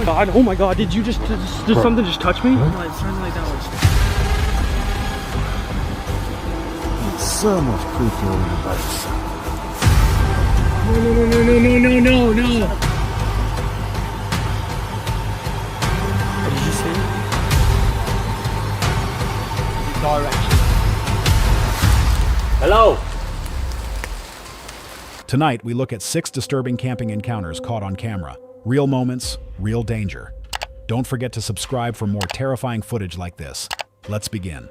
God, oh my God, did you just, did something just touch me? What? It's turning like that way. It's so much creepier when you're by yourself. No. What did you say? Direction. Hello? Tonight, we look at 6 disturbing camping encounters caught on camera. Real moments, real danger. Don't forget to subscribe for more terrifying footage like this. Let's begin.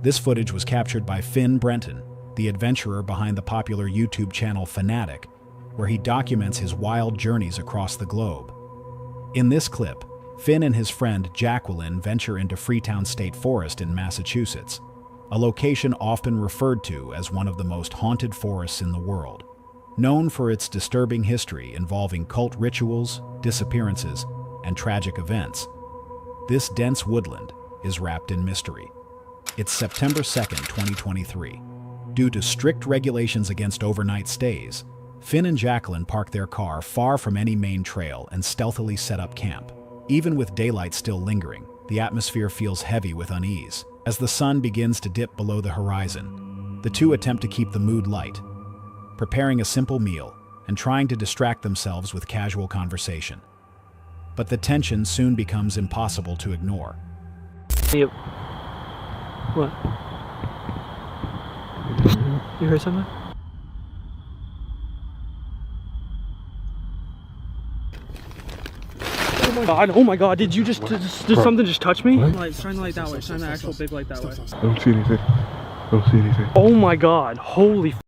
This footage was captured by Finn Brenton, the adventurer behind the popular YouTube channel Fanatic, where he documents his wild journeys across the globe. In this clip, Finn and his friend Jacqueline venture into Freetown State Forest in Massachusetts, a location often referred to as one of the most haunted forests in the world, known for its disturbing history involving cult rituals, disappearances, and tragic events. This dense woodland is wrapped in mystery. It's September 2nd, 2023. Due to strict regulations against overnight stays, Finn and Jacqueline park their car far from any main trail and stealthily set up camp. Even with daylight still lingering, the atmosphere feels heavy with unease. As the sun begins to dip below the horizon, the two attempt to keep the mood light, preparing a simple meal and trying to distract themselves with casual conversation. But the tension soon becomes impossible to ignore. Yep. What? You heard something? Oh my God, did you just, did something just touch me? What? It's turning like that way, it's turning the actual big light that way. I don't see anything. I don't see anything. Oh my God, holy f.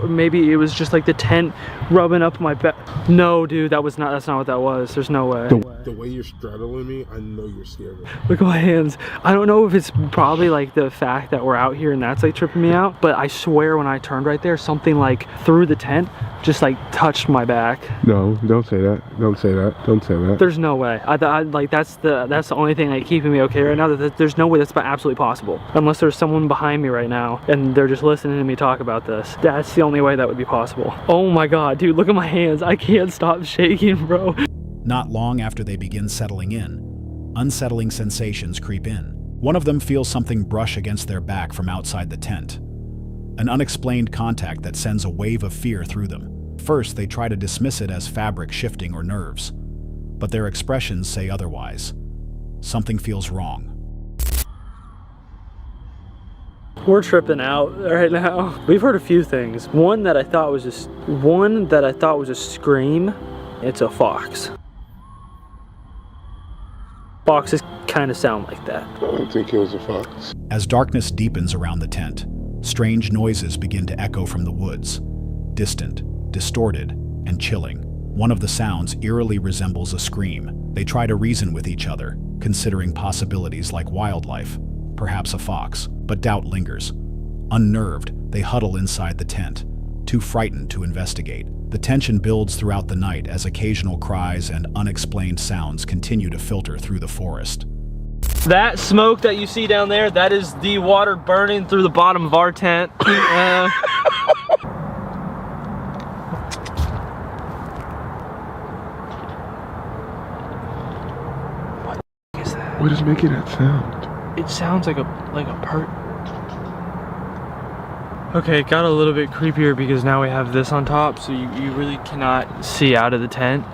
Maybe it was just like the tent rubbing up my back. No, dude, that's not what that was. There's no way. The way you're straddling me, I know you're scared of me. Look at my hands. I don't know if it's probably like the fact that we're out here and that's like tripping me out, but I swear when I turned right there, something like through the tent just like touched my back. No, don't say that. Don't say that. Don't say that. There's no way. I like that's the only thing like keeping me okay right now. There's no way that's absolutely possible. Unless there's someone behind me right now and they're just listening to me talk about this. That's the only way that would be possible. Oh my God, dude, look at my hands. I can't stop shaking, bro. Not long after they begin settling in, unsettling sensations creep in. One of them feels something brush against their back from outside the tent. An unexplained contact that sends a wave of fear through them. First, they try to dismiss it as fabric shifting or nerves, but their expressions say otherwise. Something feels wrong. We're tripping out right now. We've heard a few things. One that I thought was a scream. It's a fox. Foxes kind of sound like that. I don't think it was a fox. As darkness deepens around the tent, strange noises begin to echo from the woods. Distant, distorted, and chilling. One of the sounds eerily resembles a scream. They try to reason with each other, considering possibilities like wildlife, perhaps a fox, but doubt lingers. Unnerved, they huddle inside the tent, too frightened to investigate. The tension builds throughout the night as occasional cries and unexplained sounds continue to filter through the forest. That smoke that you see down there, that is the water burning through the bottom of our tent. What is that? What is making that sound? It sounds like a Okay, it got a little bit creepier because now we have this on top, so you really cannot see out of the tent.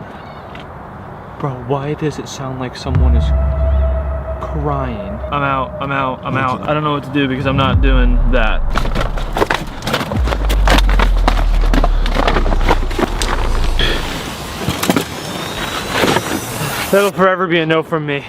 Bro, why does it sound like someone is crying? I'm out. I don't know what to do because I'm not doing that. That'll forever be a no from me.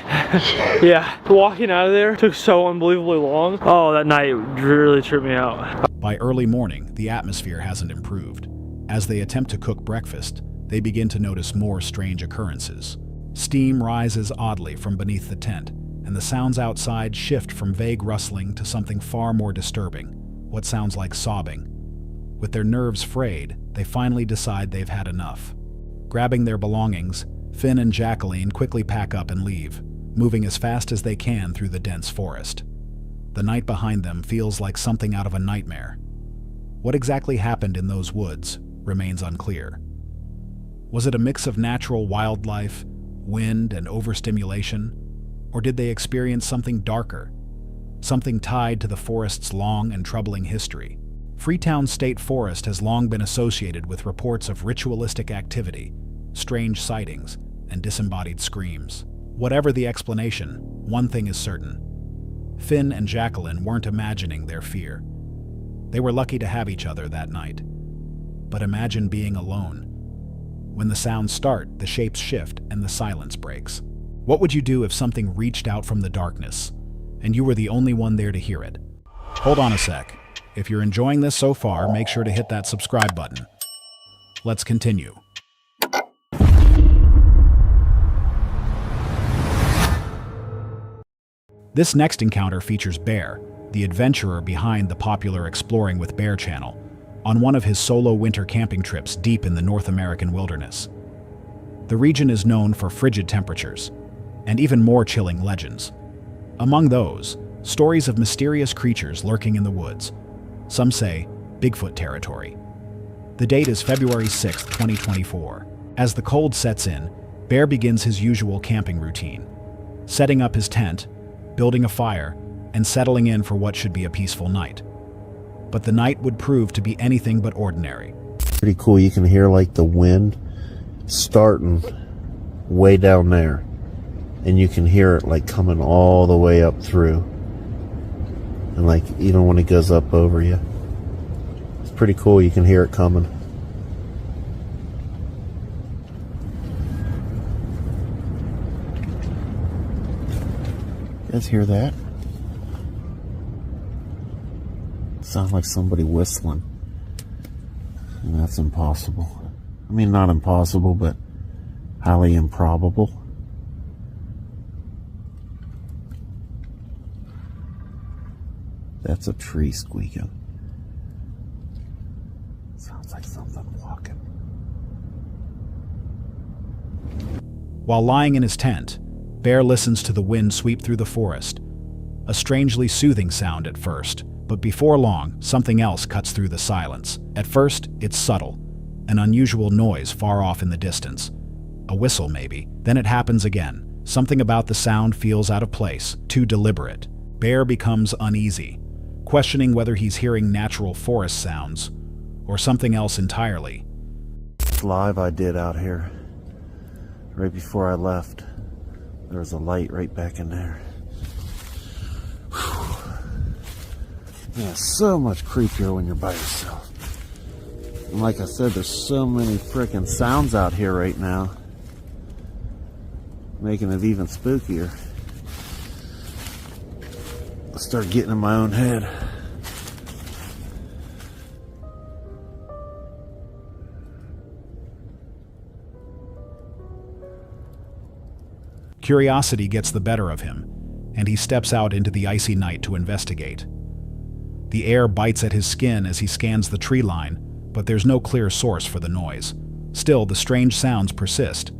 Yeah, walking out of there took so unbelievably long. Oh, that night really tripped me out. By early morning, the atmosphere hasn't improved. As they attempt to cook breakfast, they begin to notice more strange occurrences. Steam rises oddly from beneath the tent, and the sounds outside shift from vague rustling to something far more disturbing, what sounds like sobbing. With their nerves frayed, they finally decide they've had enough. Grabbing their belongings, Finn and Jacqueline quickly pack up and leave, moving as fast as they can through the dense forest. The night behind them feels like something out of a nightmare. What exactly happened in those woods remains unclear. Was it a mix of natural wildlife, wind, and overstimulation? Or did they experience something darker, something tied to the forest's long and troubling history? Freetown State Forest has long been associated with reports of ritualistic activity, strange sightings, and disembodied screams. Whatever the explanation, one thing is certain. Finn and Jacqueline weren't imagining their fear. They were lucky to have each other that night. But imagine being alone. When the sounds start, the shapes shift and the silence breaks. What would you do if something reached out from the darkness, and you were the only one there to hear it? Hold on a sec. If you're enjoying this so far, make sure to hit that subscribe button. Let's continue. This next encounter features Bear, the adventurer behind the popular Exploring with Bear channel, on one of his solo winter camping trips deep in the North American wilderness. The region is known for frigid temperatures, and even more chilling legends. Among those, stories of mysterious creatures lurking in the woods. Some say Bigfoot territory. The date is February 6, 2024. As the cold sets in, Bear begins his usual camping routine, setting up his tent, building a fire, and settling in for what should be a peaceful night. But the night would prove to be anything but ordinary. Pretty cool. You can hear like the wind starting way down there, and you can hear it like coming all the way up through, and like even when it goes up over you, it's pretty cool. You can hear it coming. You guys hear that? Sounds like somebody whistling. And that's impossible. I mean, not impossible, but highly improbable. That's a tree squeaking. Sounds like something walking. While lying in his tent, Bear listens to the wind sweep through the forest. A strangely soothing sound at first, but before long, something else cuts through the silence. At first, it's subtle, an unusual noise far off in the distance. A whistle, maybe. Then it happens again. Something about the sound feels out of place, too deliberate. Bear becomes uneasy, questioning whether he's hearing natural forest sounds or something else entirely. Live I did out here. Right before I left, there was a light right back in there. Yeah, so much creepier when you're by yourself. And like I said, there's so many frickin' sounds out here right now, making it even spookier. I start getting in my own head. Curiosity gets the better of him, and he steps out into the icy night to investigate. The air bites at his skin as he scans the tree line, but there's no clear source for the noise. Still, the strange sounds persist.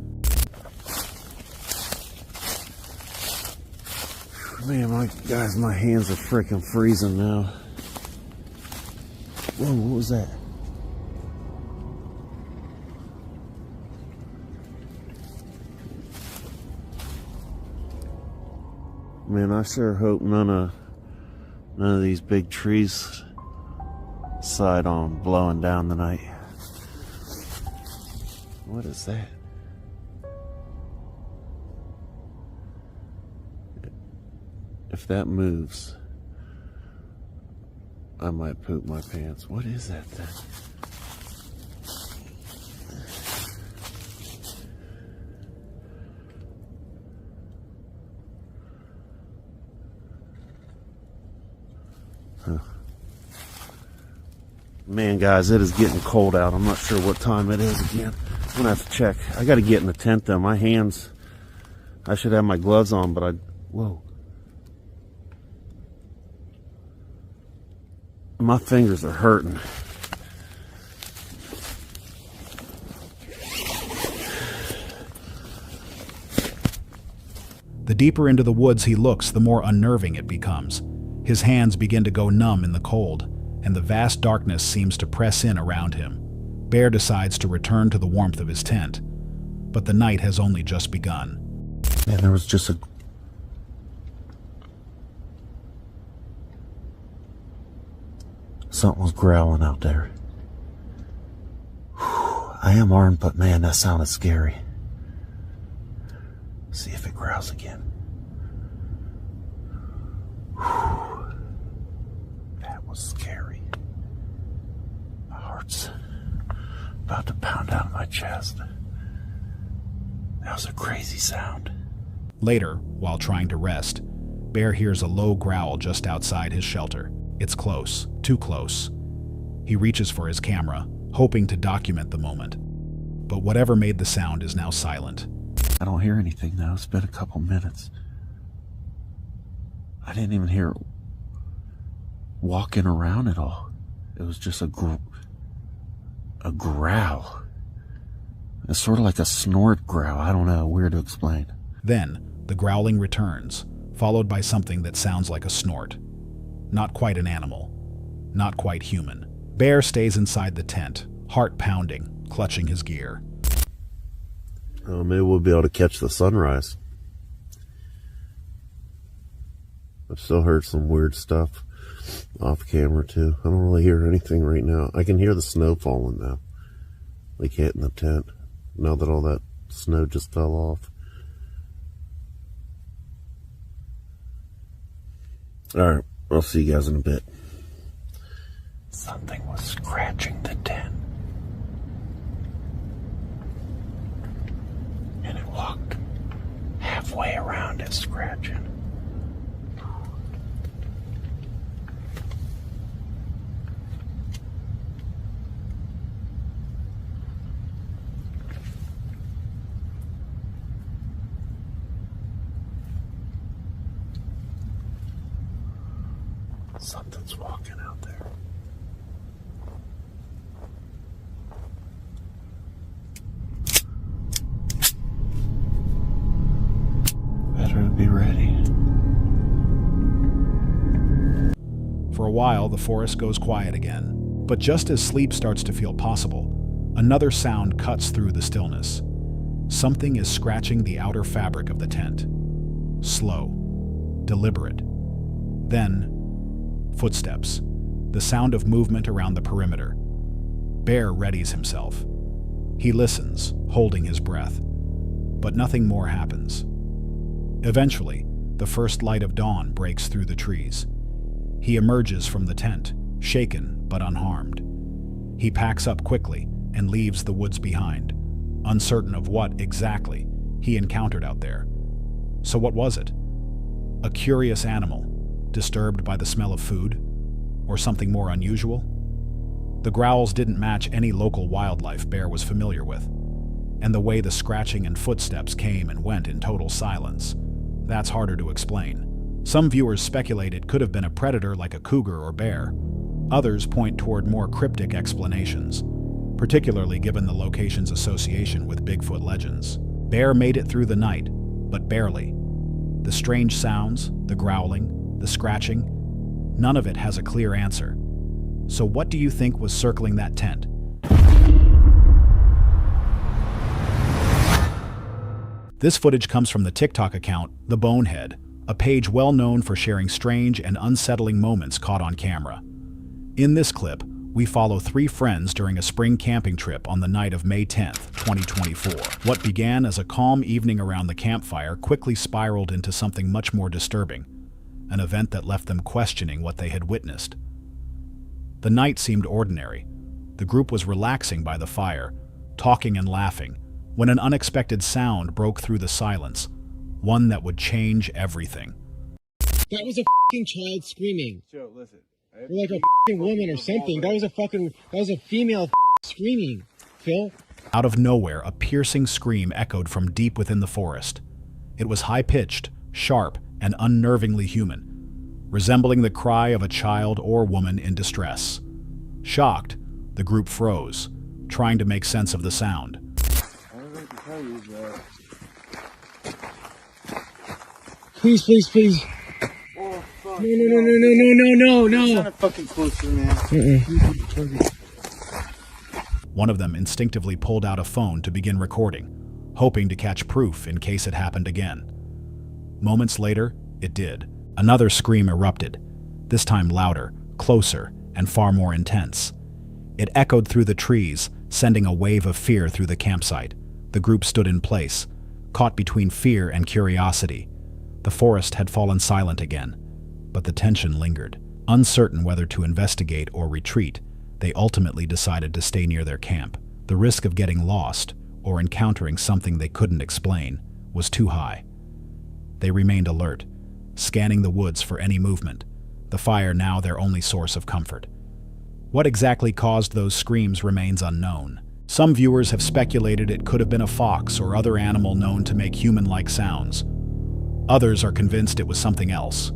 Man, my hands are freaking freezing now. Whoa, what was that? Man, I sure hope none of these big trees side on blowing down tonight. What is that? If that moves, I might poop my pants. What is that thing? Man, guys, it is getting cold out. I'm not sure what time it is again. I'm gonna have to check. I gotta get in the tent though. My hands, I should have my gloves on, but whoa. My fingers are hurting. The deeper into the woods he looks, the more unnerving it becomes. His hands begin to go numb in the cold, and the vast darkness seems to press in around him. Bear decides to return to the warmth of his tent, but the night has only just begun. Man, there was just something was growling out there. Whew, I am armed, but man, that sounded scary. See if it growls again. Whew, that was scary. My heart's about to pound out of my chest. That was a crazy sound. Later, while trying to rest, Bear hears a low growl just outside his shelter. It's close, too close. He reaches for his camera, hoping to document the moment. But whatever made the sound is now silent. I don't hear anything now. It's been a couple minutes. I didn't even hear it walking around at all. It was just a growl. It's sort of like a snort growl. I don't know. Weird to explain. Then, the growling returns, followed by something that sounds like a snort. Not quite an animal. Not quite human. Bear stays inside the tent, heart pounding, clutching his gear. Maybe we'll be able to catch the sunrise. I've still heard some weird stuff off camera too. I don't really hear anything right now. I can hear the snow falling though, like hitting the tent. Now that all that snow just fell off. Alright, I'll see you guys in a bit. Something was scratching the tent. And it walked halfway around it scratching. Something's walking out there. Better be ready. For a while, the forest goes quiet again. But just as sleep starts to feel possible, another sound cuts through the stillness. Something is scratching the outer fabric of the tent. Slow, deliberate. Then, footsteps, the sound of movement around the perimeter. Bear readies himself. He listens, holding his breath. But nothing more happens. Eventually, the first light of dawn breaks through the trees. He emerges from the tent, shaken but unharmed. He packs up quickly and leaves the woods behind, uncertain of what exactly he encountered out there. So what was it? A curious animal, disturbed by the smell of food, or something more unusual? The growls didn't match any local wildlife Bear was familiar with, and the way the scratching and footsteps came and went in total silence, that's harder to explain. Some viewers speculate it could have been a predator like a cougar or bear. Others point toward more cryptic explanations, particularly given the location's association with Bigfoot legends. Bear made it through the night, but barely. The strange sounds, the growling, the scratching, none of it has a clear answer. So what do you think was circling that tent? This footage comes from the TikTok account, The Bonehead, a page well known for sharing strange and unsettling moments caught on camera. In this clip, we follow three friends during a spring camping trip on the night of May 10th, 2024. What began as a calm evening around the campfire quickly spiraled into something much more disturbing. An event that left them questioning what they had witnessed. The night seemed ordinary. The group was relaxing by the fire, talking and laughing, when an unexpected sound broke through the silence, one that would change everything. That was a f***ing child screaming. Joe, listen. Or like a f***ing woman or something. That was a female screaming, Phil. Out of nowhere, a piercing scream echoed from deep within the forest. It was high-pitched, sharp, and unnervingly human, resembling the cry of a child or woman in distress. Shocked, the group froze, trying to make sense of the sound. I don't know what to tell you, but... Please, please, please. Oh, fuck. No. Kind of fucking closer, man. One of them instinctively pulled out a phone to begin recording, hoping to catch proof in case it happened again. Moments later, it did. Another scream erupted, this time louder, closer, and far more intense. It echoed through the trees, sending a wave of fear through the campsite. The group stood in place, caught between fear and curiosity. The forest had fallen silent again, but the tension lingered. Uncertain whether to investigate or retreat, they ultimately decided to stay near their camp. The risk of getting lost or encountering something they couldn't explain was too high. They remained alert, scanning the woods for any movement, the fire now their only source of comfort. What exactly caused those screams remains unknown. Some viewers have speculated it could have been a fox or other animal known to make human-like sounds. Others are convinced it was something else.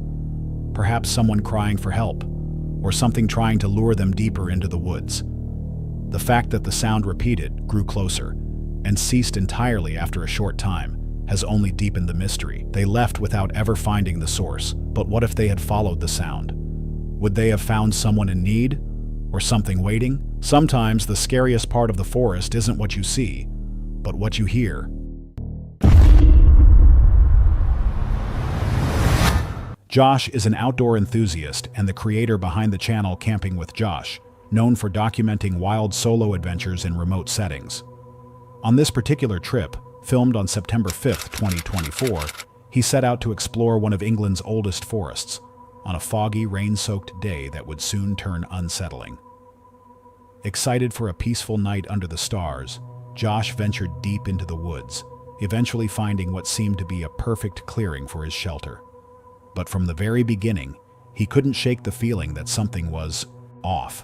Perhaps someone crying for help, or something trying to lure them deeper into the woods. The fact that the sound repeated, grew closer, and ceased entirely after a short time has only deepened the mystery. They left without ever finding the source, but what if they had followed the sound? Would they have found someone in need? Or something waiting? Sometimes the scariest part of the forest isn't what you see, but what you hear. Josh is an outdoor enthusiast and the creator behind the channel Camping with Josh, known for documenting wild solo adventures in remote settings. On this particular trip, filmed on September 5th, 2024, he set out to explore one of England's oldest forests, on a foggy, rain-soaked day that would soon turn unsettling. Excited for a peaceful night under the stars, Josh ventured deep into the woods, eventually finding what seemed to be a perfect clearing for his shelter. But from the very beginning, he couldn't shake the feeling that something was off.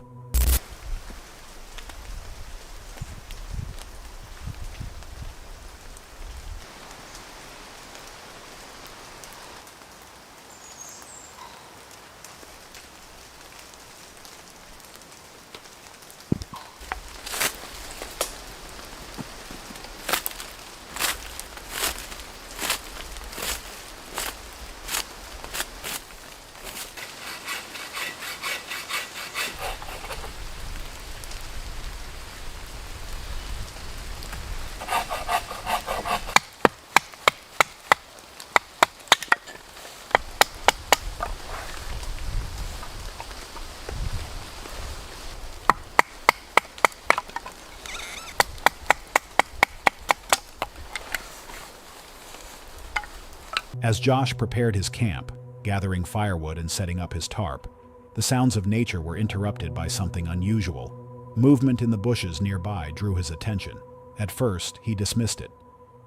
As Josh prepared his camp, gathering firewood and setting up his tarp, the sounds of nature were interrupted by something unusual. Movement in the bushes nearby drew his attention. At first, he dismissed it,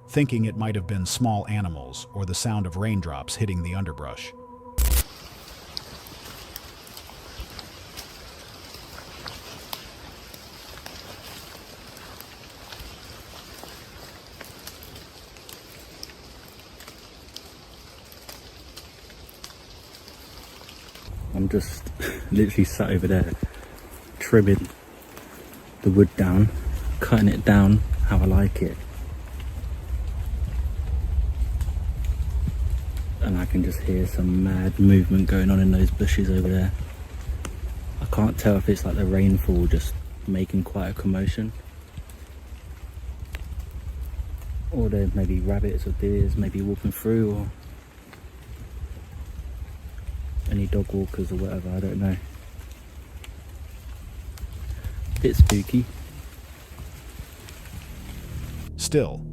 thinking it might have been small animals or the sound of raindrops hitting the underbrush. I'm just literally sat over there trimming the wood down, cutting it down how I like it, and I can just hear some mad movement going on in those bushes over there. I can't tell if it's like the rainfall just making quite a commotion, or there may be rabbits or deers maybe walking through, or any dog walkers or whatever, I don't know. Bit spooky. Still,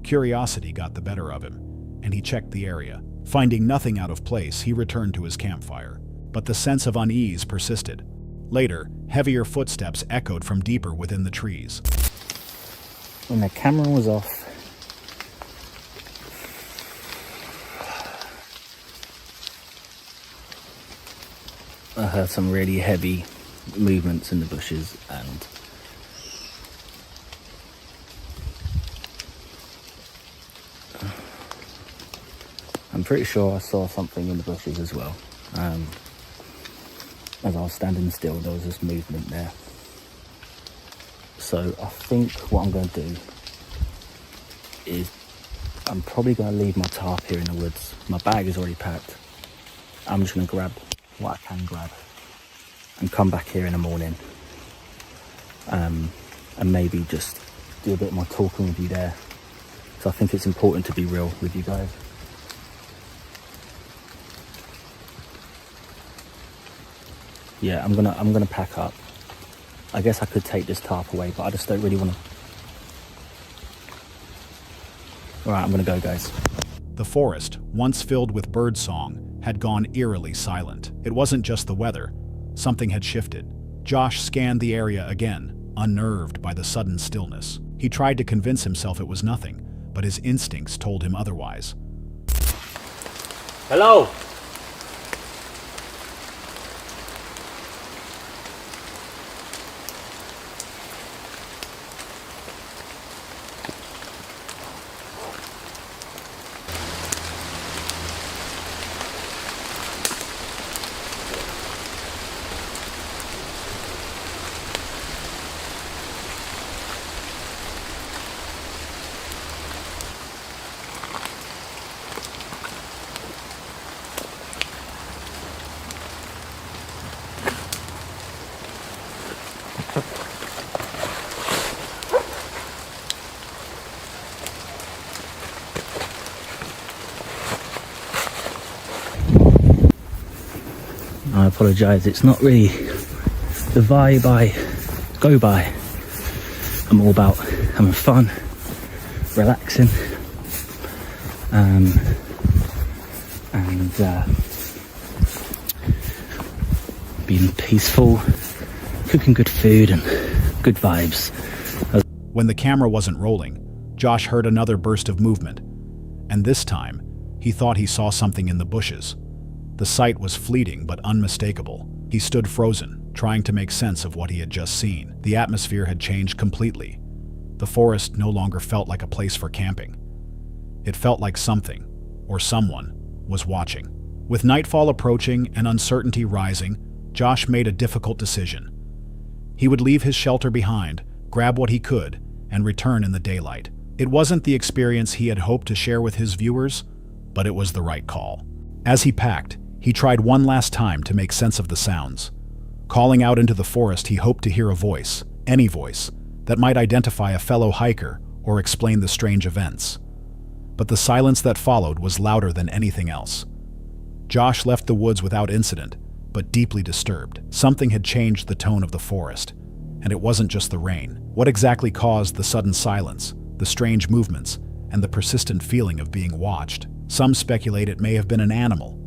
curiosity got the better of him, and he checked the area. Finding nothing out of place, he returned to his campfire. But the sense of unease persisted. Later, heavier footsteps echoed from deeper within the trees. When the camera was off, I heard some really heavy movements in the bushes, and I'm pretty sure I saw something in the bushes as well. As I was standing still, there was this movement there. So I think what I'm going to do is I'm probably going to leave my tarp here in the woods. My bag is already packed. I'm just going to grab what I can grab and come back here in the morning and and maybe just do a bit more talking with you there. So I think it's important to be real with you guys. Yeah, I'm gonna pack up. I guess I could take this tarp away, but I just don't really want to. Alright, I'm gonna go, guys. The forest, once filled with birdsong, had gone eerily silent. It wasn't just the weather. Something had shifted. Josh scanned the area again, unnerved by the sudden stillness. He tried to convince himself it was nothing, but his instincts told him otherwise. Hello? I apologise, it's not really the vibe I go by. I'm all about having fun, relaxing, and being peaceful, cooking good food and good vibes. When the camera wasn't rolling, Josh heard another burst of movement, and this time, he thought he saw something in the bushes. The sight was fleeting but unmistakable. He stood frozen, trying to make sense of what he had just seen. The atmosphere had changed completely. The forest no longer felt like a place for camping. It felt like something, or someone, was watching. With nightfall approaching and uncertainty rising, Josh made a difficult decision. He would leave his shelter behind, grab what he could, and return in the daylight. It wasn't the experience he had hoped to share with his viewers, but it was the right call. As he packed, he tried one last time to make sense of the sounds. Calling out into the forest, he hoped to hear a voice, any voice, that might identify a fellow hiker or explain the strange events. But the silence that followed was louder than anything else. Josh left the woods without incident, but deeply disturbed. Something had changed the tone of the forest, and it wasn't just the rain. What exactly caused the sudden silence, the strange movements, and the persistent feeling of being watched? Some speculate it may have been an animal,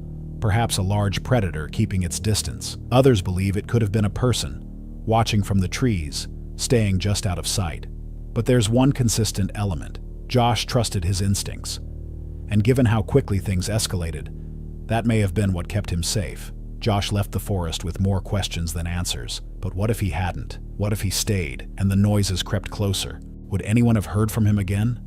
perhaps a large predator keeping its distance. Others believe it could have been a person, watching from the trees, staying just out of sight. But there's one consistent element. Josh trusted his instincts. And given how quickly things escalated, that may have been what kept him safe. Josh left the forest with more questions than answers. But what if he hadn't? What if he stayed, and the noises crept closer? Would anyone have heard from him again?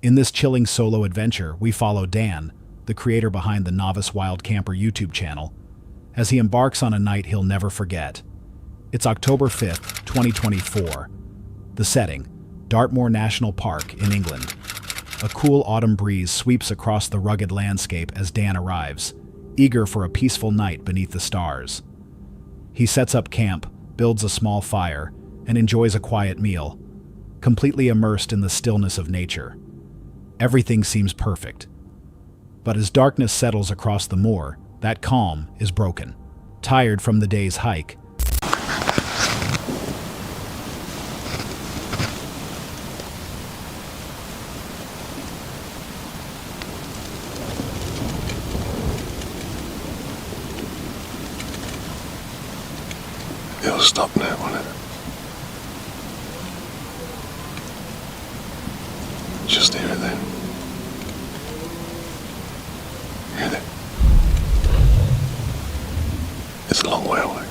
In this chilling solo adventure, we follow Dan, the creator behind the Novice Wild Camper YouTube channel, as he embarks on a night he'll never forget. It's October 5th, 2024. The setting, Dartmoor National Park in England. A cool autumn breeze sweeps across the rugged landscape as Dan arrives, eager for a peaceful night beneath the stars. He sets up camp, builds a small fire, and enjoys a quiet meal, completely immersed in the stillness of nature. Everything seems perfect. But as darkness settles across the moor, that calm is broken. Tired from the day's hike, it'll stop now, won't it? Just hear it then. Hear it? It's a long way away.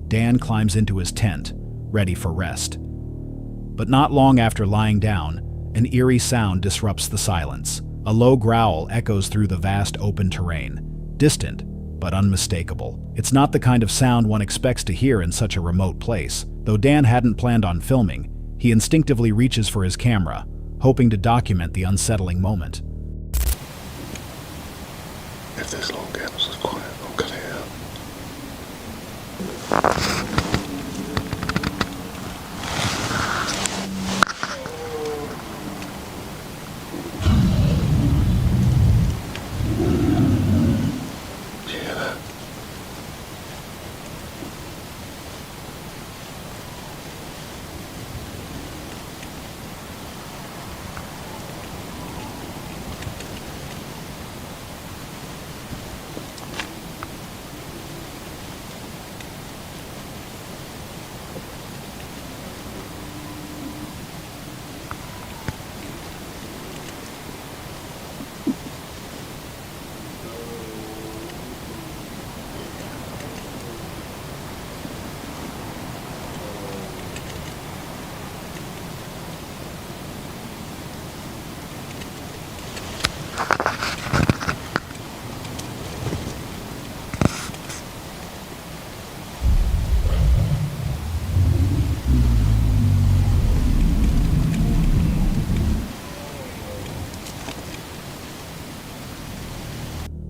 Dan climbs into his tent, ready for rest. But not long after lying down, an eerie sound disrupts the silence. A low growl echoes through the vast open terrain, distant but unmistakable. It's not the kind of sound one expects to hear in such a remote place. Though Dan hadn't planned on filming, he instinctively reaches for his camera, hoping to document the unsettling moment. If there's long gaps of quiet, I'll cut it out. Do you hear that?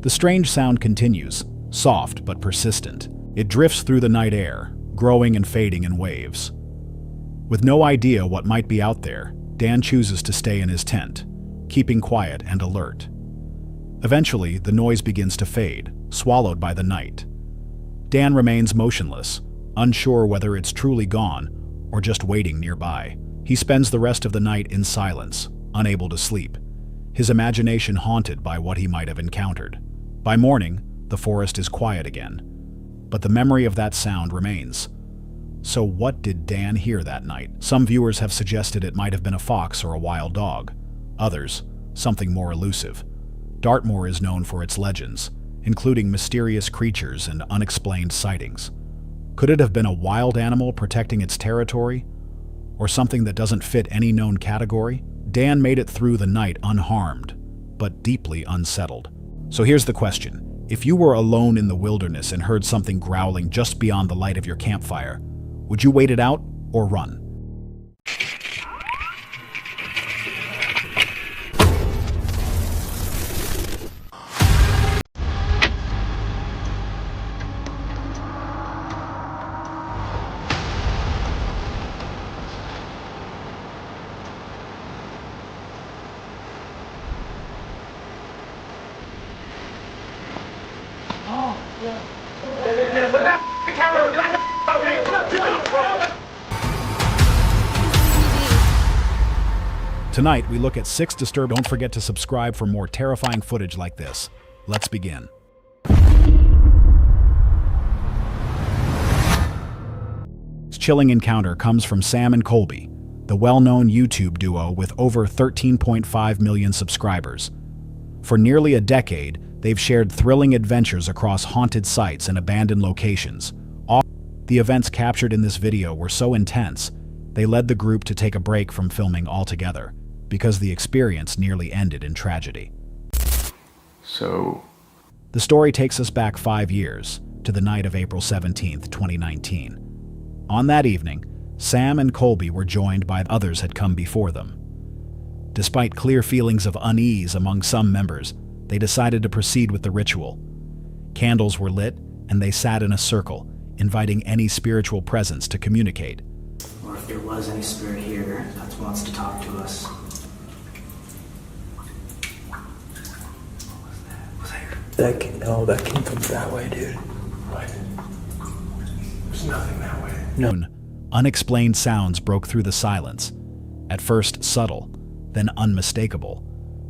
The strange sound continues, soft but persistent. It drifts through the night air, growing and fading in waves. With no idea what might be out there, Dan chooses to stay in his tent, keeping quiet and alert. Eventually, the noise begins to fade, swallowed by the night. Dan remains motionless, unsure whether it's truly gone or just waiting nearby. He spends the rest of the night in silence, unable to sleep, his imagination haunted by what he might have encountered. By morning, the forest is quiet again, but the memory of that sound remains. So what did Dan hear that night? Some viewers have suggested it might have been a fox or a wild dog. Others, something more elusive. Dartmoor is known for its legends, including mysterious creatures and unexplained sightings. Could it have been a wild animal protecting its territory? Or something that doesn't fit any known category? Dan made it through the night unharmed, but deeply unsettled. So here's the question. If you were alone in the wilderness and heard something growling just beyond the light of your campfire, would you wait it out or run? Tonight, we look at 6 disturbing. Don't forget to subscribe for more terrifying footage like this. Let's begin. This chilling encounter comes from Sam and Colby, the well-known YouTube duo with over 13.5 million subscribers. For nearly a decade, they've shared thrilling adventures across haunted sites and abandoned locations. The events captured in this video were so intense, they led the group to take a break from filming altogether, because the experience nearly ended in tragedy. So, the story takes us back 5 years, to the night of April 17th, 2019. On that evening, Sam and Colby were joined by others had come before them. Despite clear feelings of unease among some members, they decided to proceed with the ritual. Candles were lit, and they sat in a circle, inviting any spiritual presence to communicate. Or if there was any spirit here that wants to talk to us. That came from that way, dude. Right. There's nothing that way. No. Unexplained sounds broke through the silence. At first subtle, then unmistakable.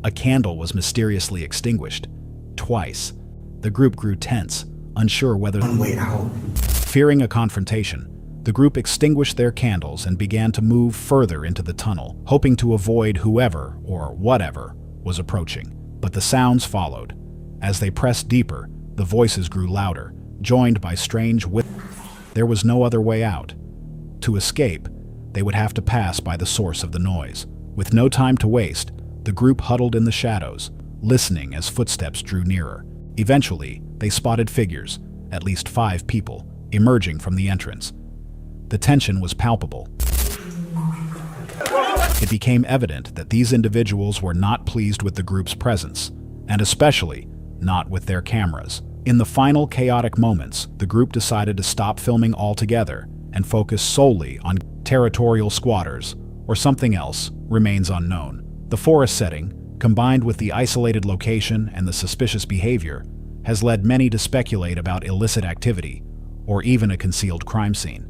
A candle was mysteriously extinguished. Twice. The group grew tense, unsure whether... One way out. Fearing a confrontation, the group extinguished their candles and began to move further into the tunnel, hoping to avoid whoever, or whatever, was approaching. But the sounds followed. As they pressed deeper, the voices grew louder, joined by strange There was no other way out. To escape, they would have to pass by the source of the noise. With no time to waste, the group huddled in the shadows, listening as footsteps drew nearer. Eventually, they spotted figures, at least 5 people, emerging from the entrance. The tension was palpable. It became evident that these individuals were not pleased with the group's presence, and especially not with their cameras. In the final chaotic moments, the group decided to stop filming altogether and focus solely on territorial squatters, or something else remains unknown. The forest setting, combined with the isolated location and the suspicious behavior, has led many to speculate about illicit activity, or even a concealed crime scene.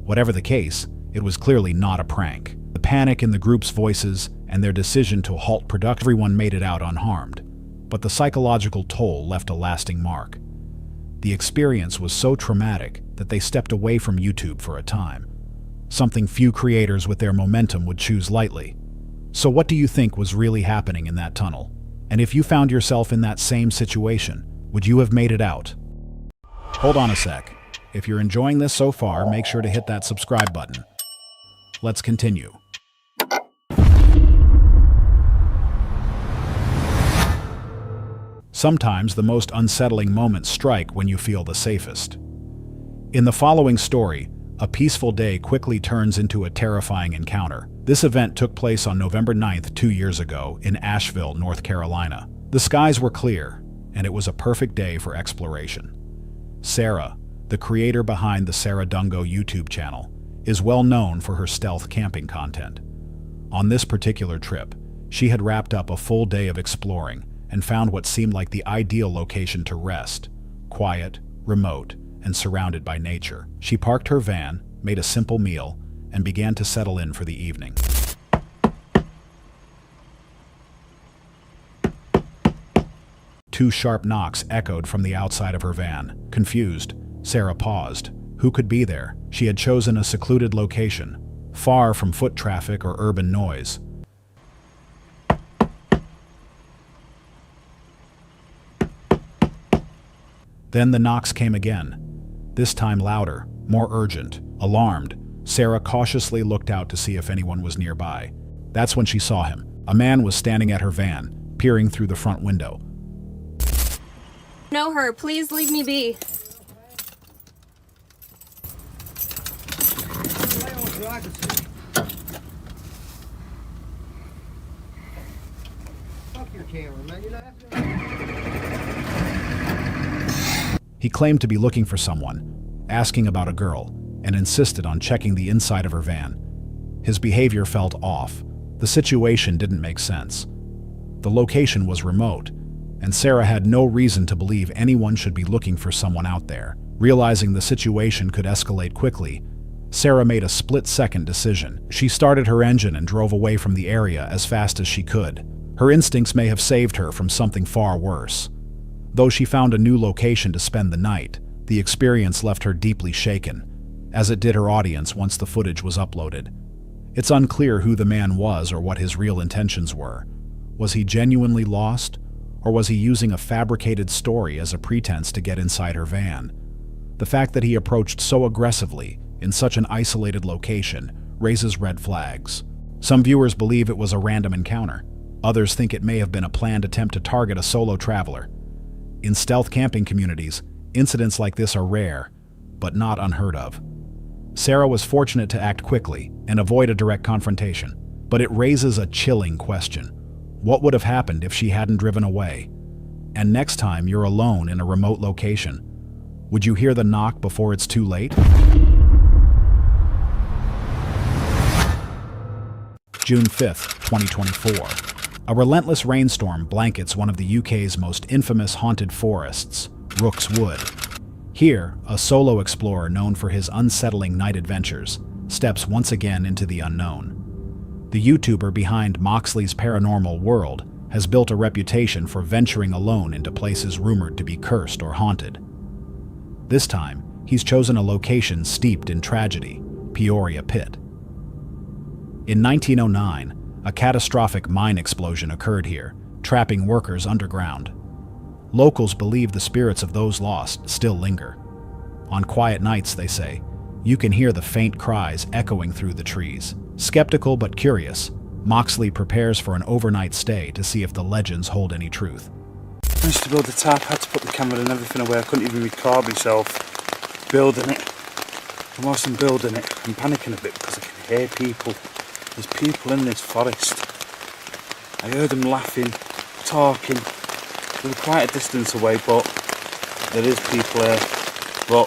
Whatever the case, it was clearly not a prank. The panic in the group's voices and their decision to halt production, everyone made it out unharmed, but the psychological toll left a lasting mark. The experience was so traumatic that they stepped away from YouTube for a time, something few creators with their momentum would choose lightly. So what do you think was really happening in that tunnel? And if you found yourself in that same situation, would you have made it out? Hold on a sec. If you're enjoying this so far, make sure to hit that subscribe button. Let's continue. Sometimes the most unsettling moments strike when you feel the safest. In the following story, a peaceful day quickly turns into a terrifying encounter. This event took place on November 9th, 2 years ago, in Asheville, North Carolina. The skies were clear, and it was a perfect day for exploration. Sarah, the creator behind the Sarah Dungo YouTube channel, is well known for her stealth camping content. On this particular trip, she had wrapped up a full day of exploring and found what seemed like the ideal location to rest: quiet, remote, and surrounded by nature. She parked her van, made a simple meal, and began to settle in for the evening. Two sharp knocks echoed from the outside of her van. Confused, Sarah paused. Who could be there? She had chosen a secluded location, far from foot traffic or urban noise. Then the knocks came again, this time louder, more urgent. Alarmed, Sarah cautiously looked out to see if anyone was nearby. That's when she saw him. A man was standing at her van, peering through the front window. Know her, please leave me be. Fuck your camera, man. You're not He claimed to be looking for someone, asking about a girl, and insisted on checking the inside of her van. His behavior felt off. The situation didn't make sense. The location was remote, and Sarah had no reason to believe anyone should be looking for someone out there. Realizing the situation could escalate quickly, Sarah made a split-second decision. She started her engine and drove away from the area as fast as she could. Her instincts may have saved her from something far worse. Though she found a new location to spend the night, the experience left her deeply shaken, as it did her audience once the footage was uploaded. It's unclear who the man was or what his real intentions were. Was he genuinely lost, or was he using a fabricated story as a pretense to get inside her van? The fact that he approached so aggressively in such an isolated location raises red flags. Some viewers believe it was a random encounter. Others think it may have been a planned attempt to target a solo traveler. In stealth camping communities, incidents like this are rare, but not unheard of. Sarah was fortunate to act quickly and avoid a direct confrontation, but it raises a chilling question. What would have happened if she hadn't driven away? And next time you're alone in a remote location, would you hear the knock before it's too late? June 5th, 2024. A relentless rainstorm blankets one of the UK's most infamous haunted forests, Rook's Wood. Here, a solo explorer known for his unsettling night adventures steps once again into the unknown. The YouTuber behind Moxley's Paranormal World has built a reputation for venturing alone into places rumored to be cursed or haunted. This time, he's chosen a location steeped in tragedy, Peoria Pit. In 1909, a catastrophic mine explosion occurred here, trapping workers underground. Locals believe the spirits of those lost still linger. On quiet nights, they say, you can hear the faint cries echoing through the trees. Skeptical but curious, Moxley prepares for an overnight stay to see if the legends hold any truth. I used to build the tarp, had to put the camera and everything away. I couldn't even record myself building it. And whilst I'm building it, I'm panicking a bit because I can hear people. There's people in this forest. I heard them laughing, talking, We're quite a distance away, but there is people here. But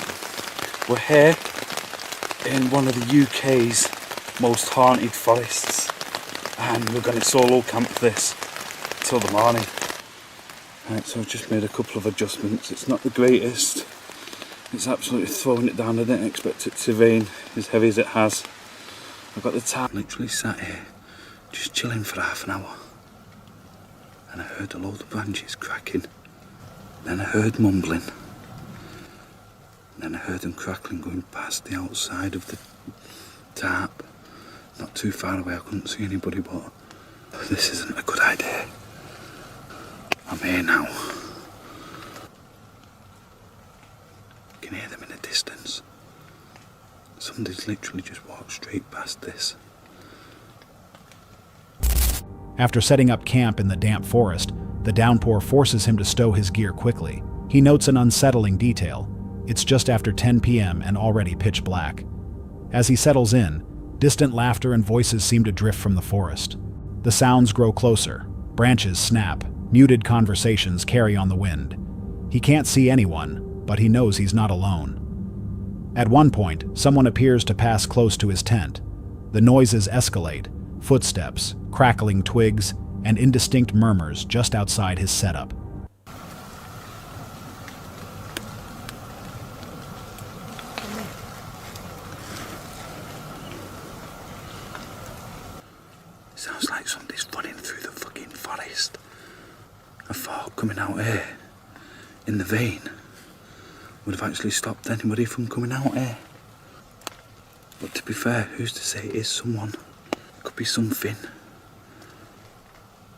we're here in one of the UK's most haunted forests, and we're going to solo camp this till the morning. Right, so I've just made a couple of adjustments. It's not the greatest. It's absolutely throwing it down. I didn't expect it to rain as heavy as it has. I've got the tarp. Literally sat here just chilling for half an hour, and I heard a load of branches cracking. Then I heard mumbling. Then I heard them crackling going past the outside of the tarp. Not too far away, I couldn't see anybody, but this isn't a good idea. I'm here now. I can hear them in the distance. Somebody's literally just walked straight past this. After setting up camp in the damp forest, the downpour forces him to stow his gear quickly. He notes an unsettling detail. It's just after 10 p.m. and already pitch black. As he settles in, distant laughter and voices seem to drift from the forest. The sounds grow closer. Branches snap. Muted conversations carry on the wind. He can't see anyone, but he knows he's not alone. At one point, someone appears to pass close to his tent. The noises escalate, footsteps, crackling twigs, and indistinct murmurs just outside his setup. Sounds like somebody's running through the fucking forest. I thought coming out here in the vein would have actually stopped anybody from coming out here. But to be fair, who's to say it is someone? It could be something.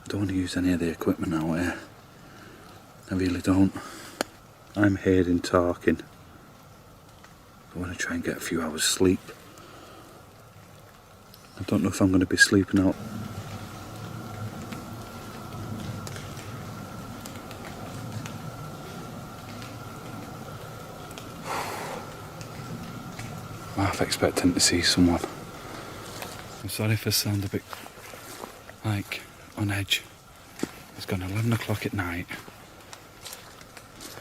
I don't want to use any of the equipment out here. I really don't. I'm hearing talking. I want to try and get a few hours sleep. I don't know if I'm going to be sleeping out. I'm half expecting to see someone. I'm sorry if I sound a bit like on edge. It's gone 11 o'clock at night.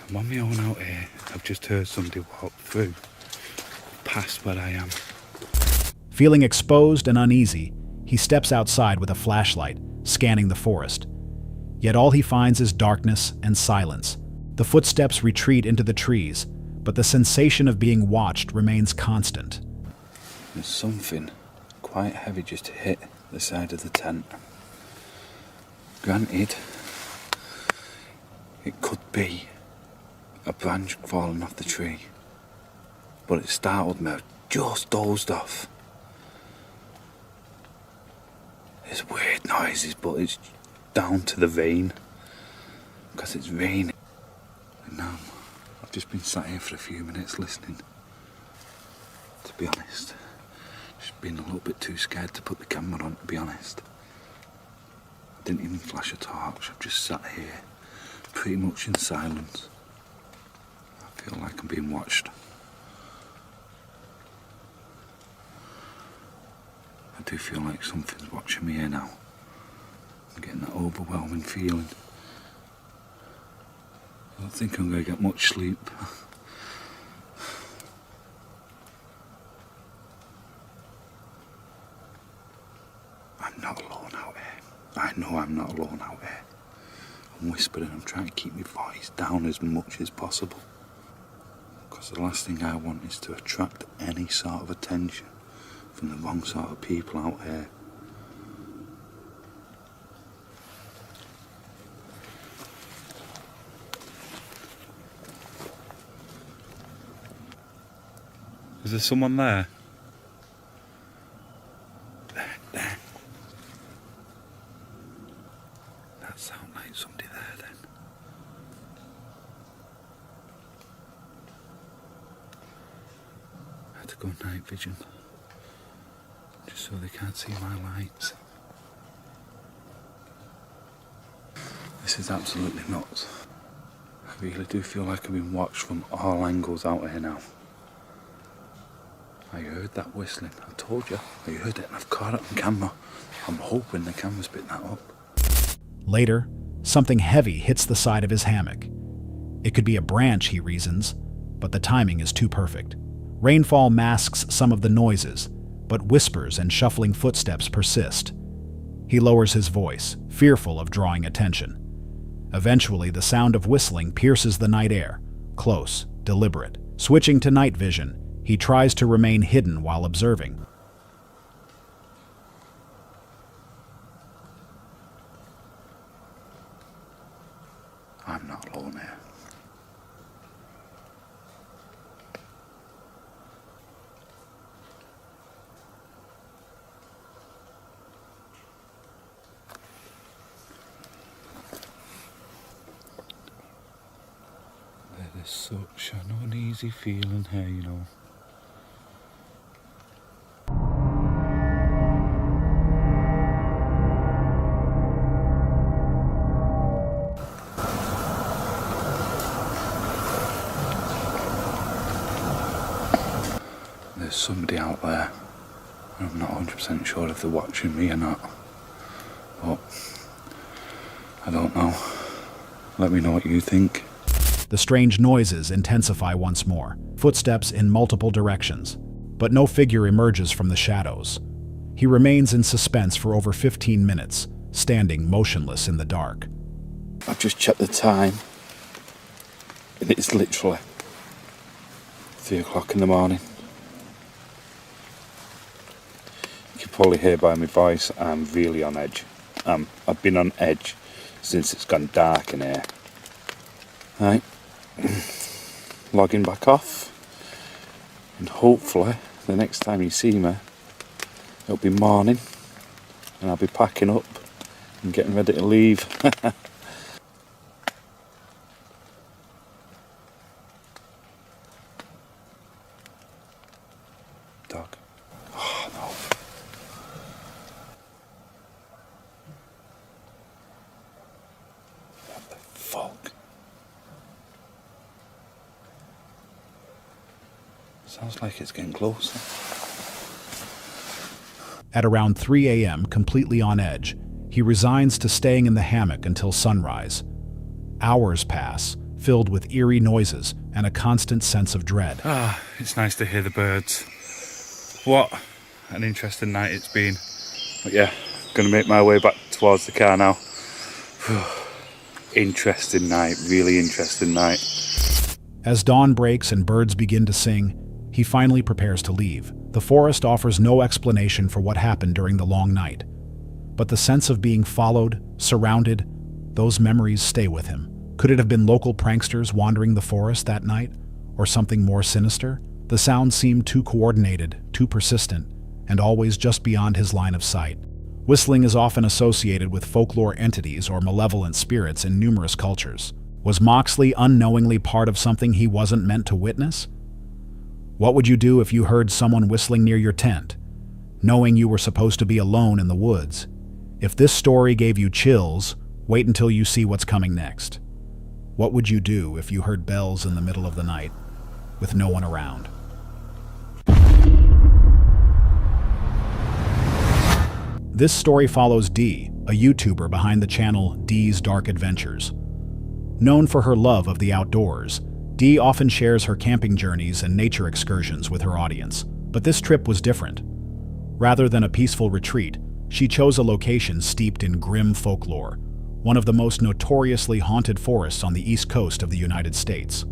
I'm on my own out here. I've just heard somebody walk through past where I am. Feeling exposed and uneasy, he steps outside with a flashlight, scanning the forest. Yet all he finds is darkness and silence. The footsteps retreat into the trees, but the sensation of being watched remains constant. There's something quite heavy just hit the side of the tent. Granted, it could be a branch falling off the tree, but it startled me. I just dozed off. It's weird noises, but it's down to the rain, because it's raining. And now I've just been sat here for a few minutes listening. To be honest, just been a little bit too scared to put the camera on, to be honest. I didn't even flash a torch. I've just sat here pretty much in silence. I feel like I'm being watched. I do feel like something's watching me here now. I'm getting that overwhelming feeling. I don't think I'm going to get much sleep. I'm not alone out here. I know I'm not alone out here. I'm whispering, I'm trying to keep my voice down as much as possible. Because the last thing I want is to attract any sort of attention from the wrong sort of people out here. Is there someone there? There. That sounds like somebody there then. I had to go night vision, just so they can't see my lights. This is absolutely nuts. I really do feel like I've been watched from all angles out here now. I heard that whistling. I told you. I heard it and I've caught it on camera. I'm hoping the camera's picked that up. Later, something heavy hits the side of his hammock. It could be a branch, he reasons, but the timing is too perfect. Rainfall masks some of the noises, but whispers and shuffling footsteps persist. He lowers his voice, fearful of drawing attention. Eventually, the sound of whistling pierces the night air, close, deliberate. Switching to night vision, he tries to remain hidden while observing. I'm not alone here. There's such an uneasy feeling here, you know. There's somebody out there. I'm not 100% sure if they're watching me or not. But I don't know. Let me know what you think. The strange noises intensify once more, footsteps in multiple directions, but no figure emerges from the shadows. He remains in suspense for over 15 minutes, standing motionless in the dark. I've just checked the time, and it's literally 3 o'clock in the morning. You can probably hear by my voice, I'm really on edge. I've been on edge since it's gone dark in here. Right. Logging back off, and hopefully the next time you see me it'll be morning and I'll be packing up and getting ready to leave. Dog. Oh no. What the fuck? Sounds like it's getting closer. At around 3 a.m., completely on edge, he resigns to staying in the hammock until sunrise. Hours pass, filled with eerie noises and a constant sense of dread. It's nice to hear the birds. What an interesting night it's been. But yeah, gonna make my way back towards the car now. Interesting night, really interesting night. As dawn breaks and birds begin to sing, he finally prepares to leave. The forest offers no explanation for what happened during the long night. But the sense of being followed, surrounded, those memories stay with him. Could it have been local pranksters wandering the forest that night? Or something more sinister? The sounds seemed too coordinated, too persistent, and always just beyond his line of sight. Whistling is often associated with folklore entities or malevolent spirits in numerous cultures. Was Moxley unknowingly part of something he wasn't meant to witness? What would you do if you heard someone whistling near your tent, knowing you were supposed to be alone in the woods? If this story gave you chills, wait until you see what's coming next. What would you do if you heard bells in the middle of the night, with no one around? This story follows Dee, a YouTuber behind the channel Dee's Dark Adventures. Known for her love of the outdoors, Dee often shares her camping journeys and nature excursions with her audience. But this trip was different. Rather than a peaceful retreat, she chose a location steeped in grim folklore, one of the most notoriously haunted forests on the east coast of the United States.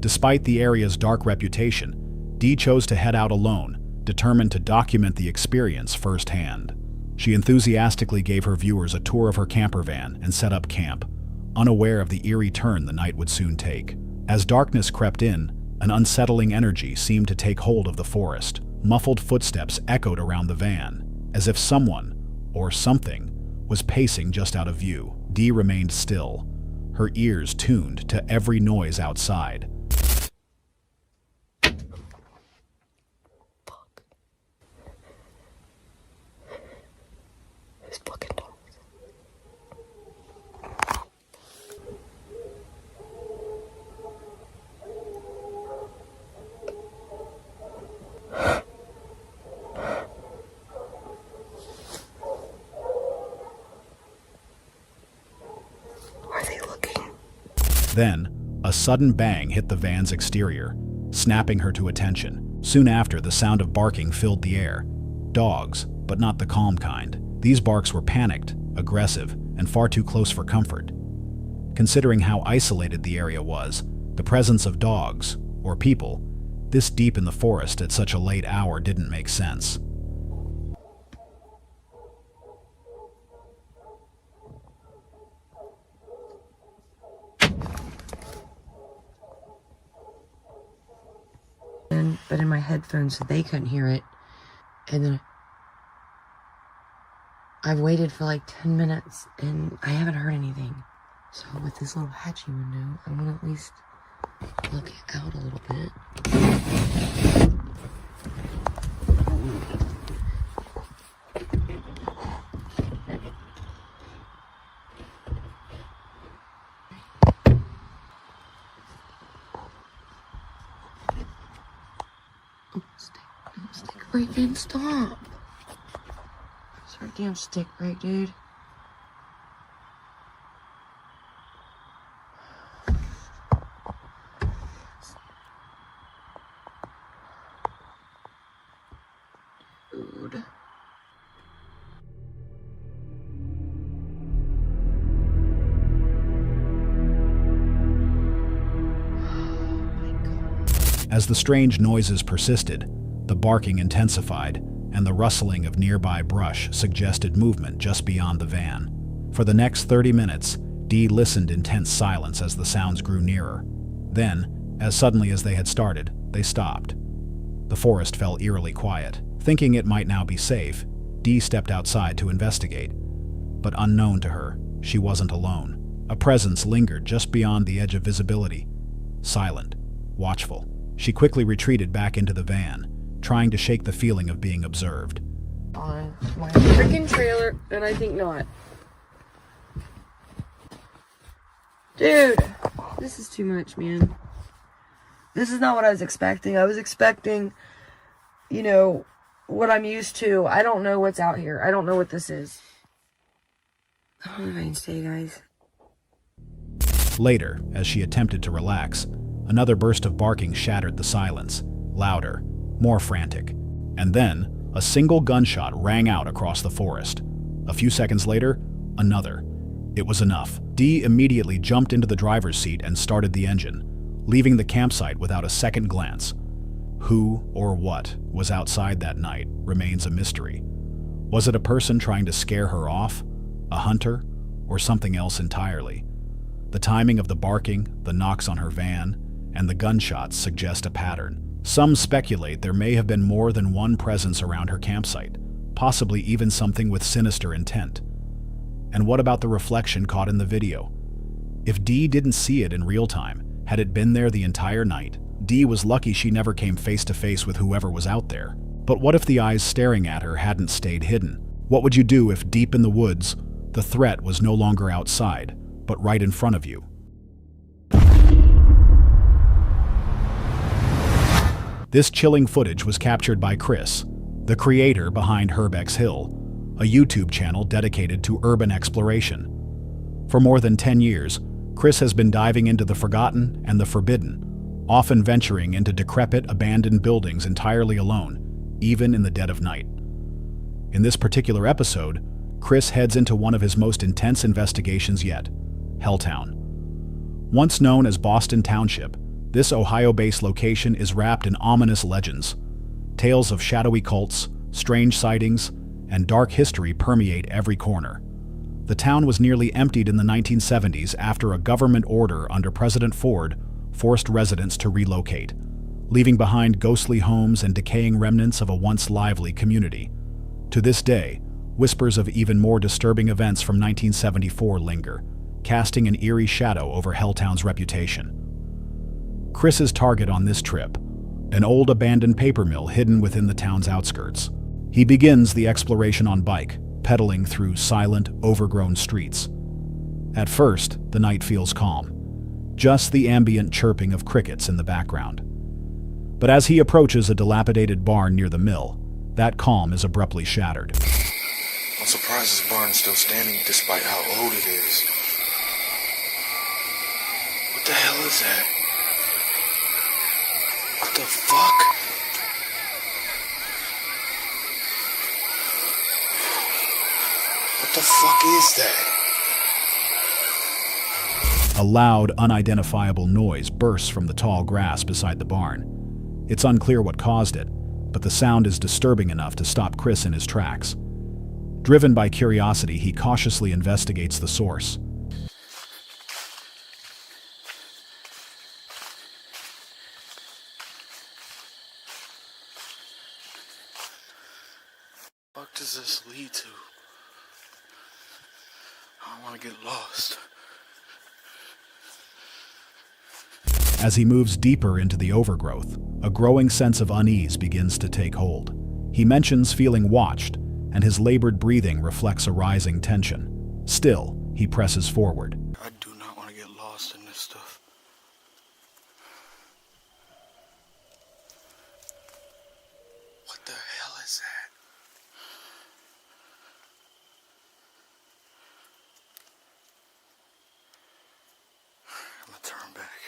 Despite the area's dark reputation, Dee chose to head out alone, determined to document the experience firsthand. She enthusiastically gave her viewers a tour of her camper van and set up camp, unaware of the eerie turn the night would soon take. As darkness crept in, an unsettling energy seemed to take hold of the forest. Muffled footsteps echoed around the van, as if someone, or something, was pacing just out of view. Dee remained still, her ears tuned to every noise outside. It's fucking dark. Then, a sudden bang hit the van's exterior, snapping her to attention. Soon after, the sound of barking filled the air. Dogs, but not the calm kind. These barks were panicked, aggressive, and far too close for comfort. Considering how isolated the area was, the presence of dogs, or people, this deep in the forest at such a late hour didn't make sense. But in my headphones so they couldn't hear it. And then I've waited for like 10 minutes and I haven't heard anything. So with this little hatchy window, I want to at least look out a little bit. Stick break, dude, stop. Sorry, damn stick break, dude. Dude. As the strange noises persisted, the barking intensified, and the rustling of nearby brush suggested movement just beyond the van. For the next 30 minutes, Dee listened in tense silence as the sounds grew nearer. Then, as suddenly as they had started, they stopped. The forest fell eerily quiet. Thinking it might now be safe, Dee stepped outside to investigate. But unknown to her, she wasn't alone. A presence lingered just beyond the edge of visibility. Silent, watchful. She quickly retreated back into the van, trying to shake the feeling of being observed. On my freaking trailer, and I think not. Dude, this is too much, man. This is not what I was expecting. I was expecting, you know, what I'm used to. I don't know what's out here. I don't know what this is. I don't know if I can stay, guys. Later, as she attempted to relax, another burst of barking shattered the silence, louder, more frantic. And then, a single gunshot rang out across the forest. A few seconds later, another. It was enough. Dee immediately jumped into the driver's seat and started the engine, leaving the campsite without a second glance. Who or what was outside that night remains a mystery. Was it a person trying to scare her off, a hunter, or something else entirely? The timing of the barking, the knocks on her van, and the gunshots suggest a pattern. Some speculate there may have been more than one presence around her campsite, possibly even something with sinister intent. And what about the reflection caught in the video? If Dee didn't see it in real time, had it been there the entire night? Dee was lucky she never came face to face with whoever was out there. But what if the eyes staring at her hadn't stayed hidden? What would you do if deep in the woods, the threat was no longer outside, but right in front of you? This chilling footage was captured by Chris, the creator behind Herbex Hill, a YouTube channel dedicated to urban exploration. For more than 10 years, Chris has been diving into the forgotten and the forbidden, often venturing into decrepit, abandoned buildings entirely alone, even in the dead of night. In this particular episode, Chris heads into one of his most intense investigations yet, Helltown. Once known as Boston Township, this Ohio-based location is wrapped in ominous legends. Tales of shadowy cults, strange sightings, and dark history permeate every corner. The town was nearly emptied in the 1970s after a government order under President Ford forced residents to relocate, leaving behind ghostly homes and decaying remnants of a once lively community. To this day, whispers of even more disturbing events from 1974 linger, casting an eerie shadow over Helltown's reputation. Chris's target on this trip, an old abandoned paper mill hidden within the town's outskirts. He begins the exploration on bike, pedaling through silent, overgrown streets. At first, the night feels calm, just the ambient chirping of crickets in the background. But as he approaches a dilapidated barn near the mill, that calm is abruptly shattered. I'm surprised this barn is still standing despite how old it is. What the hell is that? What the fuck? What the fuck is that? A loud, unidentifiable noise bursts from the tall grass beside the barn. It's unclear what caused it, but the sound is disturbing enough to stop Chris in his tracks. Driven by curiosity, he cautiously investigates the source. What does this lead to? I don't want to get lost. As he moves deeper into the overgrowth, a growing sense of unease begins to take hold. He mentions feeling watched, and his labored breathing reflects a rising tension. Still, he presses forward. I do not want to get lost in this stuff. What the hell is that? I'm gonna turn back.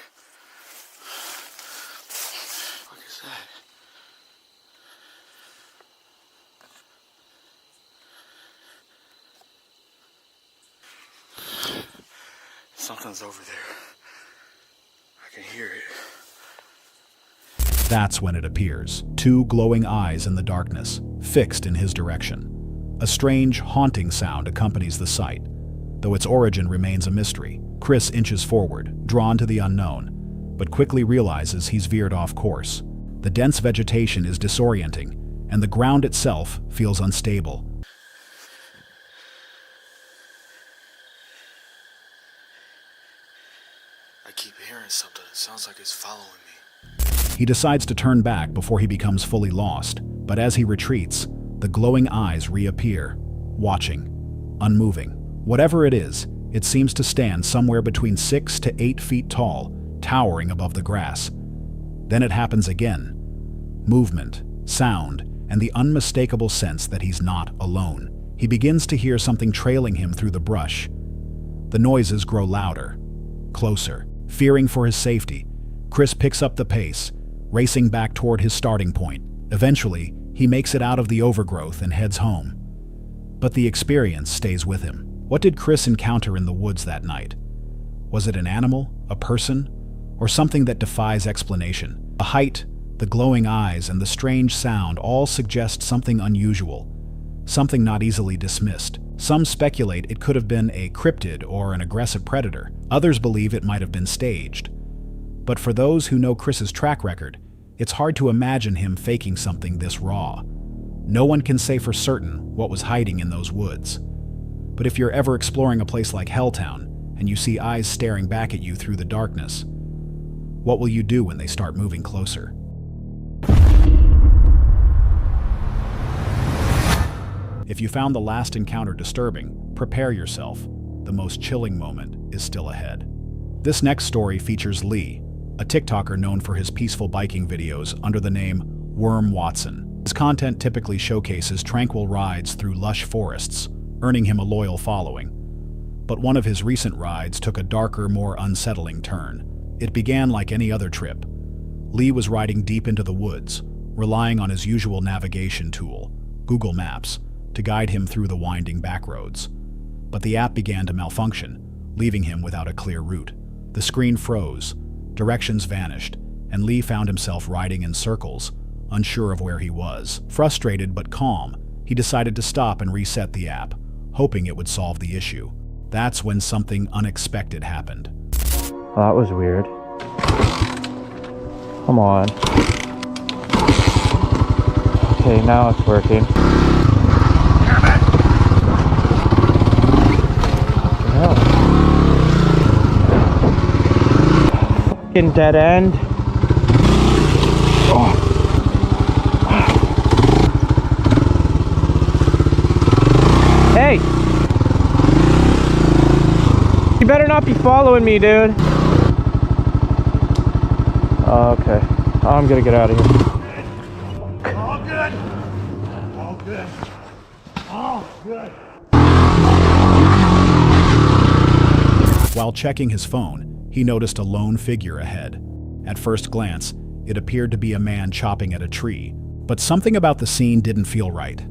What is that? Something's over there. I can hear it. That's when it appears, two glowing eyes in the darkness, fixed in his direction. A strange, haunting sound accompanies the sight. Though its origin remains a mystery, Chris inches forward, drawn to the unknown, but quickly realizes he's veered off course. The dense vegetation is disorienting, and the ground itself feels unstable. I keep hearing something. It sounds like it's following me. He decides to turn back before he becomes fully lost, but as he retreats, the glowing eyes reappear, watching, unmoving. Whatever it is, it seems to stand somewhere between 6 to 8 feet tall, towering above the grass. Then it happens again. Movement, sound, and the unmistakable sense that he's not alone. He begins to hear something trailing him through the brush. The noises grow louder, closer. Fearing for his safety, Chris picks up the pace, racing back toward his starting point. Eventually, he makes it out of the overgrowth and heads home. But the experience stays with him. What did Chris encounter in the woods that night? Was it an animal, a person, or something that defies explanation? The height, the glowing eyes, and the strange sound all suggest something unusual, something not easily dismissed. Some speculate it could have been a cryptid or an aggressive predator. Others believe it might have been staged. But for those who know Chris's track record, it's hard to imagine him faking something this raw. No one can say for certain what was hiding in those woods. But if you're ever exploring a place like Helltown, and you see eyes staring back at you through the darkness, what will you do when they start moving closer? If you found the last encounter disturbing, prepare yourself. The most chilling moment is still ahead. This next story features Lee, a TikToker known for his peaceful biking videos under the name Worm Watson. His content typically showcases tranquil rides through lush forests, earning him a loyal following. But one of his recent rides took a darker, more unsettling turn. It began like any other trip. Lee was riding deep into the woods, relying on his usual navigation tool, Google Maps, to guide him through the winding back roads. But the app began to malfunction, leaving him without a clear route. The screen froze, directions vanished, and Lee found himself riding in circles, unsure of where he was. Frustrated but calm, he decided to stop and reset the app, hoping it would solve the issue. That's when something unexpected happened. Well, that was weird. Come on. Okay, now it's working. Fucking dead end. Oh. Hey! You better not be following me, dude. Okay. I'm gonna get out of here. All good. All good. All good. While checking his phone, he noticed a lone figure ahead. At first glance, it appeared to be a man chopping at a tree, but something about the scene didn't feel right.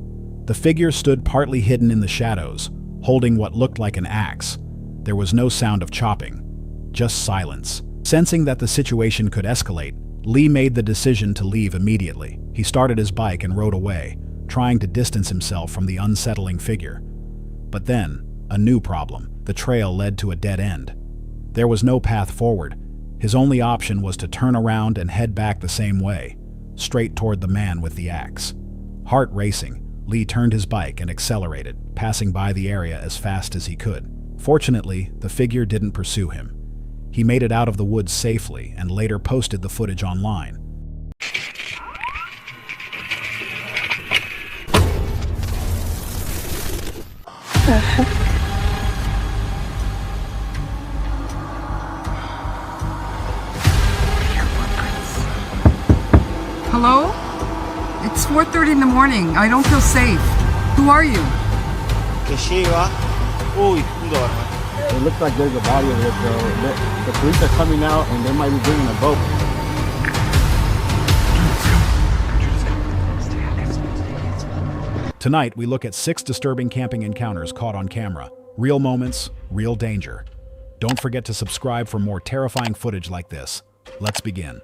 The figure stood partly hidden in the shadows, holding what looked like an axe. There was no sound of chopping, just silence. Sensing that the situation could escalate, Lee made the decision to leave immediately. He started his bike and rode away, trying to distance himself from the unsettling figure. But then, a new problem. The trail led to a dead end. There was no path forward. His only option was to turn around and head back the same way, straight toward the man with the axe. Heart racing, Lee turned his bike and accelerated, passing by the area as fast as he could. Fortunately, the figure didn't pursue him. He made it out of the woods safely and later posted the footage online. Hello? It's 4:30 in the morning. I don't feel safe. Who are you? It looks like there's a body of it, bro. The police are coming out and they might be bringing a boat. Tonight, we look at 6 disturbing camping encounters caught on camera. Real moments, real danger. Don't forget to subscribe for more terrifying footage like this. Let's begin.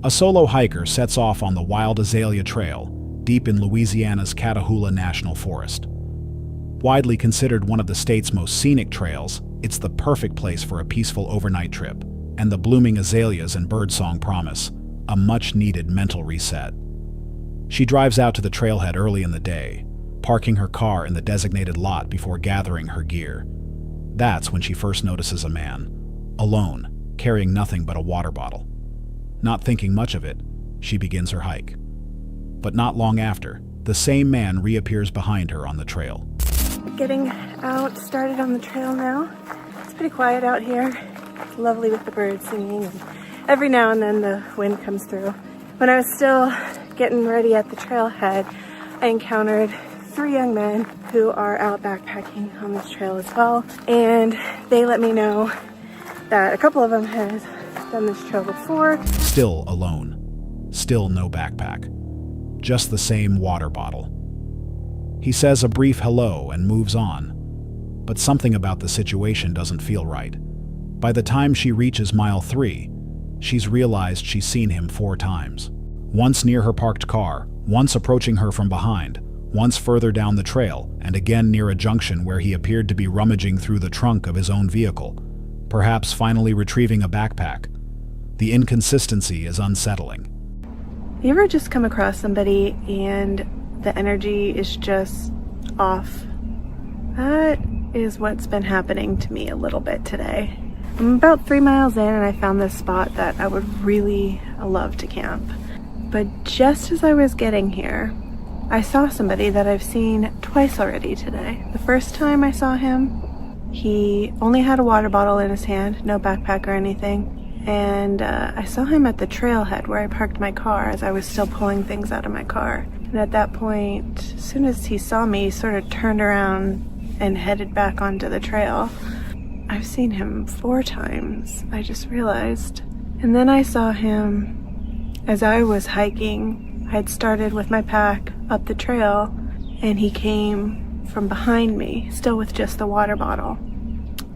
A solo hiker sets off on the Wild Azalea Trail, deep in Louisiana's Catahoula National Forest. Widely considered one of the state's most scenic trails, it's the perfect place for a peaceful overnight trip, and the blooming azaleas and birdsong promise a much-needed mental reset. She drives out to the trailhead early in the day, parking her car in the designated lot before gathering her gear. That's when she first notices a man, alone, carrying nothing but a water bottle. Not thinking much of it, she begins her hike. But not long after, the same man reappears behind her on the trail. Getting out, started on the trail now. It's pretty quiet out here. It's lovely with the birds singing, and every now and then the wind comes through. When I was still getting ready at the trailhead, I encountered 3 young men who are out backpacking on this trail as well, and they let me know that a couple of them had done this trail before. Still alone. Still no backpack. Just the same water bottle. He says a brief hello and moves on. But something about the situation doesn't feel right. By the time she reaches mile 3, she's realized she's seen him 4 times. Once near her parked car, once approaching her from behind, once further down the trail, and again near a junction where he appeared to be rummaging through the trunk of his own vehicle, perhaps finally retrieving a backpack. The inconsistency is unsettling. You ever just come across somebody and the energy is just off? That is what's been happening to me a little bit today. I'm about 3 miles in and I found this spot that I would really love to camp. But just as I was getting here, I saw somebody that I've seen twice already today. The first time I saw him, he only had a water bottle in his hand, no backpack or anything. And I saw him at the trailhead where I parked my car as I was still pulling things out of my car. And at that point, as soon as he saw me, he sort of turned around and headed back onto the trail. I've seen him 4 times, I just realized. And then I saw him as I was hiking. I had started with my pack up the trail, and he came from behind me, still with just the water bottle.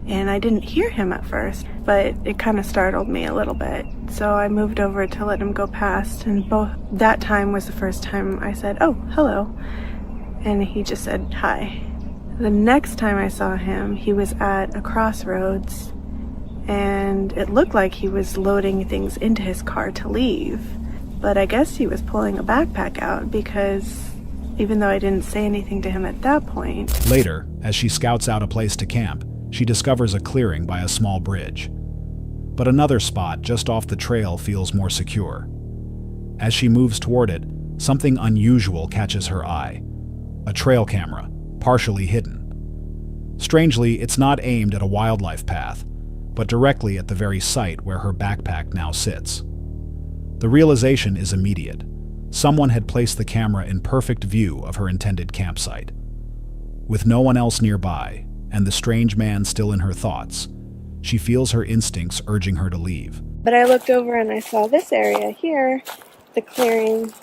And I didn't hear him at first, but it kind of startled me a little bit. So I moved over to let him go past, and that time was the first time I said, "Oh, hello." And he just said, "Hi." The next time I saw him, he was at a crossroads, and it looked like he was loading things into his car to leave. But I guess he was pulling a backpack out, because even though I didn't say anything to him at that point. Later, as she scouts out a place to camp, she discovers a clearing by a small bridge. But another spot just off the trail feels more secure. As she moves toward it, something unusual catches her eye. A trail camera, partially hidden. Strangely, it's not aimed at a wildlife path, but directly at the very site where her backpack now sits. The realization is immediate. Someone had placed the camera in perfect view of her intended campsite. With no one else nearby, and the strange man still in her thoughts, she feels her instincts urging her to leave. But I looked over and I saw this area here, the clearing,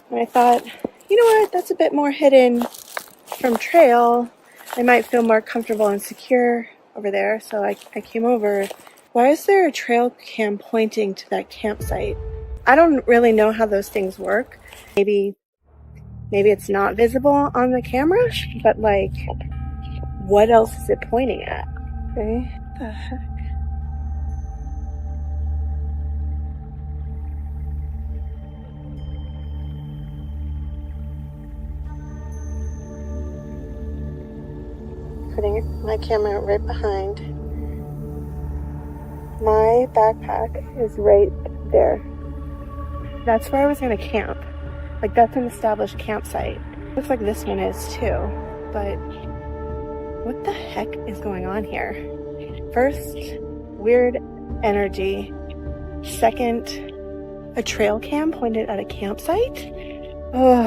and I thought, you know what, that's a bit more hidden from trail. I might feel more comfortable and secure over there, so I came over. Why is there a trail cam pointing to that campsite? I don't really know how those things work. Maybe it's not visible on the camera, but like, what else is it pointing at? Okay, what the heck? Putting my camera right behind. My backpack is right there. That's where I was gonna camp. Like, that's an established campsite. Looks like this one is too, but what the heck is going on here? First, weird energy. Second, a trail cam pointed at a campsite? Oh,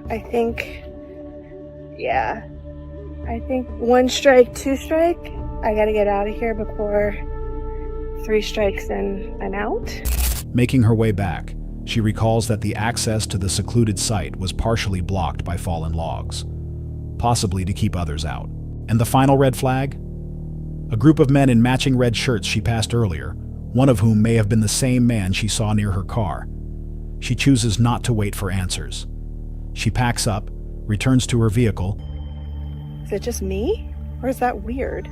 I think one strike, two strike. I gotta get out of here before 3 strikes and I'm out. Making her way back, she recalls that the access to the secluded site was partially blocked by fallen logs, possibly to keep others out. And the final red flag? A group of men in matching red shirts she passed earlier, one of whom may have been the same man she saw near her car. She chooses not to wait for answers. She packs up, returns to her vehicle. Is it just me? Or is that weird?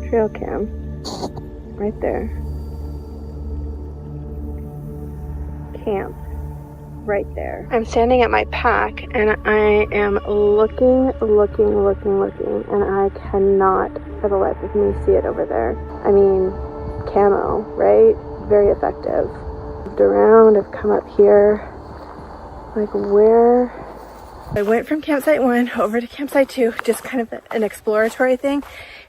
Trail cam. Right there. Camp. Right there. I'm standing at my pack and I am looking, and I cannot for the life of me see it over there. I mean, camo, right? Very effective. Moved around, I've come up here. Like, where? I went from campsite 1 over to campsite 2, just kind of an exploratory thing.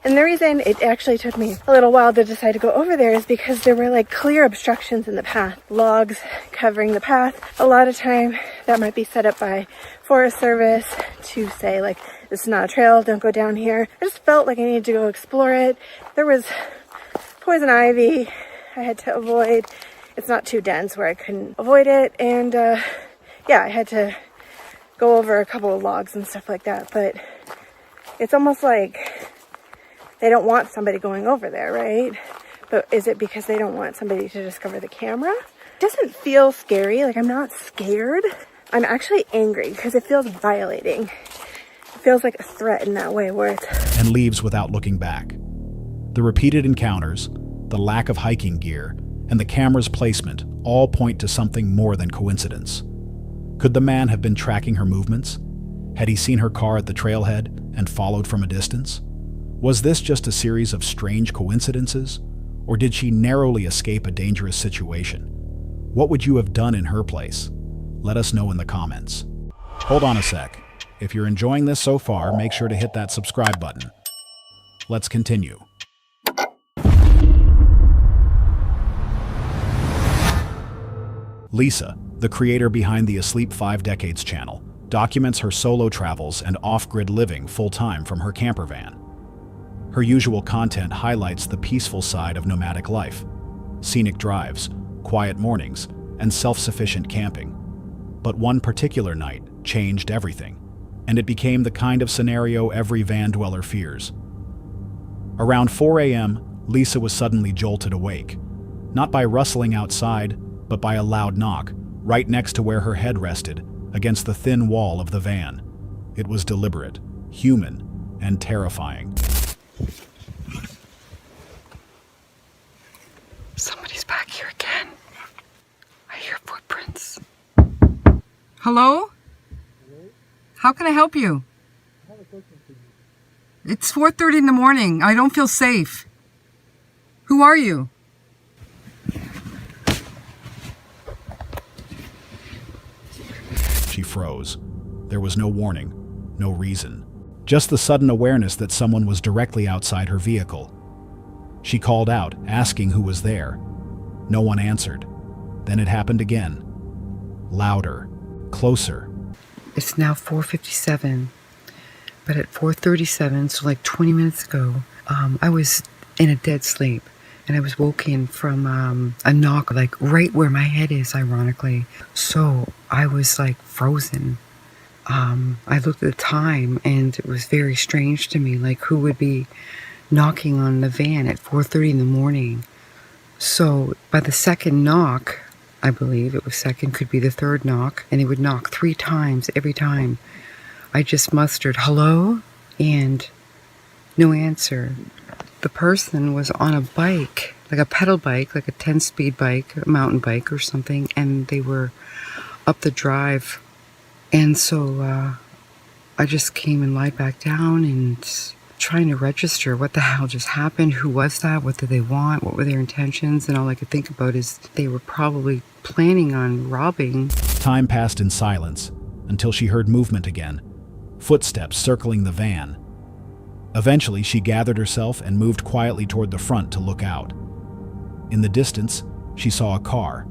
And the reason it actually took me a little while to decide to go over there is because there were like clear obstructions in the path, logs covering the path. A lot of time that might be set up by Forest Service to say like, this is not a trail, don't go down here. I just felt like I needed to go explore it. There was poison ivy I had to avoid. It's not too dense where I couldn't avoid it. And yeah, I had to go over a couple of logs and stuff like that, but it's almost like they don't want somebody going over there, right? But is it because they don't want somebody to discover the camera? It doesn't feel scary. Like, I'm not scared. I'm actually angry because it feels violating. It feels like a threat in that way where it's... And leaves without looking back. The repeated encounters, the lack of hiking gear, and the camera's placement all point to something more than coincidence. Could the man have been tracking her movements? Had he seen her car at the trailhead and followed from a distance? Was this just a series of strange coincidences? Or did she narrowly escape a dangerous situation? What would you have done in her place? Let us know in the comments. Hold on a sec. If you're enjoying this so far, make sure to hit that subscribe button. Let's continue. Lisa, the creator behind the Asleep 5 Decades channel, documents her solo travels and off-grid living full-time from her camper van. Her usual content highlights the peaceful side of nomadic life, scenic drives, quiet mornings, and self-sufficient camping. But one particular night changed everything, and it became the kind of scenario every van dweller fears. Around 4 a.m., Lisa was suddenly jolted awake, not by rustling outside, but by a loud knock, right next to where her head rested, against the thin wall of the van. It was deliberate, human, and terrifying. Somebody's back here again. I hear footprints. Hello? How can I help you? It's 4:30 in the morning. I don't feel safe. Who are you? She froze. There was no warning, no reason. Just the sudden awareness that someone was directly outside her vehicle. She called out, asking who was there. No one answered. Then it happened again. Louder, closer. It's now 4:57, But at 4:37, so like 20 minutes ago, I was in a dead sleep. And I was woken from a knock, like right where my head is, ironically. So I was like frozen. I looked at the time and it was very strange to me, like who would be knocking on the van at 4:30 in the morning. So by the second knock, I believe it was second, could be the third knock, and they would knock 3 times every time. I just mustered, hello? And no answer. The person was on a bike, like a pedal bike, like a 10-speed bike, a mountain bike or something, and they were up the drive. And so I just came and lied back down and trying to register what the hell just happened, who was that, what did they want, what were their intentions, and all I could think about is they were probably planning on robbing. Time passed in silence until she heard movement again, footsteps circling the van. Eventually, she gathered herself and moved quietly toward the front to look out. In the distance, she saw a car,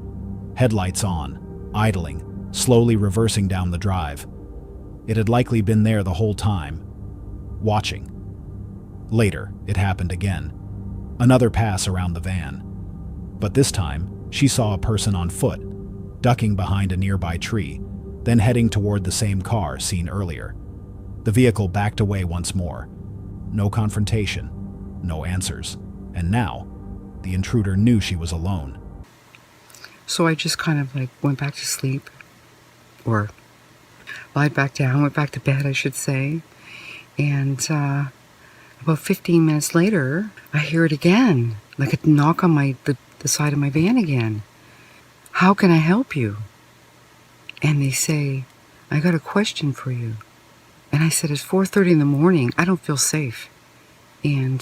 headlights on, idling, slowly reversing down the drive. It had likely been there the whole time, watching. Later, it happened again. Another pass around the van. But this time, she saw a person on foot, ducking behind a nearby tree, then heading toward the same car seen earlier. The vehicle backed away once more. No confrontation, no answers. And now, the intruder knew she was alone. So I just kind of like went back to sleep, or lied back down, went back to bed, I should say. And about 15 minutes later, I hear it again, like a knock on the side of my van again. How can I help you? And they say, I got a question for you. And I said, it's 4:30 in the morning. I don't feel safe. And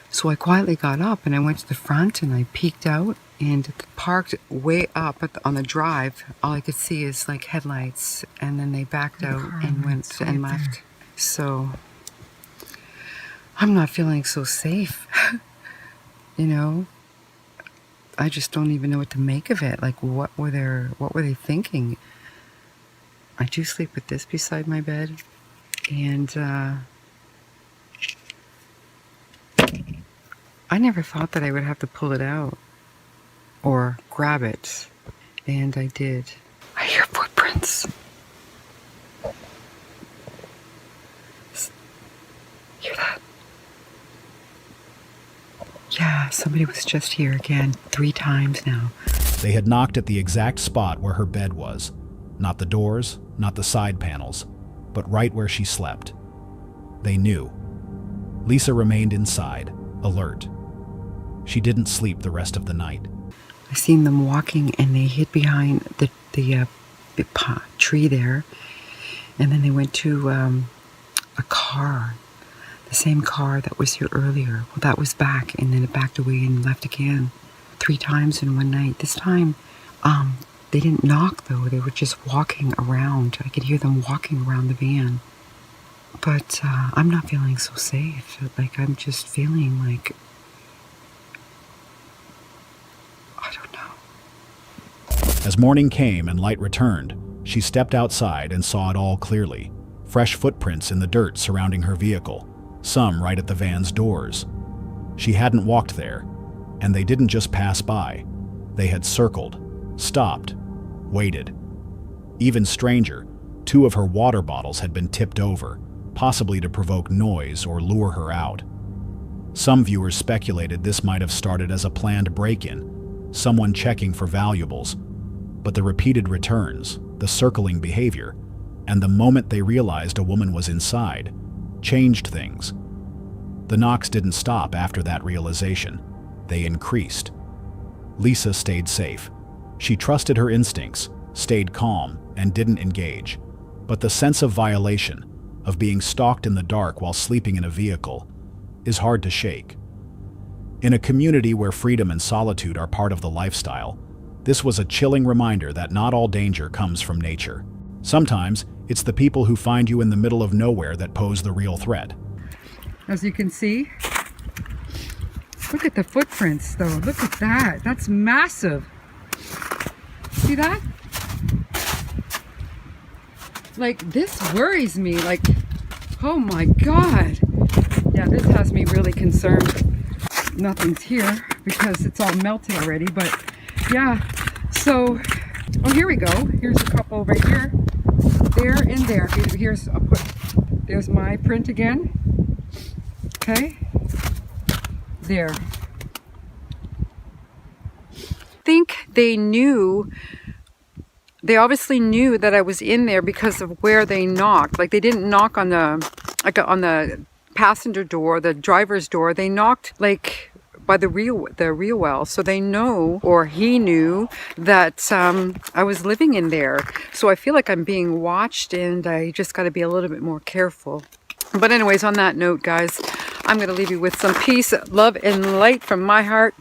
so I quietly got up and I went to the front and I peeked out and parked way up on the drive. All I could see is like headlights, and then they backed out and went and left. So I'm not feeling so safe. You know, I just don't even know what to make of it. Like, what were they thinking? I do sleep with this beside my bed, and I never thought that I would have to pull it out or grab it, and I did. I hear footprints. Hear that? Yeah, somebody was just here again 3 times now. They had knocked at the exact spot where her bed was. Not the doors, not the side panels, but right where she slept. They knew. Lisa remained inside, alert. She didn't sleep the rest of the night. I seen them walking and they hid behind the tree there, and then they went to a car, the same car that was here earlier. Well, that was back, and then it backed away and left again 3 times in one night. This time, they didn't knock though, they were just walking around. I could hear them walking around the van. But I'm not feeling so safe. Like, I'm just feeling like, I don't know. As morning came and light returned, she stepped outside and saw it all clearly. Fresh footprints in the dirt surrounding her vehicle, some right at the van's doors. She hadn't walked there, and they didn't just pass by. They had circled, stopped, waited. Even stranger, 2 of her water bottles had been tipped over, possibly to provoke noise or lure her out. Some viewers speculated this might have started as a planned break-in, someone checking for valuables. But the repeated returns, the circling behavior, and the moment they realized a woman was inside, changed things. The knocks didn't stop after that realization. They increased. Lisa stayed safe. She trusted her instincts, stayed calm, and didn't engage. But the sense of violation, of being stalked in the dark while sleeping in a vehicle, is hard to shake. In a community where freedom and solitude are part of the lifestyle, this was a chilling reminder that not all danger comes from nature. Sometimes, it's the people who find you in the middle of nowhere that pose the real threat. As you can see, look at the footprints though. Look at that. That's massive. See that? Like, this worries me. Like, Oh my God. Yeah, this has me really concerned. Nothing's here because it's all melted already, but yeah. So, oh, here we go. Here's a couple right here. There and there. Here's, there's my print again. Okay. There. I think they obviously knew that I was in there because of where they knocked. Like, they didn't knock on the passenger door, the driver's door. They knocked like by the rear well, so they know, or he knew, that I was living in there. So I feel like I'm being watched, and I just got to be a little bit more careful. But anyways, on that note, guys, I'm going to leave you with some peace, love, and light from my heart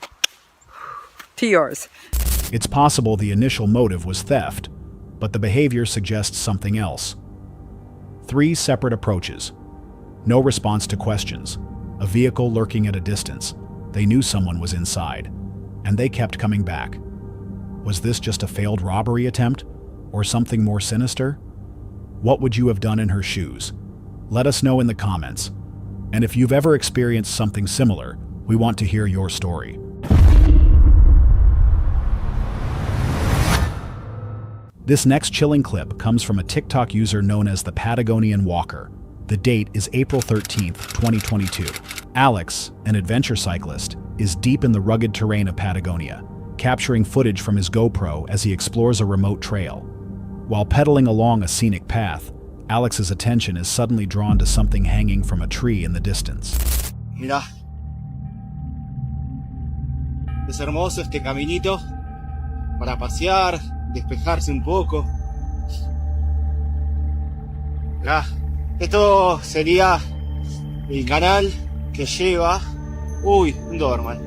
to yours. It's possible the initial motive was theft, but the behavior suggests something else. 3 separate approaches. No response to questions. A vehicle lurking at a distance. They knew someone was inside, and they kept coming back. Was this just a failed robbery attempt, or something more sinister? What would you have done in her shoes? Let us know in the comments. And if you've ever experienced something similar, we want to hear your story. This next chilling clip comes from a TikTok user known as the Patagonian Walker. The date is April 13th, 2022. Alex, an adventure cyclist, is deep in the rugged terrain of Patagonia, capturing footage from his GoPro as he explores a remote trail. While pedaling along a scenic path, Alex's attention is suddenly drawn to something hanging from a tree in the distance. Mira, es hermoso este caminito para pasear, despejarse un poco. Mira, esto sería el canal que lleva. Uy, un Doberman.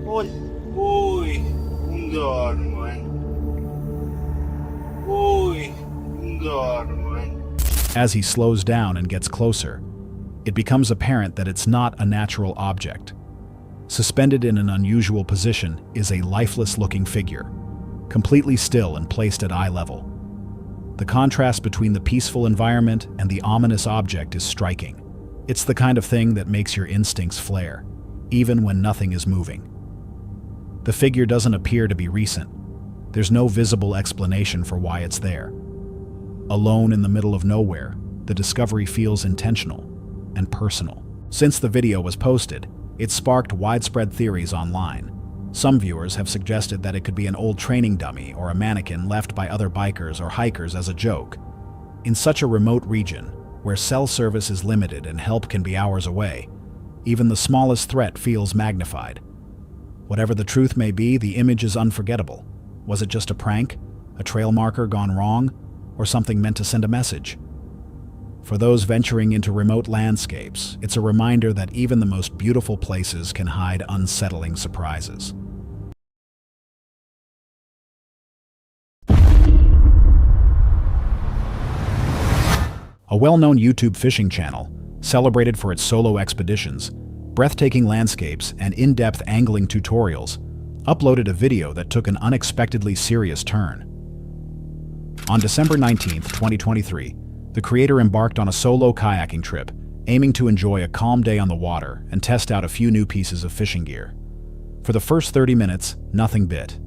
Uy, un Doberman. Uy, un Doberman. As he slows down and gets closer, it becomes apparent that it's not a natural object. Suspended in an unusual position is a lifeless-looking figure, completely still and placed at eye level. The contrast between the peaceful environment and the ominous object is striking. It's the kind of thing that makes your instincts flare, even when nothing is moving. The figure doesn't appear to be recent. There's no visible explanation for why it's there. Alone in the middle of nowhere, the discovery feels intentional and personal. Since the video was posted, it sparked widespread theories online. Some viewers have suggested that it could be an old training dummy or a mannequin left by other bikers or hikers as a joke. In such a remote region, where cell service is limited and help can be hours away, even the smallest threat feels magnified. Whatever the truth may be, the image is unforgettable. Was it just a prank, a trail marker gone wrong, or something meant to send a message? For those venturing into remote landscapes, it's a reminder that even the most beautiful places can hide unsettling surprises. A well-known YouTube fishing channel, celebrated for its solo expeditions, breathtaking landscapes, and in-depth angling tutorials, uploaded a video that took an unexpectedly serious turn. On December 19, 2023, the creator embarked on a solo kayaking trip, aiming to enjoy a calm day on the water and test out a few new pieces of fishing gear. For the first 30 minutes, nothing bit.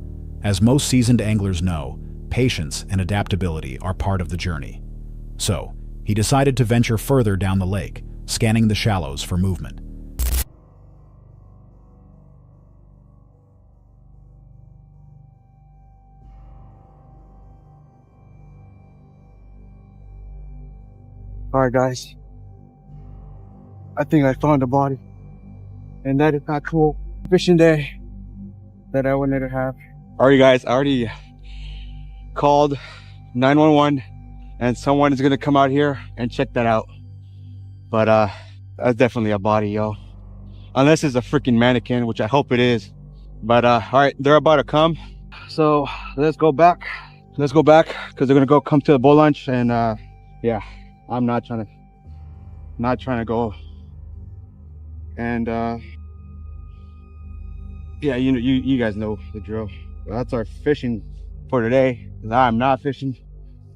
As most seasoned anglers know, patience and adaptability are part of the journey. So, he decided to venture further down the lake, scanning the shallows for movement. Alright guys, I think I found a body, and that is not cool. Fishing day that I wanted to have. Alright guys, I already called 911 and someone is gonna come out here and check that out. But that's definitely a body, yo. Unless it's a freaking mannequin, which I hope it is. But alright, they're about to come. So let's go back. Let's go back because they're gonna come to the boat launch, and yeah. I'm not trying to go. And yeah, you guys know the drill. Well, that's our fishing for today. I'm not fishing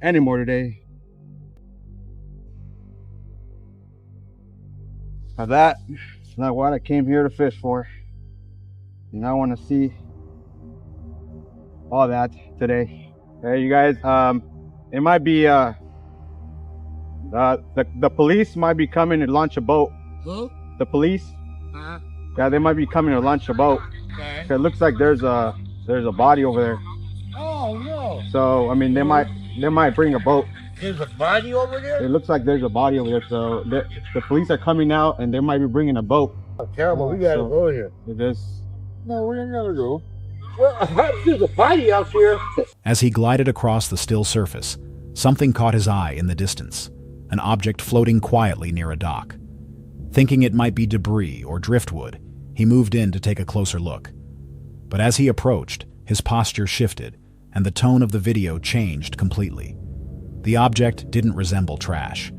anymore today. Now that's not what I came here to fish for. And I want to see all that today. Hey, you guys, it might be, the police might be coming to launch a boat. Who? The police? Yeah, they might be coming to launch a boat. Okay. It looks like there's a body over there. Oh no! So I mean, they might bring a boat. There's a body over there? It looks like there's a body over there. So the police are coming out, and they might be bringing a boat. Oh, terrible. We gotta go here. It is. No, we're not gonna go. Well, there's a body out here. As he glided across the still surface, something caught his eye in the distance, an object floating quietly near a dock. Thinking it might be debris or driftwood, he moved in to take a closer look. But as he approached, his posture shifted, and the tone of the video changed completely. The object didn't resemble trash.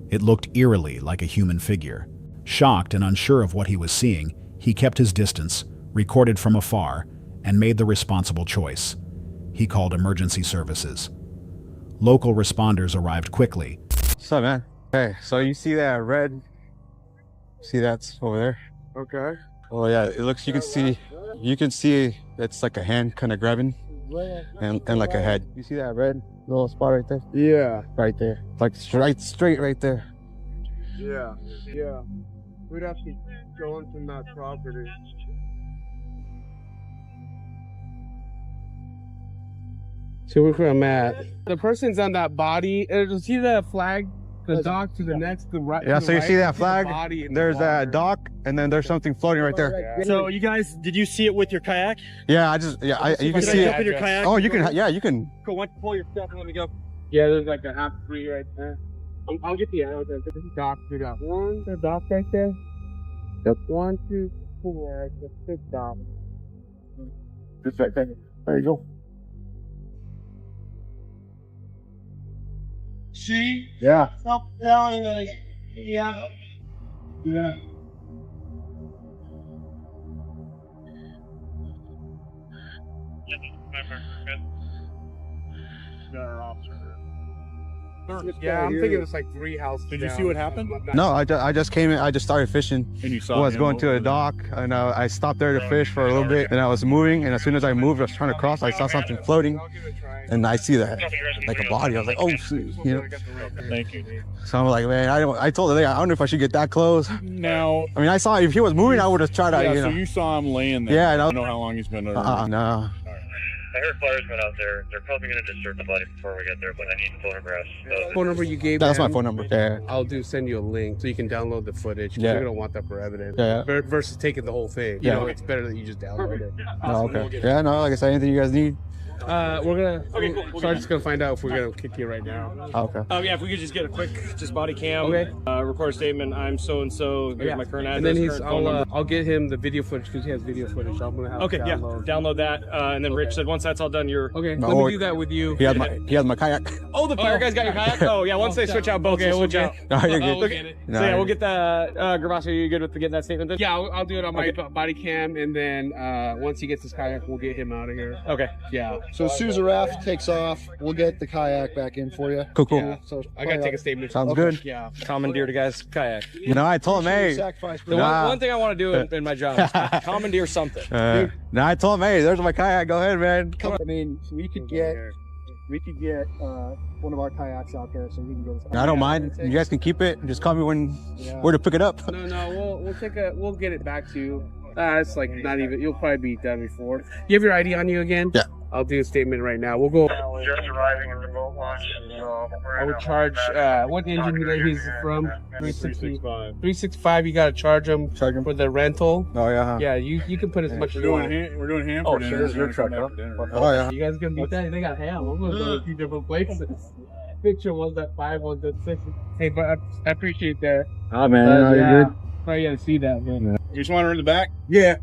It looked eerily like a human figure. Shocked and unsure of what he was seeing, he kept his distance, recorded from afar, and made the responsible choice. He called emergency services. Local responders arrived quickly. What's up, man? Hey, so you see that red? See that's over there? Okay. Oh yeah, it looks. You can see it's like a hand kind of grabbing, and like a head. You see that red little spot right there? Yeah. Right there, like straight right there. Yeah. Yeah. We'd have to go into that property. So where I'm at. The person's on that body. See that flag? The dock to the next, the right. Yeah, to so the you right, see that the flag? body in There's the water. that dock, and then there's something floating right there. So you guys, did you see it with your kayak? Yeah, you can see jump in your it. kayak? Oh, you can. Cool, why don't you pull your stuff and let me go? Yeah, there's like a half tree right there. I'll get the arrow there. This is dock. We got one, the dock right there. Yep. 1, 2, 4. That's the dock. Just right there. There you go. See? Yeah. Stop telling me. Yeah. Yeah. Yeah, I'm thinking it's like 3 houses. Did you see what happened? No, I just came in. I just started fishing. And you saw I was going to a dock, and I stopped there to fish for a little bit. And I was moving, and as soon as I moved, I was trying to cross. I saw something floating, and I see that like a body. I was like, oh shoot, you know. Thank you. So I'm like, man, I told her, I don't know if I should get that close. Now, I mean, I saw if he was moving, I would have tried to, yeah, you so know. you saw him laying there. Yeah, I I know. don't know how long he's been there. No. I heard flyers went out there. They're probably going to disturb the body before we get there, but I need photographs. So. Phone number you gave That's them, my phone number. Yeah. I'll send you a link so you can download the footage. Yeah. You're gonna want that for evidence. Yeah. Versus taking the whole thing. You Yeah. know, it's better that you just download it. Oh, okay. Yeah, no, like I said, anything you guys need. We're gonna. So I'm just gonna find out if we're gonna kick you right now. Oh, okay. Yeah, if we could just get a quick, body cam. Okay. Record a statement. I'm so and so. Here's my current address. And then current phone number. I'll get him the video footage because he has video footage. So I'm gonna have Okay, to yeah, download. download that, and then Rich said once that's all done, you're Okay, No, let me or- do that with you. He has my kayak. Oh, the fire guy's got your kayak. Oh yeah, once they switch out both, we'll switch out. No, you're good. We'll get it. No, So yeah, you're we'll good. get that. Gravassi, are you good with getting that statement then? Yeah, I'll do it on my body cam, and then once he gets his kayak, we'll get him out of here. Okay. Yeah. So as soon as the raft takes off, we'll get the kayak back in for you. Cool. Yeah. So I gotta take a statement. Sounds good. Yeah. Commandeer the guy's kayak. You know, I told him, hey. Sacrifice. The one thing I want to do in my job is commandeer something. No, I told him, hey, there's my kayak. Go ahead, man. I mean, we could get one of our kayaks out there so we can go. I don't mind. You guys can keep it. Just call me when where to pick it up. No, we'll get it back to you. It's like not even. You'll probably be done before. You have your ID on you again? Yeah. I'll do a statement right now. We'll go. Just arriving at the boat launch. I would charge. What engine did he's from? 365. 365. You gotta charge him for the rental. Oh yeah. Yeah, you can put as much as you want. We're doing ham Oh, for so dinner. this is your truck, huh? Oh yeah. You guys gonna beat that? They got ham. I'm gonna go to 2 different places. Picture one's at 5, one's at 6. Hey, but I appreciate that. Oh man, yeah, probably gotta see that, man. You just want her in the back? Yeah.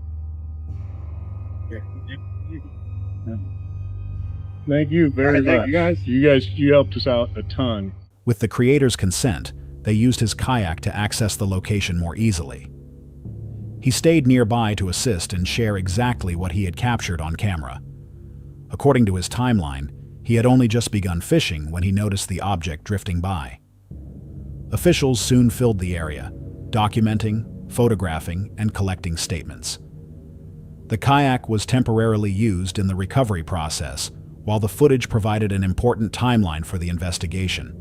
Thank you very much. You helped us out a ton. With the creator's consent, they used his kayak to access the location more easily. He stayed nearby to assist and share exactly what he had captured on camera. According to his timeline, he had only just begun fishing when he noticed the object drifting by. Officials soon filled the area, documenting, photographing, and collecting statements. The kayak was temporarily used in the recovery process, while the footage provided an important timeline for the investigation.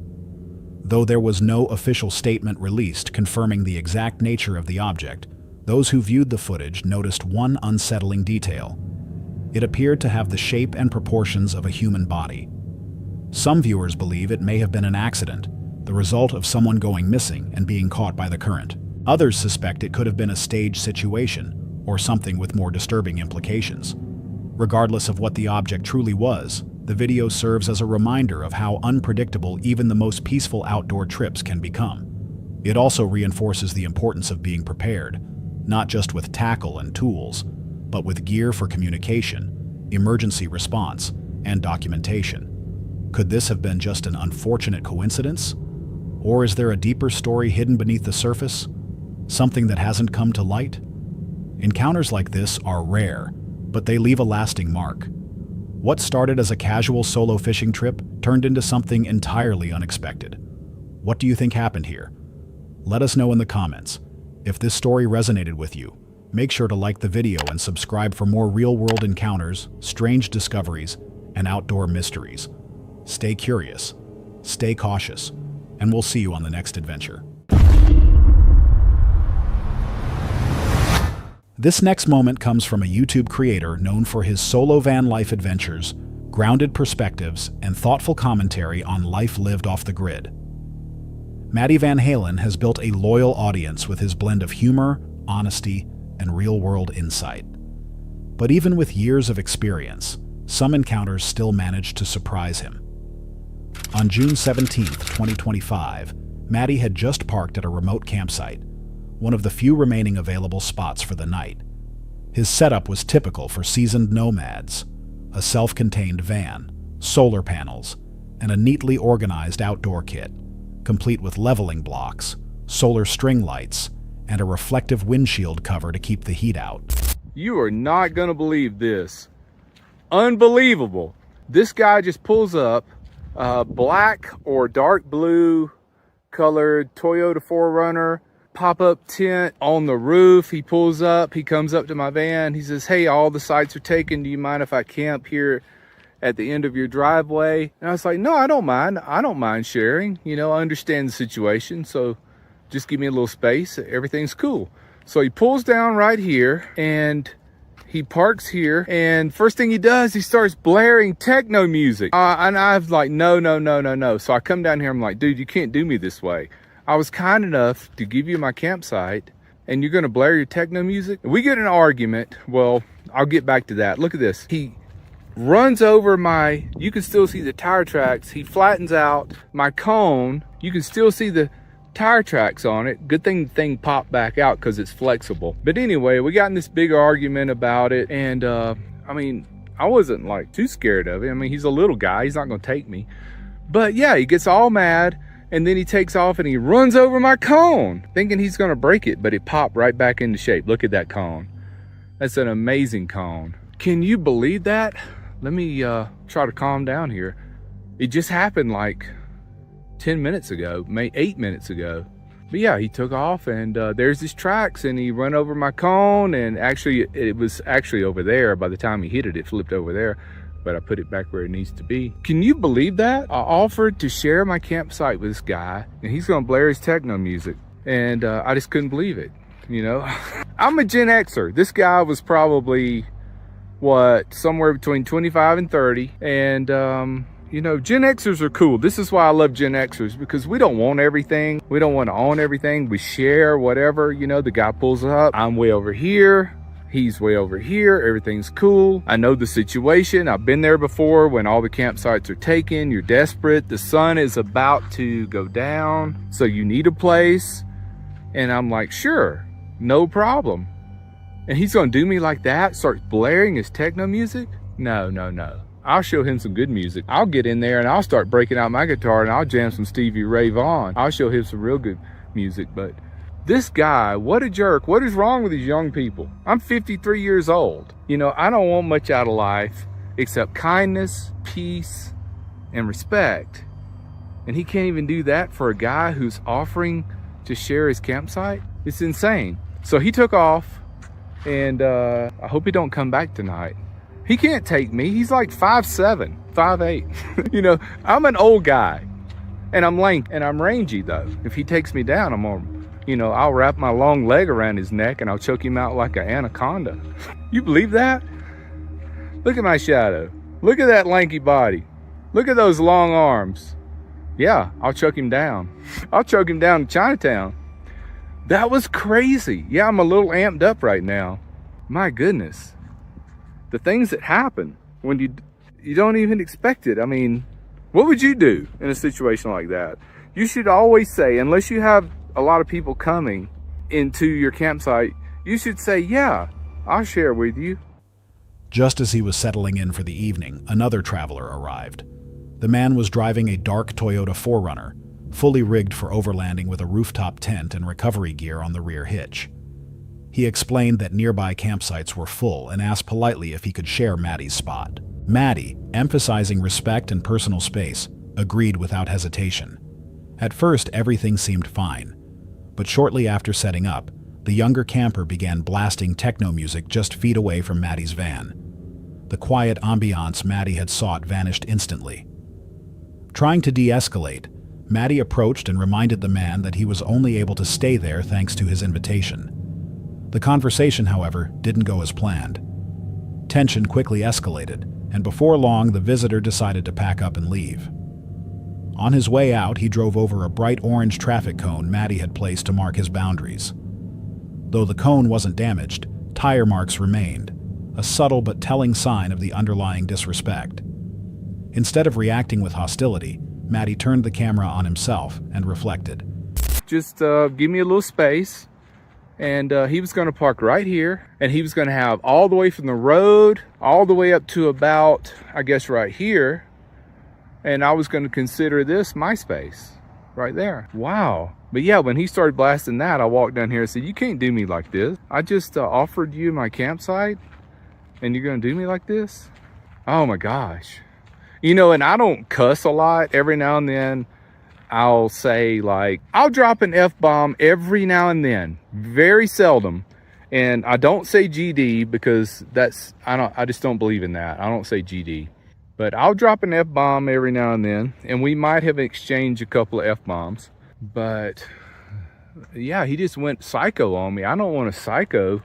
Though there was no official statement released confirming the exact nature of the object, those who viewed the footage noticed one unsettling detail. It appeared to have the shape and proportions of a human body. Some viewers believe it may have been an accident, the result of someone going missing and being caught by the current. Others suspect it could have been a staged situation, or something with more disturbing implications. Regardless of what the object truly was, the video serves as a reminder of how unpredictable even the most peaceful outdoor trips can become. It also reinforces the importance of being prepared, not just with tackle and tools, but with gear for communication, emergency response, and documentation. Could this have been just an unfortunate coincidence? Or is there a deeper story hidden beneath the surface? Something that hasn't come to light? Encounters like this are rare, but they leave a lasting mark. What started as a casual solo fishing trip turned into something entirely unexpected. What do you think happened here? Let us know in the comments. If this story resonated with you, make sure to like the video and subscribe for more real-world encounters, strange discoveries, and outdoor mysteries. Stay curious, stay cautious, and we'll see you on the next adventure. This next moment comes from a YouTube creator known for his solo van life adventures, grounded perspectives, and thoughtful commentary on life lived off the grid. Matty Van Halen has built a loyal audience with his blend of humor, honesty, and real-world insight. But even with years of experience, some encounters still manage to surprise him. On June 17, 2025, Matty had just parked at a remote campsite, one of the few remaining available spots for the night. His setup was typical for seasoned nomads: a self-contained van, solar panels, and a neatly organized outdoor kit, complete with leveling blocks, solar string lights, and a reflective windshield cover to keep the heat out. You are not gonna believe this. Unbelievable. This guy just pulls up, black or dark blue colored Toyota 4Runner, pop-up tent on the roof. He pulls up, he comes up to my van, he says, "Hey, all the sites are taken. Do you mind if I camp here at the end of your driveway?" And I was like, "No, I don't mind. I don't mind sharing. You know, I understand the situation. So just give me a little space. Everything's cool." So he pulls down right here and he parks here. And first thing he does, he starts blaring techno music. And I was like, no. So I come down here. I'm like, "Dude, you can't do me this way. I was kind enough to give you my campsite and you're gonna blare your techno music?" We get in an argument. Well, I'll get back to that. Look at this. He runs over you can still see the tire tracks. He flattens out my cone. You can still see the tire tracks on it. Good thing the thing popped back out because it's flexible. But anyway, we got in this big argument about it. And I mean, I wasn't like too scared of it. I mean, he's a little guy. He's not gonna take me. But yeah, he gets all mad. And then he takes off and he runs over my cone, thinking he's gonna break it, but it popped right back into shape. Look at that cone. That's an amazing cone. Can you believe that? Let me try to calm down here. It just happened like 10 minutes ago, maybe 8 minutes ago. But yeah, he took off and there's his tracks and he ran over my cone, and actually it was actually over there. By the time he hit it, it flipped over there. But I put it back where it needs to be. Can you believe that? I offered to share my campsite with this guy and he's gonna blare his techno music. And I just couldn't believe it, you know? I'm a Gen Xer. This guy was probably, somewhere between 25 and 30. And you know, Gen Xers are cool. This is why I love Gen Xers, because we don't want everything. We don't want to own everything. We share whatever, you know. The guy pulls up, I'm way over here. He's way over here. Everything's cool. I know the situation. I've been there before when all the campsites are taken. You're desperate. The sun is about to go down, so you need a place. And I'm like, sure, no problem. And he's gonna do me like that? Starts blaring his techno music? No. I'll show him some good music. I'll get in there and I'll start breaking out my guitar and I'll jam some Stevie Ray Vaughan. I'll show him some real good music. But this guy, what a jerk. What is wrong with these young people? I'm 53 years old. You know, I don't want much out of life except kindness, peace, and respect. And he can't even do that for a guy who's offering to share his campsite? It's insane. So he took off, and I hope he don't come back tonight. He can't take me. He's like 5'7", 5'8". You know, I'm an old guy, and I'm lank, and I'm rangy though. If he takes me down, I'm gonna, you know, I'll wrap my long leg around his neck and I'll choke him out like an anaconda. You believe that? Look at my shadow. Look at that lanky body. Look at those long arms. Yeah, I'll choke him down. I'll choke him down to Chinatown. That was crazy. Yeah, I'm a little amped up right now. My goodness. The things that happen when you don't even expect it. I mean, what would you do in a situation like that? You should always say, unless you have a lot of people coming into your campsite, you should say, yeah, I'll share with you. Just as he was settling in for the evening, another traveler arrived. The man was driving a dark Toyota 4Runner, fully rigged for overlanding with a rooftop tent and recovery gear on the rear hitch. He explained that nearby campsites were full and asked politely if he could share Maddie's spot. Maddie, emphasizing respect and personal space, agreed without hesitation. At first, everything seemed fine, but shortly after setting up, the younger camper began blasting techno music just feet away from Maddie's van. The quiet ambiance Maddie had sought vanished instantly. Trying to de-escalate, Maddie approached and reminded the man that he was only able to stay there thanks to his invitation. The conversation, however, didn't go as planned. Tension quickly escalated, and before long the visitor decided to pack up and leave. On his way out, he drove over a bright orange traffic cone Maddie had placed to mark his boundaries. Though the cone wasn't damaged, tire marks remained, a subtle but telling sign of the underlying disrespect. Instead of reacting with hostility, Maddie turned the camera on himself and reflected. Just give me a little space. And he was going to park right here, and he was going to have all the way from the road all the way up to about, I guess, right here. And I was going to consider this my space right there. Wow. But yeah, when he started blasting that, I walked down here and said, you can't do me like this. I just offered you my campsite, and you're going to do me like this? Oh my gosh. You know, and I don't cuss a lot. Every now and then I'll say, like, I'll drop an F-bomb every now and then, very seldom. And I don't say GD because I just don't believe in that. I don't say GD, but I'll drop an F-bomb every now and then, and we might have exchanged a couple of F-bombs. But yeah, he just went psycho on me. I don't want a psycho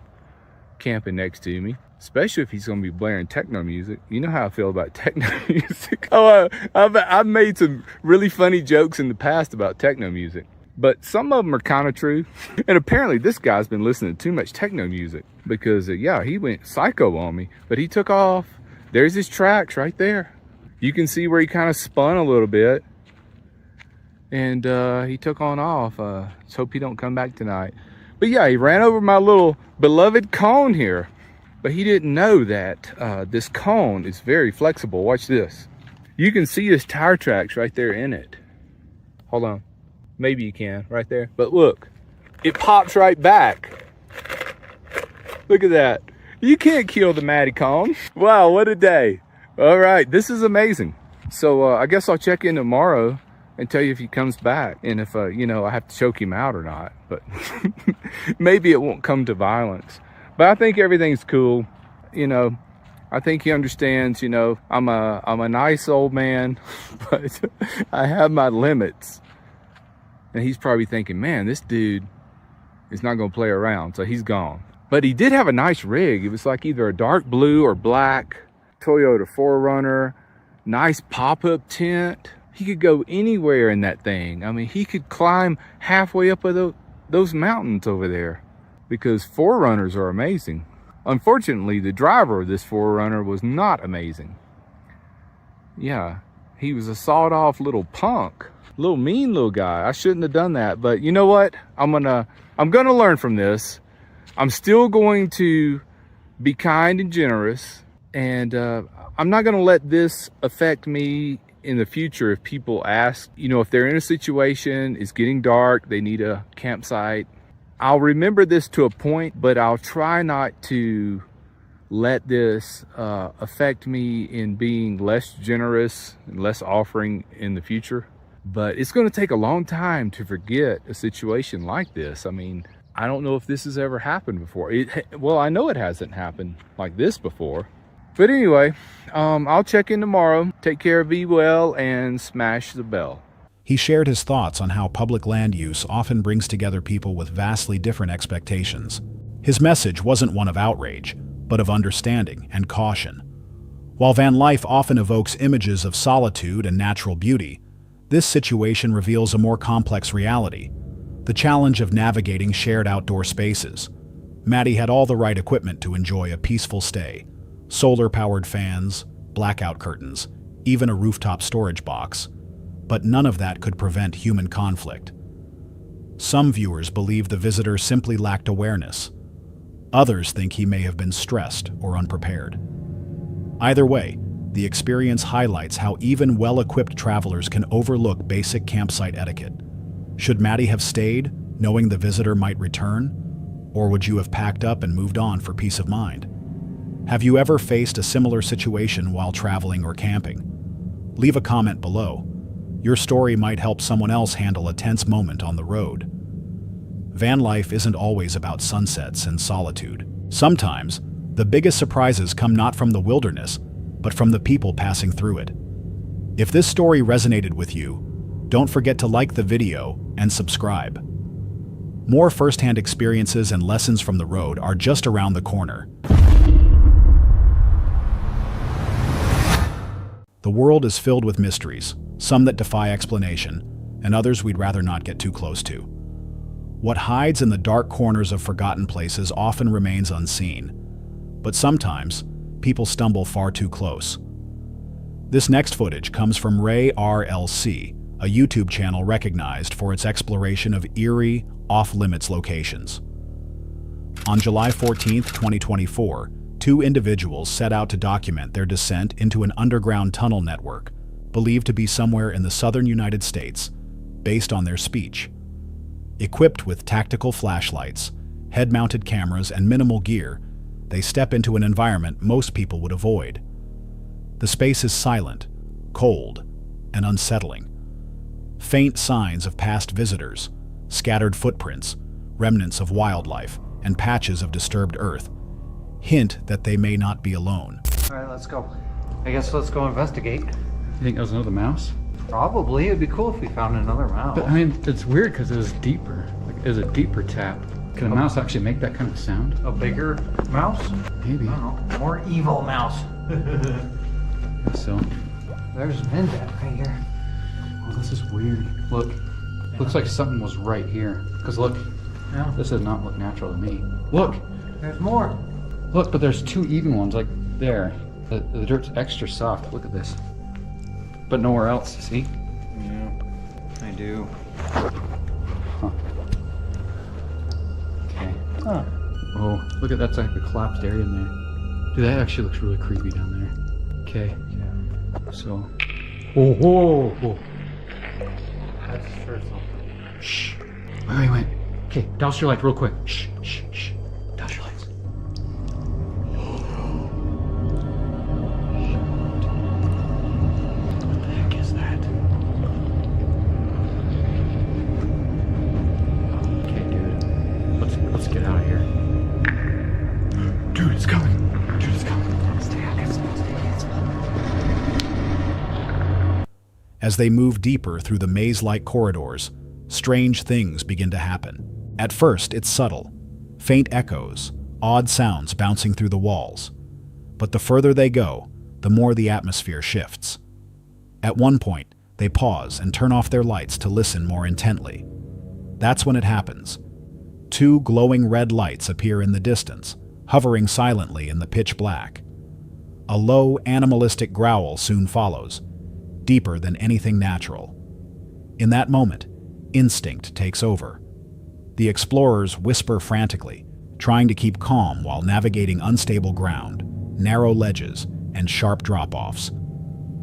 camping next to me, especially if he's going to be blaring techno music. You know how I feel about techno music. Oh, I've made some really funny jokes in the past about techno music, but some of them are kind of true. And apparently this guy's been listening to too much techno music because, yeah, he went psycho on me, but he took off. There's his tracks right there. You can see where he kind of spun a little bit, and he took on off. Let's hope he don't come back tonight. But yeah, he ran over my little beloved cone here. But he didn't know that this cone is very flexible. Watch this. You can see his tire tracks right there in it. Hold on. Maybe you can, right there. But look, it pops right back. Look at that. You can't kill the Matty cone. Wow, what a day. All right, this is amazing. So I guess I'll check in tomorrow and tell you if he comes back and if, you know, I have to choke him out or not. But maybe it won't come to violence. But I think everything's cool. You know, I think he understands, you know, I'm a nice old man, but I have my limits. And he's probably thinking, man, this dude is not going to play around. So he's gone. But he did have a nice rig. It was like either a dark blue or black Toyota 4Runner, nice pop-up tent. He could go anywhere in that thing. I mean, he could climb halfway up of those mountains over there. Because 4Runners are amazing. Unfortunately, the driver of this 4Runner was not amazing. Yeah, he was a sawed-off little punk, little mean little guy. I shouldn't have done that, but you know what? I'm gonna learn from this. I'm still going to be kind and generous, and I'm not gonna let this affect me in the future. If people ask, you know, if they're in a situation, it's getting dark, they need a campsite, I'll remember this to a point, but I'll try not to let this affect me in being less generous and less offering in the future. But it's going to take a long time to forget a situation like this. I mean, I don't know if this has ever happened before. Well, I know it hasn't happened like this before. But anyway, I'll check in tomorrow. Take care, be well, and smash the bell. He shared his thoughts on how public land use often brings together people with vastly different expectations. His message wasn't one of outrage, but of understanding and caution. While van life often evokes images of solitude and natural beauty, this situation reveals a more complex reality: the challenge of navigating shared outdoor spaces. Maddie had all the right equipment to enjoy a peaceful stay: solar-powered fans, blackout curtains, even a rooftop storage box. But none of that could prevent human conflict. Some viewers believe the visitor simply lacked awareness. Others think he may have been stressed or unprepared. Either way, the experience highlights how even well-equipped travelers can overlook basic campsite etiquette. Should Maddie have stayed, knowing the visitor might return? Or would you have packed up and moved on for peace of mind? Have you ever faced a similar situation while traveling or camping? Leave a comment below. Your story might help someone else handle a tense moment on the road. Van life isn't always about sunsets and solitude. Sometimes, the biggest surprises come not from the wilderness, but from the people passing through it. If this story resonated with you, don't forget to like the video and subscribe. More first-hand experiences and lessons from the road are just around the corner. The world is filled with mysteries, some that defy explanation, and others we'd rather not get too close to. What hides in the dark corners of forgotten places often remains unseen, but sometimes people stumble far too close. This next footage comes from Ray RLC, a YouTube channel recognized for its exploration of eerie, off-limits locations. On July 14, 2024, two individuals set out to document their descent into an underground tunnel network, believed to be somewhere in the southern United States, based on their speech. Equipped with tactical flashlights, head-mounted cameras, and minimal gear, they step into an environment most people would avoid. The space is silent, cold, and unsettling. Faint signs of past visitors, scattered footprints, remnants of wildlife, and patches of disturbed earth hint that they may not be alone. All right, let's go. I guess let's go investigate. You think that was another mouse? Probably. It'd be cool if we found another mouse. But I mean, it's weird because it was deeper. Like, it was a deeper tap. Can a mouse actually make that kind of sound? A bigger mouse? Maybe. I don't know. More evil mouse. So. There's Mindat right here. Oh, this is weird. Look. Looks like something was right here. Because look. Yeah. This does not look natural to me. Look. There's more. Look, but there's two even ones, like there. The dirt's extra soft. Look at this. But nowhere else, see? Yeah, I do. Huh. Okay. Huh. Oh, look at that's like a collapsed area in there. Dude, that actually looks really creepy down there. Okay. So. Oh, whoa, whoa. That's Trestle. Shh. Wait. Okay, douse your light real quick. Shh. Douse your lights. Let's get out of here. Dude, it's coming. As they move deeper through the maze-like corridors, strange things begin to happen. At first, it's subtle. Faint echoes, odd sounds bouncing through the walls. But the further they go, the more the atmosphere shifts. At one point, they pause and turn off their lights to listen more intently. That's when it happens. Two glowing red lights appear in the distance, hovering silently in the pitch black. A low, animalistic growl soon follows, deeper than anything natural. In that moment, instinct takes over. The explorers whisper frantically, trying to keep calm while navigating unstable ground, narrow ledges, and sharp drop-offs.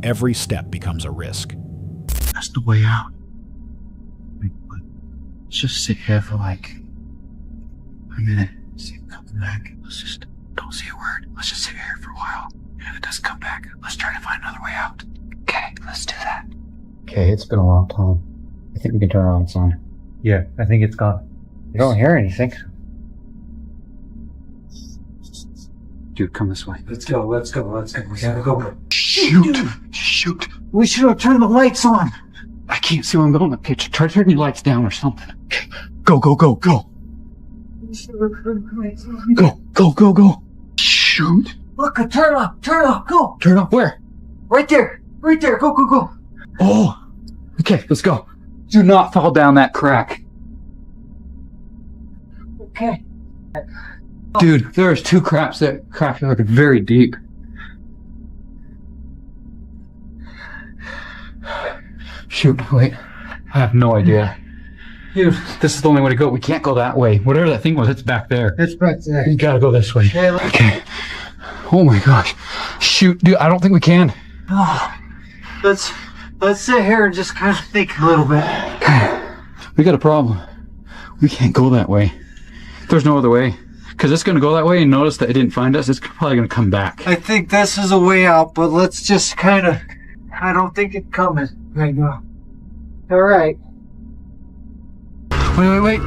Every step becomes a risk. That's the way out. Wait, but let's just sit here for like a minute. See him coming back. Let's just don't say a word. Let's just sit here for a while. And if it doesn't come back, let's try to find another way out. Okay, let's do that. Okay, it's been a long time. I think we can turn around, son. Yeah, I think it's gone. You don't hear anything. Dude, come this way. Let's go. We gotta go. Shoot. We should have turned the lights on. I can't see where I'm going. Okay, try to turn your lights down or something. Okay. Go. Go. Shoot. Look, turn off, go. Turn off where? Right there, go. Oh. Okay, let's go. Do not fall down that crack. Okay. Dude, there's two cracks that are very deep. Shoot, wait. I have no idea. Dude, this is the only way to go. We can't go that way. Whatever that thing was, it's back there. It's back there. You gotta go this way. Okay. Oh my gosh. Shoot, dude, I don't think we can. Oh, let's sit here and just kind of think a little bit. We got a problem. We can't go that way. There's no other way. Because it's going to go that way and notice that it didn't find us. It's probably going to come back. I think this is a way out, but let's just kind of... I don't think it's coming right now. All right. Wait.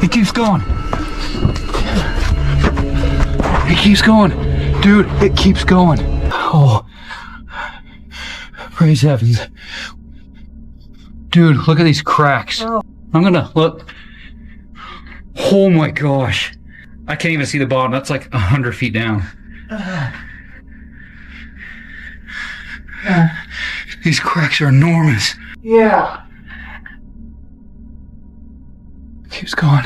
It keeps going. Dude, it keeps going. Oh. Praise heavens. Dude, look at these cracks. Oh. I'm going to look. Oh my gosh. I can't even see the bottom. That's like 100 feet down. These cracks are enormous. Yeah. Keeps going.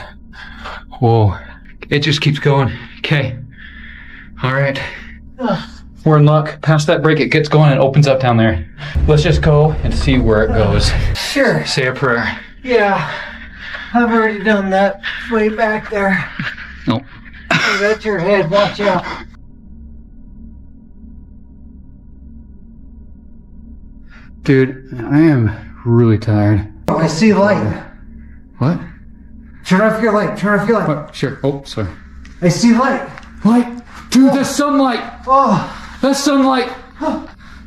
Whoa. It just keeps going. Okay. All right. We're in luck. Past that break, it gets going and opens up down there. Let's just go and see where it goes. Sure. Say a prayer. Yeah. I've already done that way back there. Nope. That's your head. Watch out. Dude, I am really tired. Oh, I see light. What? Turn off your light. What? Sure. Oh, sorry. I see light. Light? Dude, that's sunlight. Oh. That's sunlight.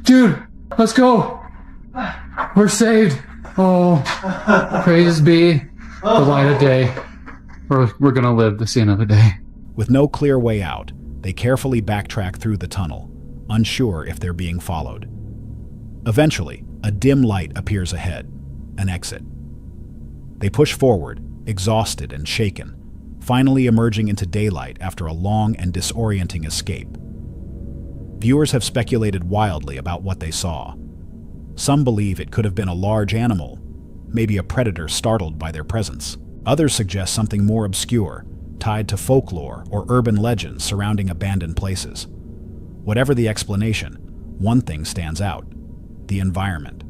Dude, let's go. We're saved. Oh, praise be the light of day. We're gonna live to see another day. With no clear way out, they carefully backtrack through the tunnel, unsure if they're being followed. Eventually, a dim light appears ahead, an exit. They push forward, exhausted and shaken, finally emerging into daylight after a long and disorienting escape. Viewers have speculated wildly about what they saw. Some believe it could have been a large animal, maybe a predator startled by their presence. Others suggest something more obscure, tied to folklore or urban legends surrounding abandoned places. Whatever the explanation, one thing stands out: the environment.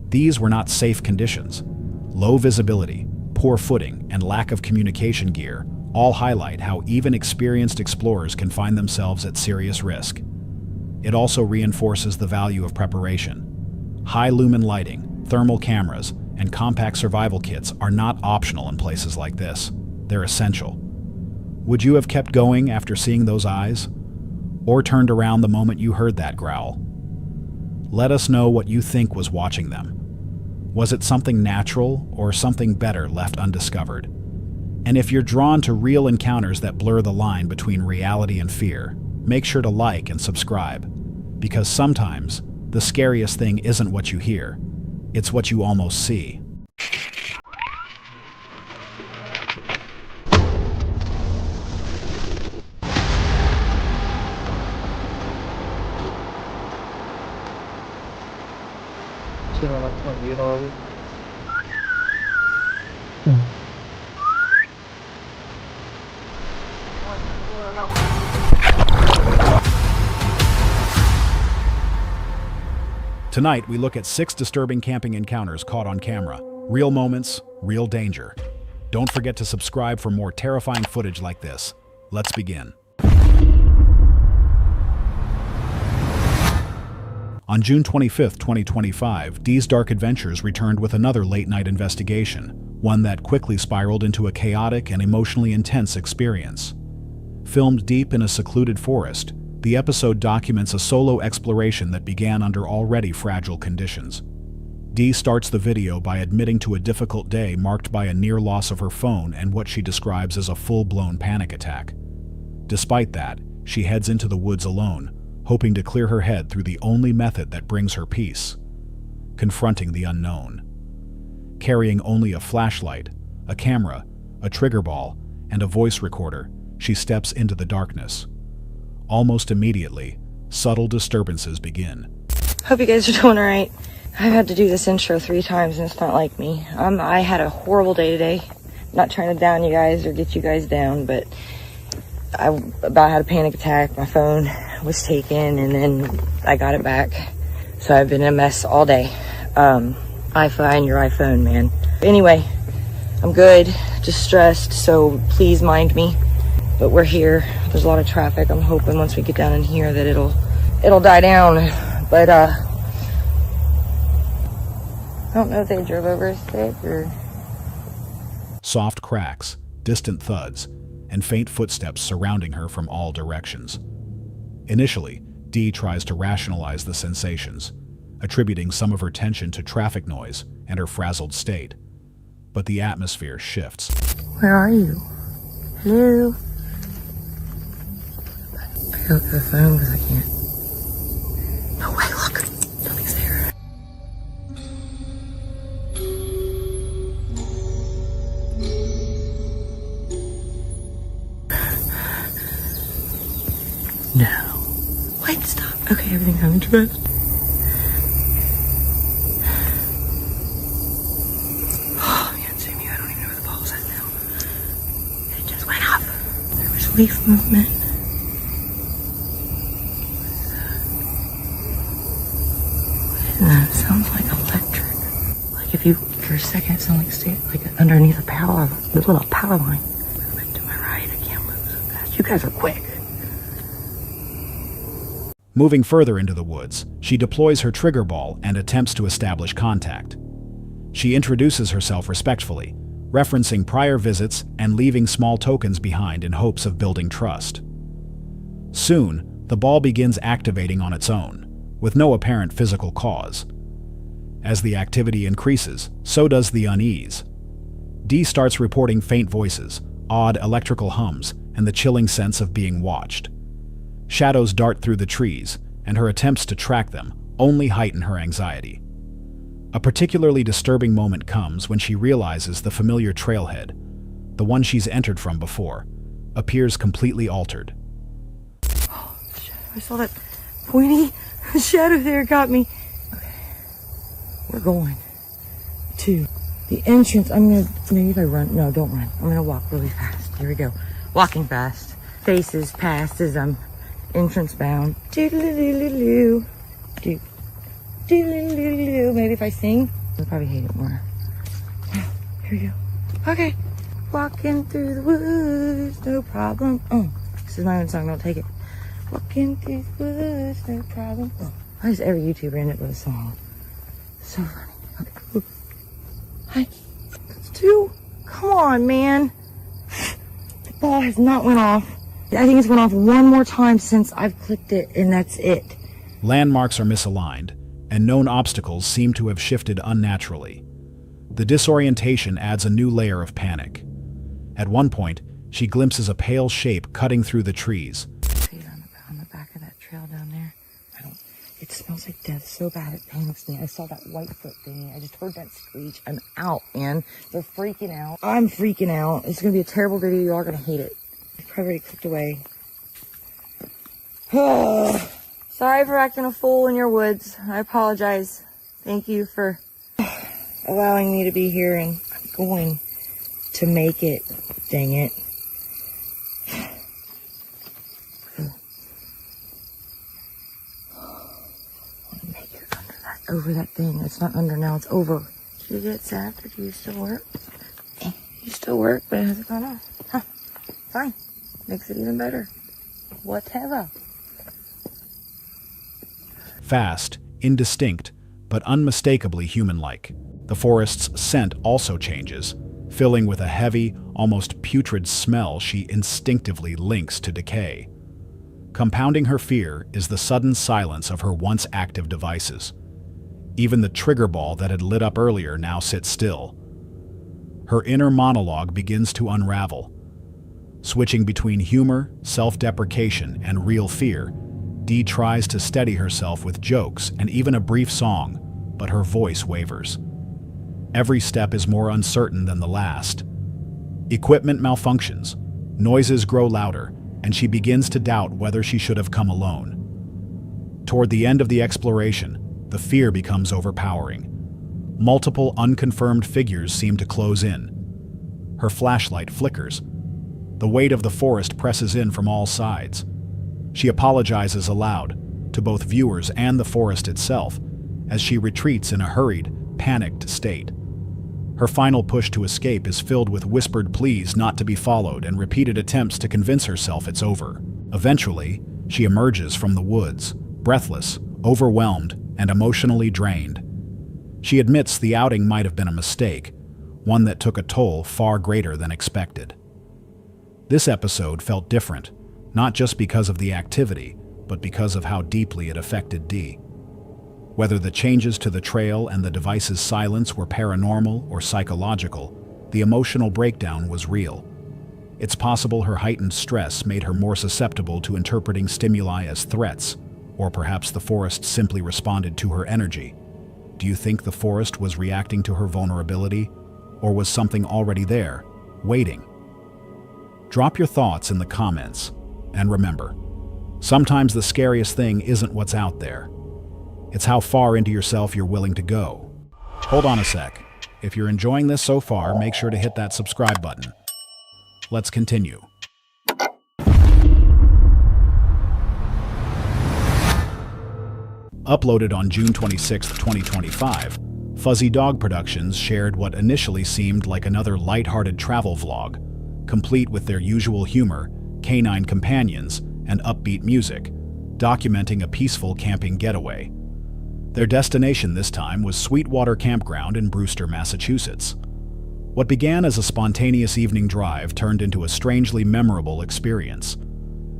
These were not safe conditions. Low visibility, poor footing, and lack of communication gear all highlight how even experienced explorers can find themselves at serious risk. It also reinforces the value of preparation. High lumen lighting, thermal cameras, and compact survival kits are not optional in places like this. They're essential. Would you have kept going after seeing those eyes? Or turned around the moment you heard that growl? Let us know what you think was watching them. Was it something natural or something better left undiscovered? And if you're drawn to real encounters that blur the line between reality and fear, make sure to like and subscribe, because sometimes the scariest thing isn't what you hear, it's what you almost see. Tonight, we look at 6 disturbing camping encounters caught on camera. Real moments, real danger. Don't forget to subscribe for more terrifying footage like this. Let's begin. On June 25, 2025, Dee's Dark Adventures returned with another late-night investigation, one that quickly spiraled into a chaotic and emotionally intense experience. Filmed deep in a secluded forest, the episode documents a solo exploration that began under already fragile conditions. Dee starts the video by admitting to a difficult day marked by a near loss of her phone and what she describes as a full-blown panic attack. Despite that, she heads into the woods alone, hoping to clear her head through the only method that brings her peace: confronting the unknown. Carrying only a flashlight, a camera, a trigger ball, and a voice recorder, she steps into the darkness. Almost immediately, subtle disturbances begin. Hope you guys are doing alright. I've had to do this intro 3 times and it's not like me. I had a horrible day today. Not trying to down you guys or get you guys down, but I about had a panic attack. My phone was taken and then I got it back. So I've been in a mess all day. iPhone, your iPhone, man. Anyway, I'm good, just stressed, so please mind me. But we're here. There's a lot of traffic. I'm hoping once we get down in here that it'll die down. But I don't know if they drove over us today or... Soft cracks, distant thuds, and faint footsteps surrounding her from all directions. Initially, Dee tries to rationalize the sensations, attributing some of her tension to traffic noise and her frazzled state. But the atmosphere shifts. Where are you? Hello? I gotta look at the phone because I can't. No way, look! Nothing's there. No. Wait, stop. Okay, everything's coming to bed. Oh, man, Jamie, I don't even know where the ball's at now. It just went up. There was leaf movement. That sounds like electric. Like if you, for a second, it sounded like stay like underneath a power line. Movement to my right. I can't move so fast. You guys are quick. Moving further into the woods, she deploys her trigger ball and attempts to establish contact. She introduces herself respectfully, referencing prior visits and leaving small tokens behind in hopes of building trust. Soon, the ball begins activating on its own, with no apparent physical cause. As the activity increases, so does the unease. Dee starts reporting faint voices, odd electrical hums, and the chilling sense of being watched. Shadows dart through the trees, and her attempts to track them only heighten her anxiety. A particularly disturbing moment comes when she realizes the familiar trailhead, the one she's entered from before, appears completely altered. Oh, I saw that pointy shadow there, got me. Okay, we're going to the entrance. Maybe if I run, no, don't run. I'm gonna walk really fast. Here we go. Walking fast. Faces past as I'm entrance bound. Doodle-doo-doo-doo. Doodle-doo-doo-doo. Maybe if I sing, I'll probably hate it more. Here we go. Okay. Walking through the woods, no problem. Oh, this is my own song, don't take it. Walking through the woods, no problem. Oh, why does every YouTuber end it with a song? So funny. Okay. Ooh. Hi. That's 2. Come on, man. The ball has not went off. I think it's went off one more time since I've clicked it, and that's it. Landmarks are misaligned, and known obstacles seem to have shifted unnaturally. The disorientation adds a new layer of panic. At one point, she glimpses a pale shape cutting through the trees. On the back of that trail down there. It smells like death so bad it panics me. I saw that Whitefoot thing. I just heard that screech. I'm out, man. They're freaking out. I'm freaking out. It's going to be a terrible video. You all are going to hate it. I've probably already clicked away. Sorry for acting a fool in your woods. I apologize. Thank you for allowing me to be here, and I'm going to make it. Dang it. Over that thing. It's not under now, it's over. Did you get zapped or do you still work? You still work, but it hasn't gone off. Huh. Fine. Makes it even better. Whatever. Fast, indistinct, but unmistakably human-like. The forest's scent also changes, filling with a heavy, almost putrid smell she instinctively links to decay. Compounding her fear is the sudden silence of her once active devices. Even the trigger ball that had lit up earlier now sits still. Her inner monologue begins to unravel. Switching between humor, self-deprecation, and real fear, Dee tries to steady herself with jokes and even a brief song, but her voice wavers. Every step is more uncertain than the last. Equipment malfunctions, noises grow louder, and she begins to doubt whether she should have come alone. Toward the end of the exploration, the fear becomes overpowering. Multiple unconfirmed figures seem to close in. Her flashlight flickers. The weight of the forest presses in from all sides. She apologizes aloud, to both viewers and the forest itself, as she retreats in a hurried, panicked state. Her final push to escape is filled with whispered pleas not to be followed and repeated attempts to convince herself it's over. Eventually, she emerges from the woods, breathless, overwhelmed, and emotionally drained. She admits the outing might have been a mistake, one that took a toll far greater than expected. This episode felt different, not just because of the activity, but because of how deeply it affected Dee. Whether the changes to the trail and the device's silence were paranormal or psychological, the emotional breakdown was real. It's possible her heightened stress made her more susceptible to interpreting stimuli as threats, or perhaps the forest simply responded to her energy. Do you think the forest was reacting to her vulnerability, or was something already there, waiting? Drop your thoughts in the comments, and remember, sometimes the scariest thing isn't what's out there. It's how far into yourself you're willing to go. Hold on a sec. If you're enjoying this so far, make sure to hit that subscribe button. Let's continue. Uploaded on June 26, 2025, Fuzzy Dog Productions shared what initially seemed like another lighthearted travel vlog, complete with their usual humor, canine companions, and upbeat music, documenting a peaceful camping getaway. Their destination this time was Sweetwater Campground in Brewster, Massachusetts. What began as a spontaneous evening drive turned into a strangely memorable experience.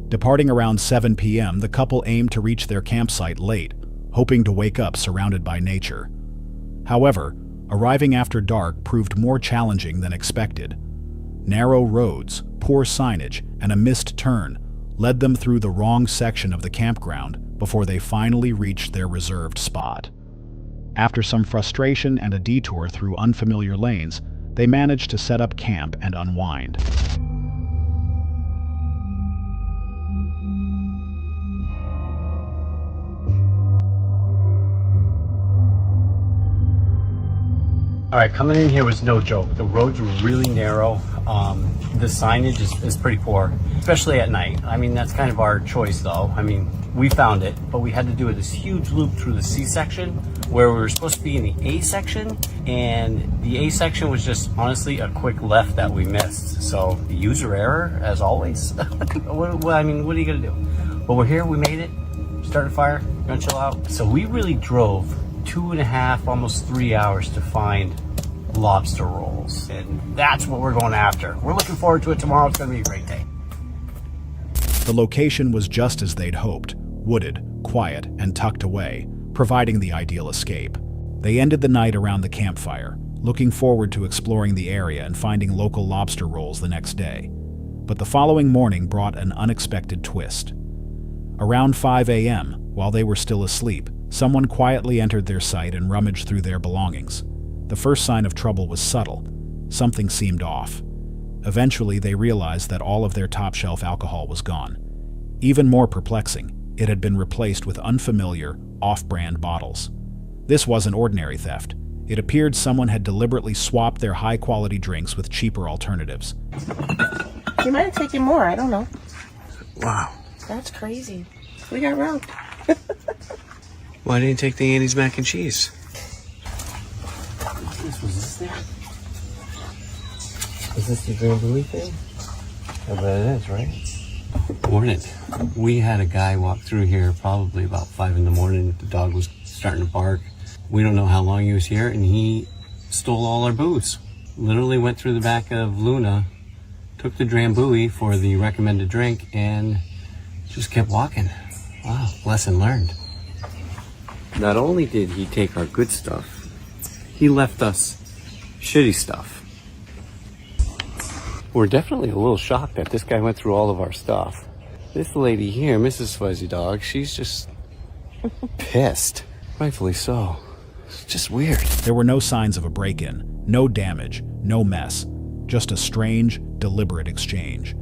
Departing around 7 p.m., the couple aimed to reach their campsite late, hoping to wake up surrounded by nature. However, arriving after dark proved more challenging than expected. Narrow roads, poor signage, and a missed turn led them through the wrong section of the campground before they finally reached their reserved spot. After some frustration and a detour through unfamiliar lanes, they managed to set up camp and unwind. All right, coming in here was no joke. The roads were really narrow. The signage is pretty poor, especially at night. I mean, that's kind of our choice though. I mean, we found it, but we had to do this huge loop through the C section where we were supposed to be in the A section, and the A section was just honestly a quick left that we missed. So user error, as always. I mean, what are you gonna do? But we're here, we made it, started a fire, gonna chill out. So we really drove 2.5, almost 3 hours to find lobster rolls, and that's what we're going after. We're looking forward to it tomorrow. It's gonna be a great day. The location was just as they'd hoped, wooded, quiet, and tucked away, providing the ideal escape. They ended the night around the campfire, looking forward to exploring the area and finding local lobster rolls the next day. But the following morning brought an unexpected twist. Around 5 a.m., while they were still asleep, someone quietly entered their site and rummaged through their belongings. The first sign of trouble was subtle. Something seemed off. Eventually, they realized that all of their top-shelf alcohol was gone. Even more perplexing, it had been replaced with unfamiliar, off-brand bottles. This wasn't ordinary theft. It appeared someone had deliberately swapped their high-quality drinks with cheaper alternatives. You might have taken more, I don't know. Wow. That's crazy. We got robbed. Why didn't you take the Annie's mac and cheese? Was this there? Is this the Dalby thing? I bet it is, right? Morning. We had a guy walk through here probably about 5 in the morning. The dog was starting to bark. We don't know how long he was here, and he stole all our booze. Literally went through the back of Luna, took the Drambuie for the recommended drink, and just kept walking. Wow, lesson learned. Not only did he take our good stuff, he left us shitty stuff. We're definitely a little shocked that this guy went through all of our stuff. This lady here, Mrs. Fuzzy Dog, she's just pissed. Rightfully so. It's just weird. There were no signs of a break-in, no damage, no mess, just a strange, deliberate exchange.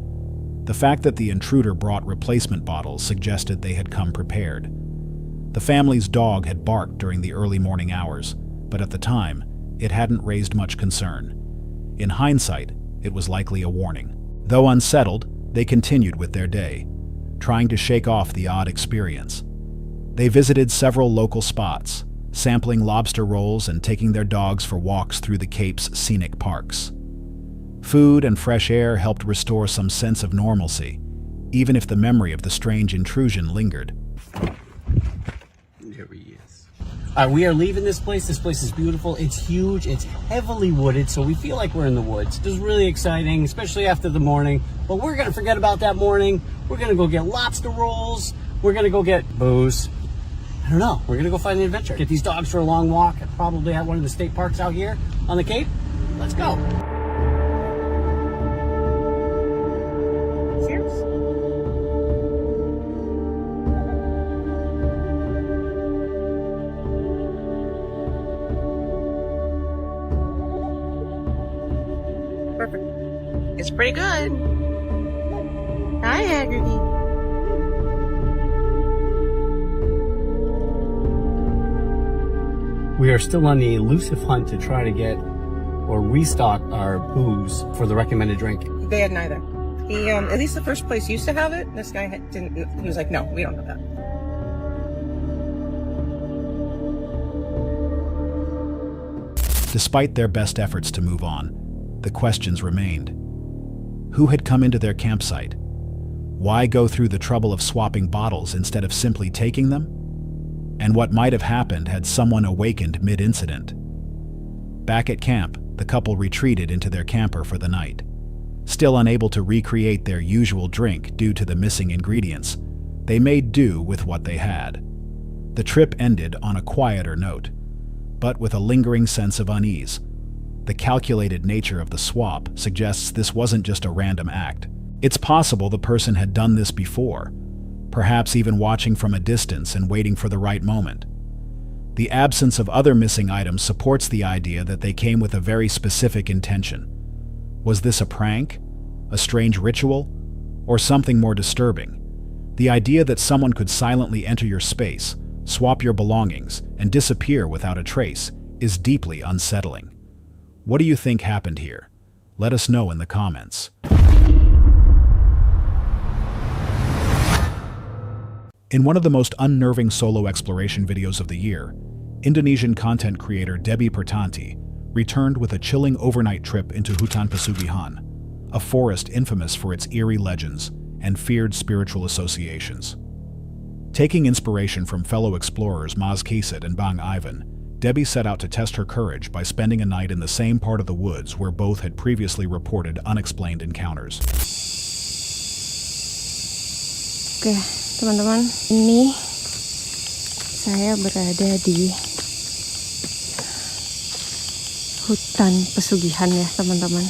The fact that the intruder brought replacement bottles suggested they had come prepared. The family's dog had barked during the early morning hours, but at the time, it hadn't raised much concern. In hindsight, it was likely a warning. Though unsettled, they continued with their day, trying to shake off the odd experience. They visited several local spots, sampling lobster rolls and taking their dogs for walks through the Cape's scenic parks. Food and fresh air helped restore some sense of normalcy, even if the memory of the strange intrusion lingered. There he is. We are leaving this place. This place is beautiful. It's huge. It's heavily wooded, so we feel like we're in the woods. This is really exciting, especially after the morning. But we're going to forget about that morning. We're going to go get lobster rolls. We're going to go get booze. I don't know. We're going to go find an adventure. Get these dogs for a long walk, probably at one of the state parks out here on the Cape. Let's go. Cheers. Perfect. It's pretty good. Hi, Haggerty. We are still on the elusive hunt to try to get or restock our booze for the recommended drink. They had neither. He, at least the first place used to have it. This guy didn't. He was like, no, we don't have that. Despite their best efforts to move on, the questions remained. Who had come into their campsite? Why go through the trouble of swapping bottles instead of simply taking them? And what might have happened had someone awakened mid-incident? Back at camp, the couple retreated into their camper for the night. Still unable to recreate their usual drink due to the missing ingredients, they made do with what they had. The trip ended on a quieter note, but with a lingering sense of unease. The calculated nature of the swap suggests this wasn't just a random act. It's possible the person had done this before, perhaps even watching from a distance and waiting for the right moment. The absence of other missing items supports the idea that they came with a very specific intention. Was this a prank, a strange ritual, or something more disturbing? The idea that someone could silently enter your space, swap your belongings, and disappear without a trace is deeply unsettling. What do you think happened here? Let us know in the comments. In one of the most unnerving solo exploration videos of the year, Indonesian content creator Debbie Pertanti returned with a chilling overnight trip into Hutan Pesugihan, a forest infamous for its eerie legends and feared spiritual associations. Taking inspiration from fellow explorers Maz Kisid and Bang Ivan, Debbie set out to test her courage by spending a night in the same part of the woods where both had previously reported unexplained encounters. Oke, teman-teman, ini saya berada di hutan pesugihan ya, teman-teman.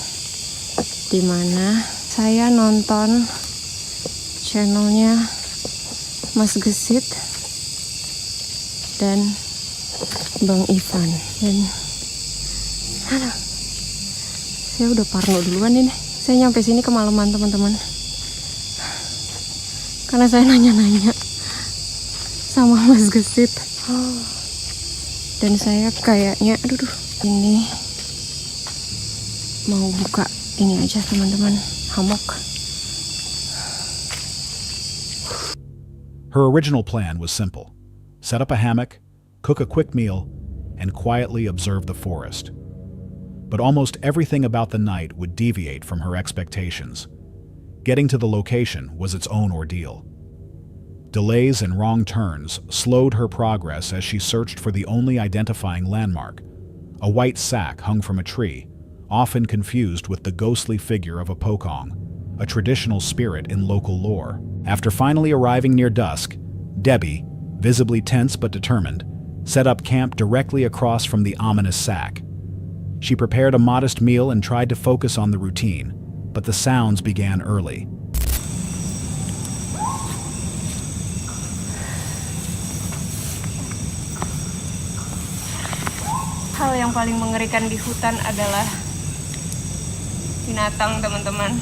Dimana saya nonton channelnya Mas Gesit dan Bang Ivan. Dan aduh, saya udah parno duluan ini. Saya nyampe sini kemalaman, teman-teman. Karena saya nanya-nanya sama Mas Gesit. Dan saya kayaknya, aduh, ini mau buka ini aja, teman-teman, hammock. Her original plan was simple. Set up a hammock, cook a quick meal, and quietly observe the forest. But almost everything about the night would deviate from her expectations. Getting to the location was its own ordeal. Delays and wrong turns slowed her progress as she searched for the only identifying landmark, a white sack hung from a tree, often confused with the ghostly figure of a Pocong, a traditional spirit in local lore. After finally arriving near dusk, Debbie, visibly tense but determined, set up camp directly across from the ominous sack. She prepared a modest meal and tried to focus on the routine, but the sounds began early. Hal yang paling mengerikan di hutan adalah binatang, teman-teman.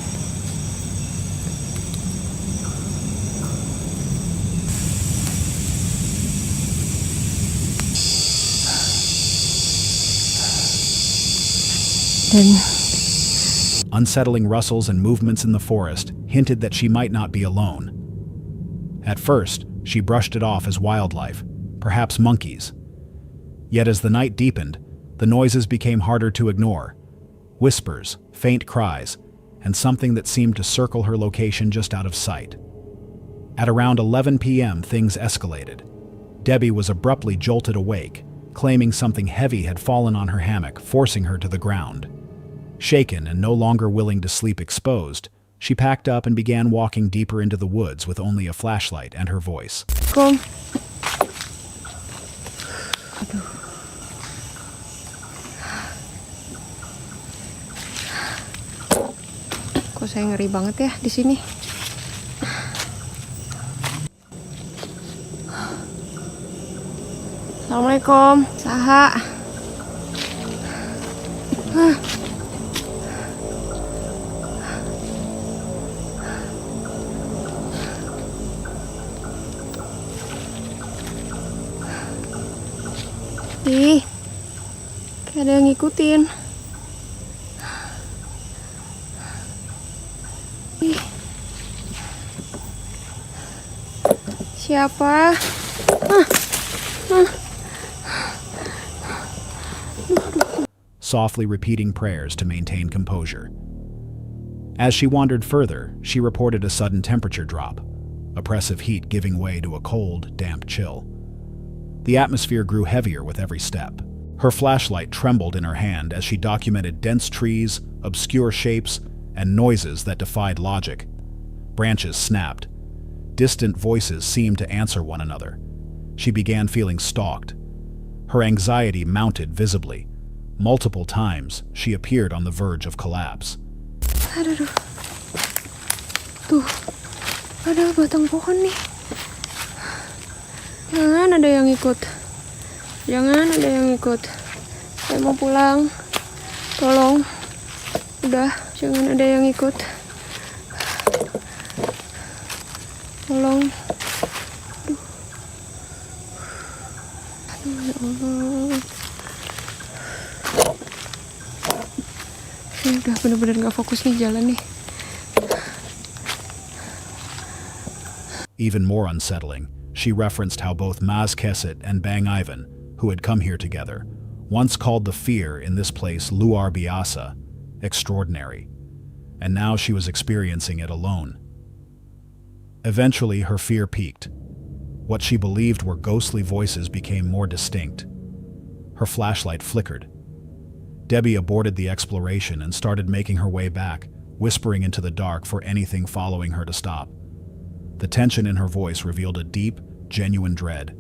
Unsettling rustles and movements in the forest hinted that she might not be alone. At first, she brushed it off as wildlife, perhaps monkeys. Yet as the night deepened, the noises became harder to ignore. Whispers, faint cries, and something that seemed to circle her location just out of sight. At around 11 p.m., things escalated. Debbie was abruptly jolted awake, claiming something heavy had fallen on her hammock, forcing her to the ground. Shaken and no longer willing to sleep exposed, she packed up and began walking deeper into the woods with only a flashlight and her voice. Kom. Kok saya ngeri banget ya di sini. Assalamualaikum, saha. Ih, kayak ada yang ngikutin. Ih. Siapa? Softly repeating prayers to maintain composure. As she wandered further, she reported a sudden temperature drop, oppressive heat giving way to a cold, damp chill. The atmosphere grew heavier with every step. Her flashlight trembled in her hand as she documented dense trees, obscure shapes, and noises that defied logic. Branches snapped. Distant voices seemed to answer one another. She began feeling stalked. Her anxiety mounted visibly. Multiple times, she appeared on the verge of collapse. Aduh. Tuh, ada batang pohon nih. Jangan ada yang ikut. Jangan ada yang ikut. Saya mau pulang. Tolong. Udah, jangan ada yang ikut. Tolong. Aduh, ya Allah. Saya udah bener-bener gak fokus nih jalan nih. Even more unsettling, she referenced how both Maz Kesset and Bang Ivan, who had come here together, once called the fear in this place luar biasa, extraordinary, and now she was experiencing it alone. Eventually, her fear peaked. What she believed were ghostly voices became more distinct. Her flashlight flickered. Debbie aborted the exploration and started making her way back, whispering into the dark for anything following her to stop. The tension in her voice revealed a deep, genuine dread.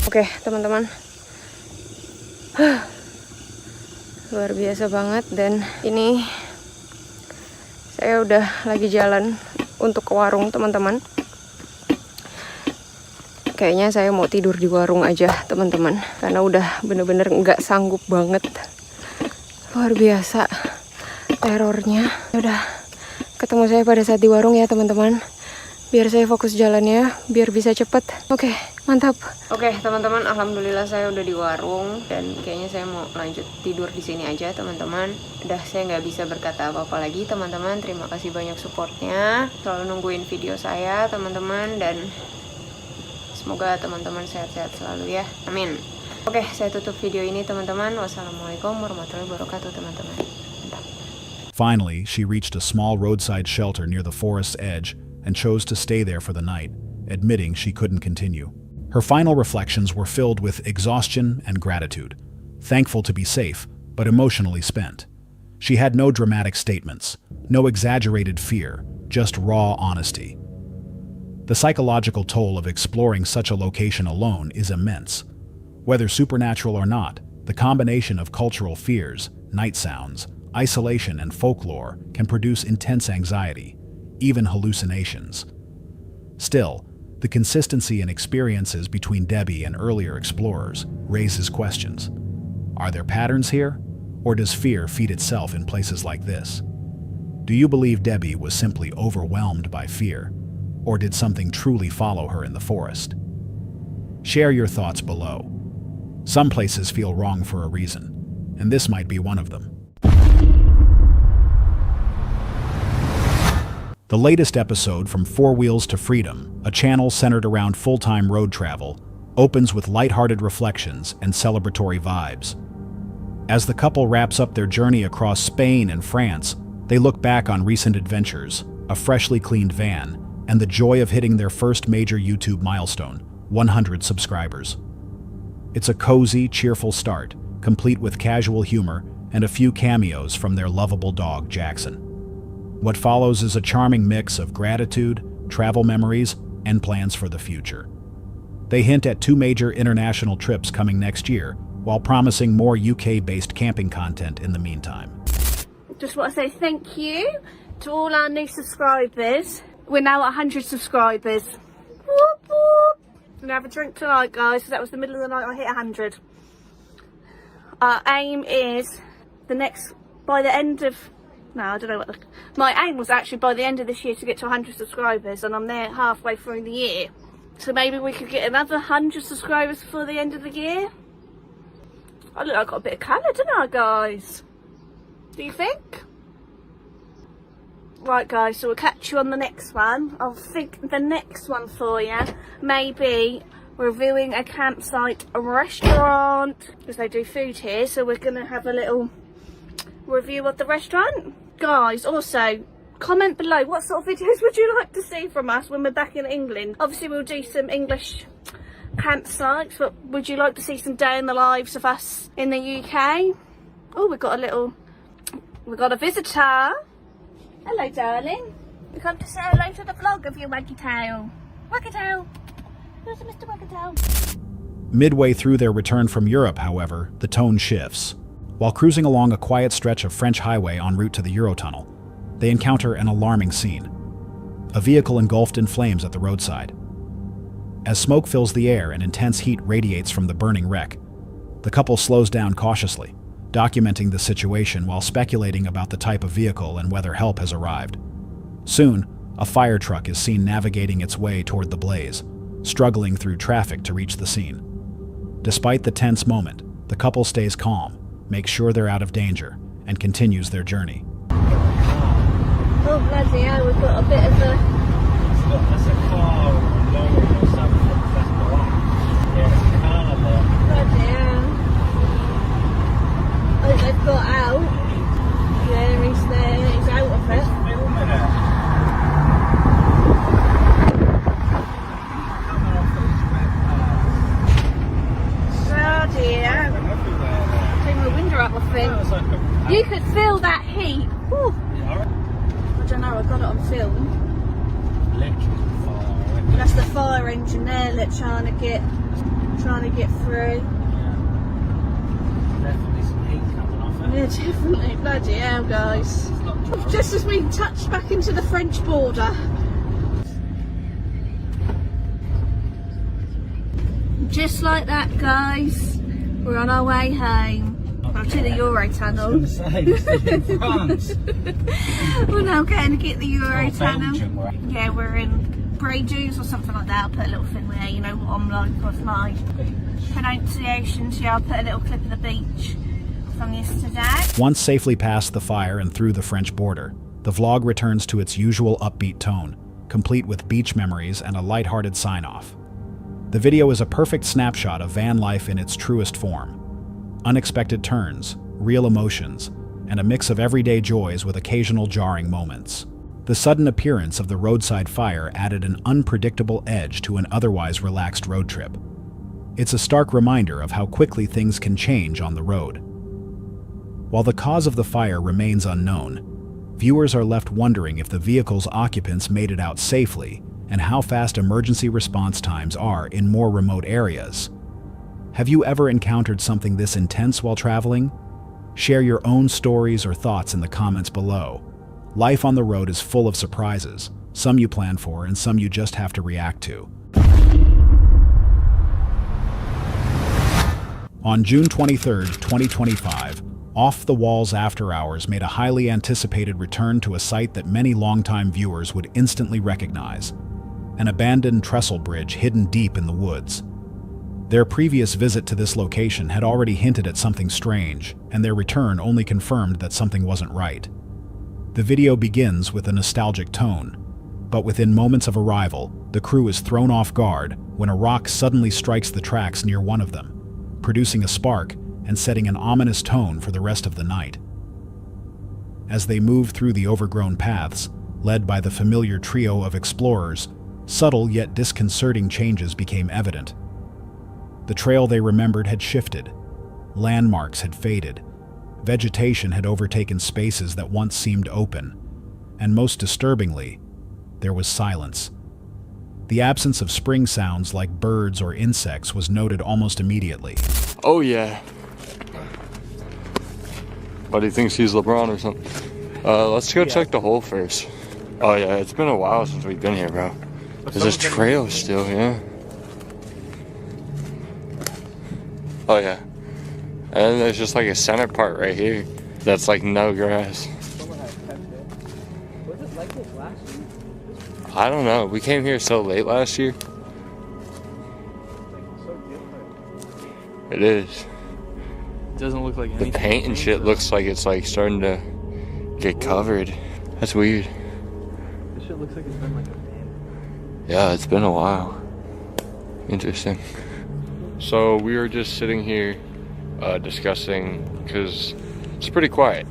Oke, teman-teman. Luar biasa banget, dan ini saya udah lagi jalan untuk ke warung, teman-teman. Kayaknya saya mau tidur di warung aja, teman-teman, karena udah bener-bener nggak sanggup banget. Luar biasa terornya. Udah ketemu saya pada saat di warung ya, teman-teman. Biar saya fokus jalannya, biar bisa cepet. Oke, mantap. Oke, teman-teman, alhamdulillah saya udah di warung dan kayaknya saya mau lanjut tidur di sini aja, teman-teman. Udah, saya nggak bisa berkata apa-apa lagi, teman-teman. Terima kasih banyak supportnya. Selalu nungguin video saya, teman-teman, dan semoga teman-teman sehat-sehat selalu ya. Amin. Oke, saya tutup video ini, teman-teman. Wassalamualaikum warahmatullahi wabarakatuh, teman-teman. Mantap. Finally, she reached a small roadside shelter near the forest's edge and chose to stay there for the night, admitting she couldn't continue. Her final reflections were filled with exhaustion and gratitude, thankful to be safe, but emotionally spent. She had no dramatic statements, no exaggerated fear, just raw honesty. The psychological toll of exploring such a location alone is immense. Whether supernatural or not, the combination of cultural fears, night sounds, isolation, and folklore can produce intense anxiety, even hallucinations. Still, the consistency in experiences between Debbie and earlier explorers raises questions. Are there patterns here, or does fear feed itself in places like this? Do you believe Debbie was simply overwhelmed by fear, or did something truly follow her in the forest? Share your thoughts below. Some places feel wrong for a reason, and this might be one of them. The latest episode from Four Wheels to Freedom, a channel centered around full-time road travel, opens with lighthearted reflections and celebratory vibes. As the couple wraps up their journey across Spain and France, they look back on recent adventures, a freshly cleaned van, and the joy of hitting their first major YouTube milestone, 100 subscribers. It's a cozy, cheerful start, complete with casual humor and a few cameos from their lovable dog, Jackson. What follows is a charming mix of gratitude, travel memories, and plans for the future. They hint at 2 major international trips coming next year, while promising more UK-based camping content in the meantime. Just want to say thank you to all our new subscribers. We're now at 100 subscribers. Whoop, whoop. I'm gonna have a drink tonight, guys, because that was the middle of the night I hit 100. Our aim is by the end of, no, I don't know what, my aim was actually by the end of this year to get to 100 subscribers, and I'm there halfway through the year. So maybe we could get another 100 subscribers before the end of the year. I look like I got a bit of colour, don't I, guys? Do you think? Right, guys, so we'll catch you on the next one. I'll think the next one for you, maybe reviewing a campsite, a restaurant, because they do food here, so we're going to have a little review of the restaurant. Guys, also, comment below what sort of videos would you like to see from us when we're back in England. Obviously, we'll do some English campsites, but would you like to see some day in the lives of us in the UK? Oh, we've got a visitor. Hello, darling. You come to say hello to the vlog of your waggy tail. Waggy tail. Where's Mr. Waggy tail? Midway through their return from Europe, however, the tone shifts. While cruising along a quiet stretch of French highway en route to the Eurotunnel, they encounter an alarming scene. A vehicle engulfed in flames at the roadside. As smoke fills the air and intense heat radiates from the burning wreck, the couple slows down cautiously, documenting the situation while speculating about the type of vehicle and whether help has arrived. Soon, a fire truck is seen navigating its way toward the blaze, struggling through traffic to reach the scene. Despite the tense moment, the couple stays calm, makes sure they're out of danger, and continues their journey. Oh, bloody hell, we've got a bit of a... That's a car or a lorry or something. That's black. Yeah, it's a car there. Bloody hell. Oh, they've got out. Yeah, he's there. He's out of it. Filming it. Bloody hell. Taking the window up, I think. You could feel that heat. Whew. I don't know, I got it on film. Electric fire. That's the fire engine there, trying to get through. Definitely some heat coming off it. Yeah, definitely. Bloody hell, guys. Just as we touched back into the French border. Just like that, guys, we're on our way home. Well, to the Eurotunnel. We're now going to get the Eurotunnel. Yeah, we're in Bray-Dews or something like that. I'll put a little thing there, you know what I'm like with my pronunciations. Yeah, I'll put a little clip of the beach from yesterday. Once safely past the fire and through the French border, the vlog returns to its usual upbeat tone, complete with beach memories and a lighthearted sign-off. The video is a perfect snapshot of van life in its truest form. Unexpected turns, real emotions, and a mix of everyday joys with occasional jarring moments. The sudden appearance of the roadside fire added an unpredictable edge to an otherwise relaxed road trip. It's a stark reminder of how quickly things can change on the road. While the cause of the fire remains unknown, viewers are left wondering if the vehicle's occupants made it out safely and how fast emergency response times are in more remote areas. Have you ever encountered something this intense while traveling? Share your own stories or thoughts in the comments below. Life on the road is full of surprises, some you plan for and some you just have to react to. On June 23, 2025, Off the Walls After Hours made a highly anticipated return to a site that many longtime viewers would instantly recognize: an abandoned trestle bridge hidden deep in the woods. Their previous visit to this location had already hinted at something strange, and their return only confirmed that something wasn't right. The video begins with a nostalgic tone, but within moments of arrival, the crew is thrown off guard when a rock suddenly strikes the tracks near one of them, producing a spark and setting an ominous tone for the rest of the night. As they move through the overgrown paths, led by the familiar trio of explorers, subtle yet disconcerting changes became evident. The trail they remembered had shifted, landmarks had faded, vegetation had overtaken spaces that once seemed open, and most disturbingly, there was silence. The absence of spring sounds like birds or insects was noted almost immediately. Oh yeah. Buddy thinks he's LeBron or something. Let's go check the hole first. Oh yeah, it's been a while since we've been here, bro. There's a trail still, yeah. Oh yeah. And there's just like a center part right here that's like no grass. Was it like this last year? I don't know. We came here so late last year. It is. It doesn't look like anything. The paint and shit looks like it's like starting to get covered. That's weird. This shit looks like it's been like abandoned. Yeah, it's been a while. Interesting. So we were just sitting here discussing, because it's pretty quiet.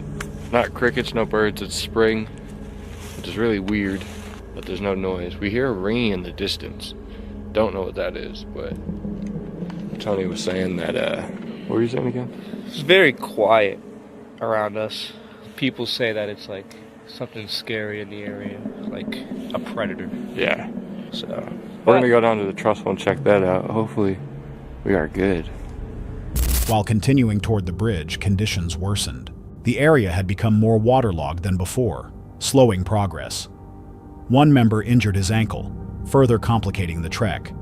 Not crickets, no birds, it's spring, which is really weird, but there's no noise. We hear a ringing in the distance. Don't know what that is, but Tony was saying that, what were you saying again? It's very quiet around us. People say that it's like something scary in the area, like a predator. Yeah. So we're gonna go down to the Trestle and check that out. Hopefully we are good. While continuing toward the bridge, conditions worsened. The area had become more waterlogged than before, slowing progress. One member injured his ankle, further complicating the trek.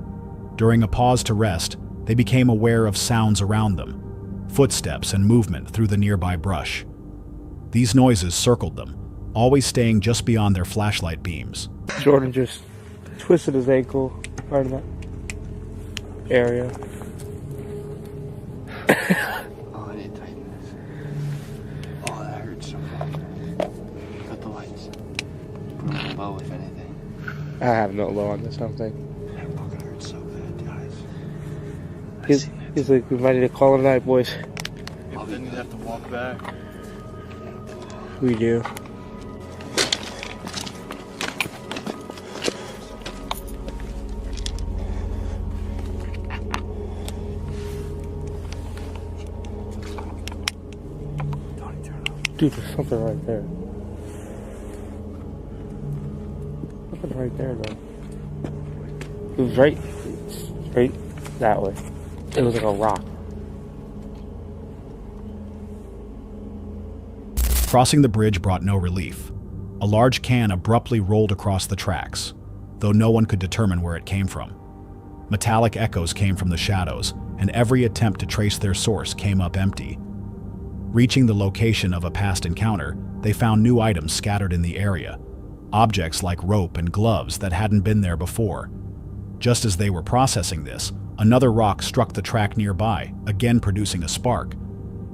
During a pause to rest, they became aware of sounds around them, footsteps and movement through the nearby brush. These noises circled them, always staying just beyond their flashlight beams. Jordan just twisted his ankle right in that area. Oh, I didn't tighten this. Oh, that hurts so bad. Cut the lights. Put on the bow if anything. I have no low on this, I don't think. That fucking hurts so bad, guys. He's like, we might need to call it a night, boys. Oh, then you'd have to walk back. We do. Dude, there's something right there. Something right there, though. It was right that way. It was like a rock. Crossing the bridge brought no relief. A large can abruptly rolled across the tracks, though no one could determine where it came from. Metallic echoes came from the shadows, and every attempt to trace their source came up empty. Reaching the location of a past encounter, they found new items scattered in the area, objects like rope and gloves that hadn't been there before. Just as they were processing this, another rock struck the track nearby, again producing a spark.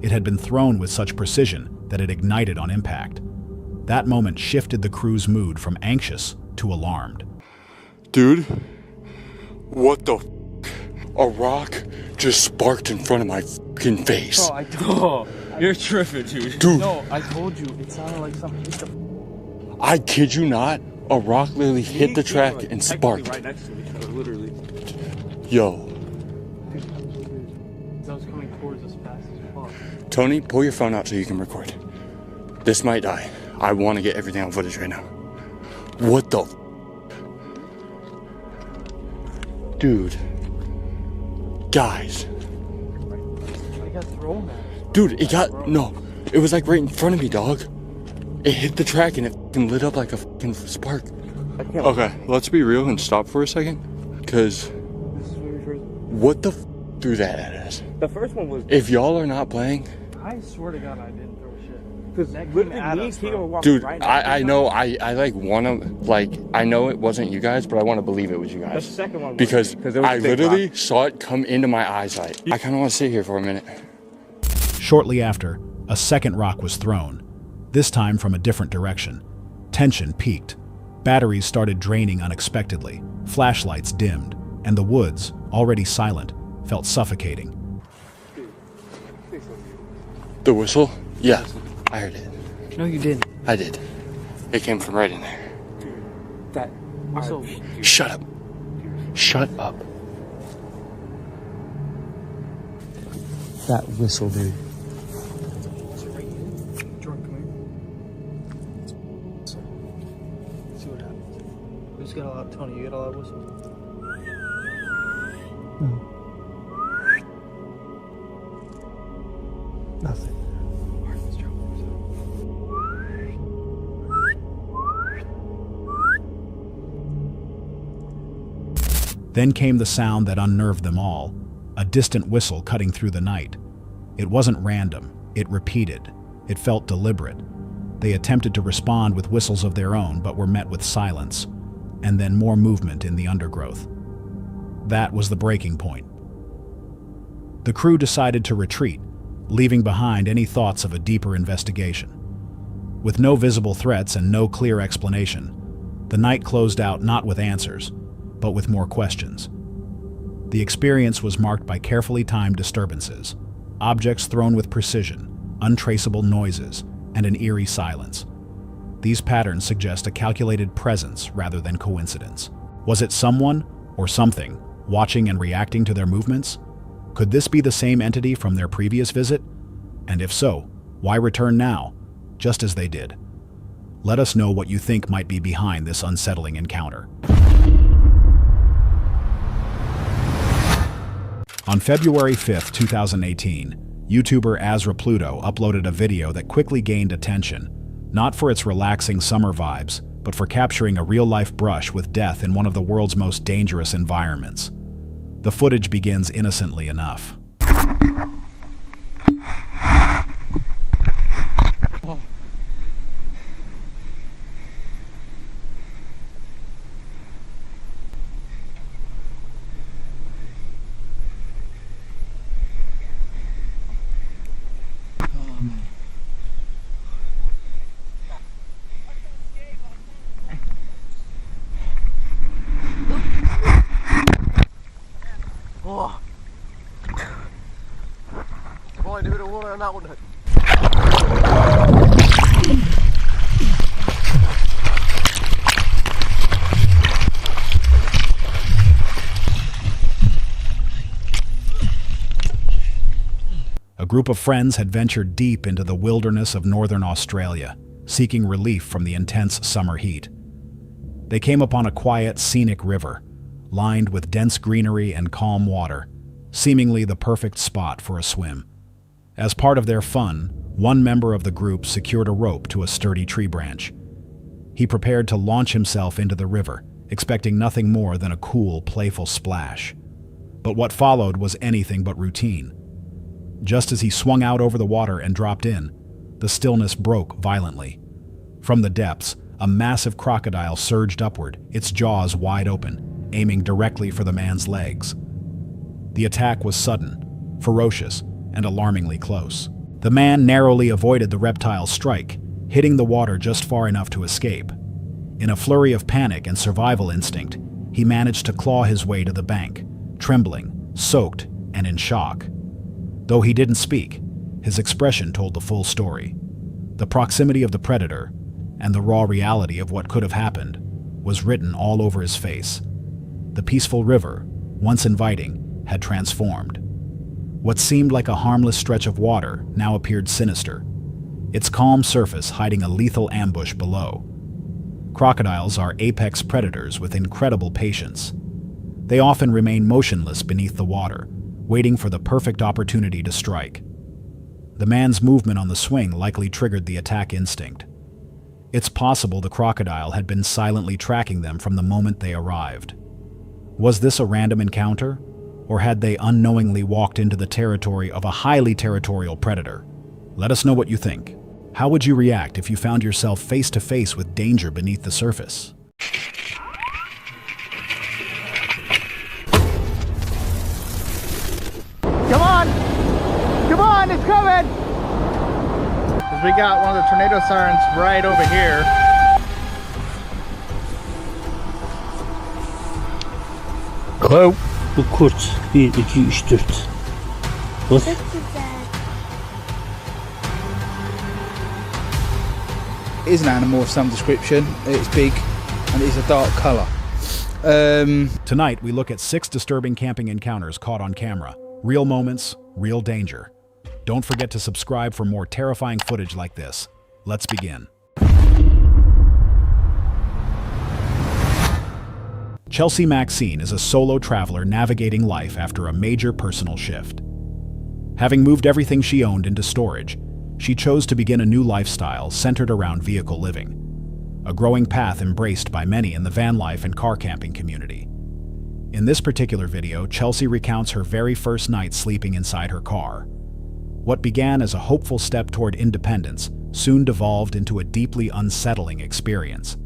It had been thrown with such precision that it ignited on impact. That moment shifted the crew's mood from anxious to alarmed. Dude, what the f***? A rock just sparked in front of my f***ing face. Oh, you're tripping, dude. Dude. No, I told you. It sounded like something. I kid you not, a rock literally hit the track like, and sparked. Right next to each other, literally. Yo. That was coming towards us fast as fuck. Tony, pull your phone out so you can record. This might die. I want to get everything on footage right now. What the f***? Dude. Guys. Dude, it got, no, it was like right in front of me, dog. It hit the track and it fucking lit up like a fucking spark. Okay, let's be real and stop for a second. Because what the f threw that at us? The first one was... If y'all are not playing... I swear to God I didn't throw shit. Because literally me and Keegan were walking Dude, right I know, I like want to, like, I know it wasn't you guys, but I want to believe it was you guys. The second one was because it was a I big literally rock. saw it come into my eyesight. I kind of want to sit here for a minute. Shortly after, a second rock was thrown, this time from a different direction. Tension peaked. Batteries started draining unexpectedly, flashlights dimmed, and the woods, already silent, felt suffocating. The whistle? Yeah, I heard it. No, you didn't. I did. It came from right in there. That whistle... Shut up. Shut up. That whistle, dude. Who's got a lot, Tony? You got a lot of whistles? Nothing. Then came the sound that unnerved them all, a distant whistle cutting through the night. It wasn't random, it repeated. It felt deliberate. They attempted to respond with whistles of their own, but were met with silence, and then more movement in the undergrowth. That was the breaking point. The crew decided to retreat, leaving behind any thoughts of a deeper investigation. With no visible threats and no clear explanation, the night closed out not with answers, but with more questions. The experience was marked by carefully timed disturbances, objects thrown with precision, untraceable noises, and an eerie silence. These patterns suggest a calculated presence rather than coincidence. Was it someone, or something, watching and reacting to their movements? Could this be the same entity from their previous visit? And if so, why return now, just as they did? Let us know what you think might be behind this unsettling encounter. On February 5th, 2018, YouTuber Azra Pluto uploaded a video that quickly gained attention, not for its relaxing summer vibes, but for capturing a real-life brush with death in one of the world's most dangerous environments. The footage begins innocently enough. Oh. Boy, dude, I want to know that. A group of friends had ventured deep into the wilderness of northern Australia, seeking relief from the intense summer heat. They came upon a quiet, scenic river, lined with dense greenery and calm water, seemingly the perfect spot for a swim. As part of their fun, one member of the group secured a rope to a sturdy tree branch. He prepared to launch himself into the river, expecting nothing more than a cool, playful splash. But what followed was anything but routine. Just as he swung out over the water and dropped in, the stillness broke violently. From the depths, a massive crocodile surged upward, its jaws wide open, aiming directly for the man's legs. The attack was sudden, ferocious, and alarmingly close. The man narrowly avoided the reptile's strike, hitting the water just far enough to escape. In a flurry of panic and survival instinct, he managed to claw his way to the bank, trembling, soaked, and in shock. Though he didn't speak, his expression told the full story. The proximity of the predator, and the raw reality of what could have happened, was written all over his face. The peaceful river, once inviting, had transformed. What seemed like a harmless stretch of water now appeared sinister, its calm surface hiding a lethal ambush below. Crocodiles are apex predators with incredible patience. They often remain motionless beneath the water, waiting for the perfect opportunity to strike. The man's movement on the swing likely triggered the attack instinct. It's possible the crocodile had been silently tracking them from the moment they arrived. Was this a random encounter, or had they unknowingly walked into the territory of a highly territorial predator? Let us know what you think. How would you react if you found yourself face to face with danger beneath the surface? Come on! Come on, it's coming! Because we got one of the tornado sirens right over here. Hello? Bu kurt 1, 2, 3, 4. Bak. It is an animal of some description. It's big and it is a dark colour. Tonight, we look at 6 disturbing camping encounters caught on camera. Real moments, real danger. Don't forget to subscribe for more terrifying footage like this. Let's begin. Chelsea Maxine is a solo traveler navigating life after a major personal shift. Having moved everything she owned into storage, she chose to begin a new lifestyle centered around vehicle living, a growing path embraced by many in the van life and car camping community. In this particular video, Chelsea recounts her very first night sleeping inside her car. What began as a hopeful step toward independence soon devolved into a deeply unsettling experience.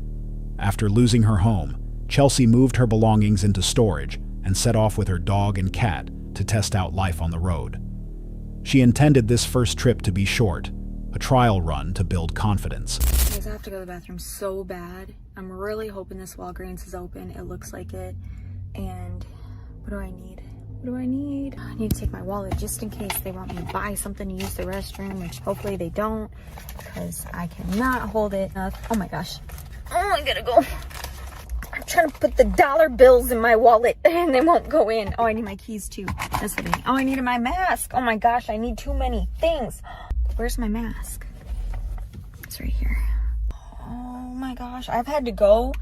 After losing her home, Chelsea moved her belongings into storage and set off with her dog and cat to test out life on the road. She intended this first trip to be short, a trial run to build confidence. Guys, I have to go to the bathroom so bad. I'm really hoping this Walgreens is open. It looks like it. And what do I need? What do I need? I need to take my wallet just in case they want me to buy something to use the restroom, which hopefully they don't, because I cannot hold it enough. Oh my gosh. Oh, I gotta go. I'm trying to put the dollar bills in my wallet and they won't go in. Oh, I need my keys too. That's what I need. Oh, I needed my mask. Oh my gosh, I need too many things. Where's my mask? It's right here. Oh my gosh, I've had to go.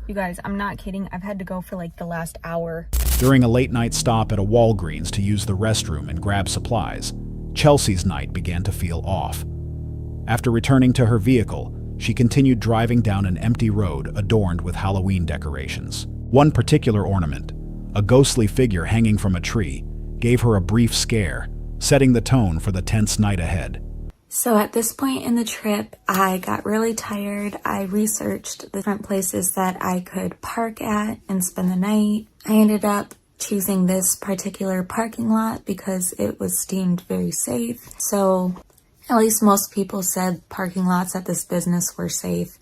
You guys, I'm not kidding. I've had to go for like the last hour. During a late-night stop at a Walgreens to use the restroom and grab supplies, Chelsea's night began to feel off. After returning to her vehicle, she continued driving down an empty road adorned with Halloween decorations. One particular ornament, a ghostly figure hanging from a tree, gave her a brief scare, setting the tone for the tense night ahead. So at this point in the trip, I got really tired. I researched the different places that I could park at and spend the night. I ended up choosing this particular parking lot because it was deemed very safe. So at least most people said parking lots at this business were safe.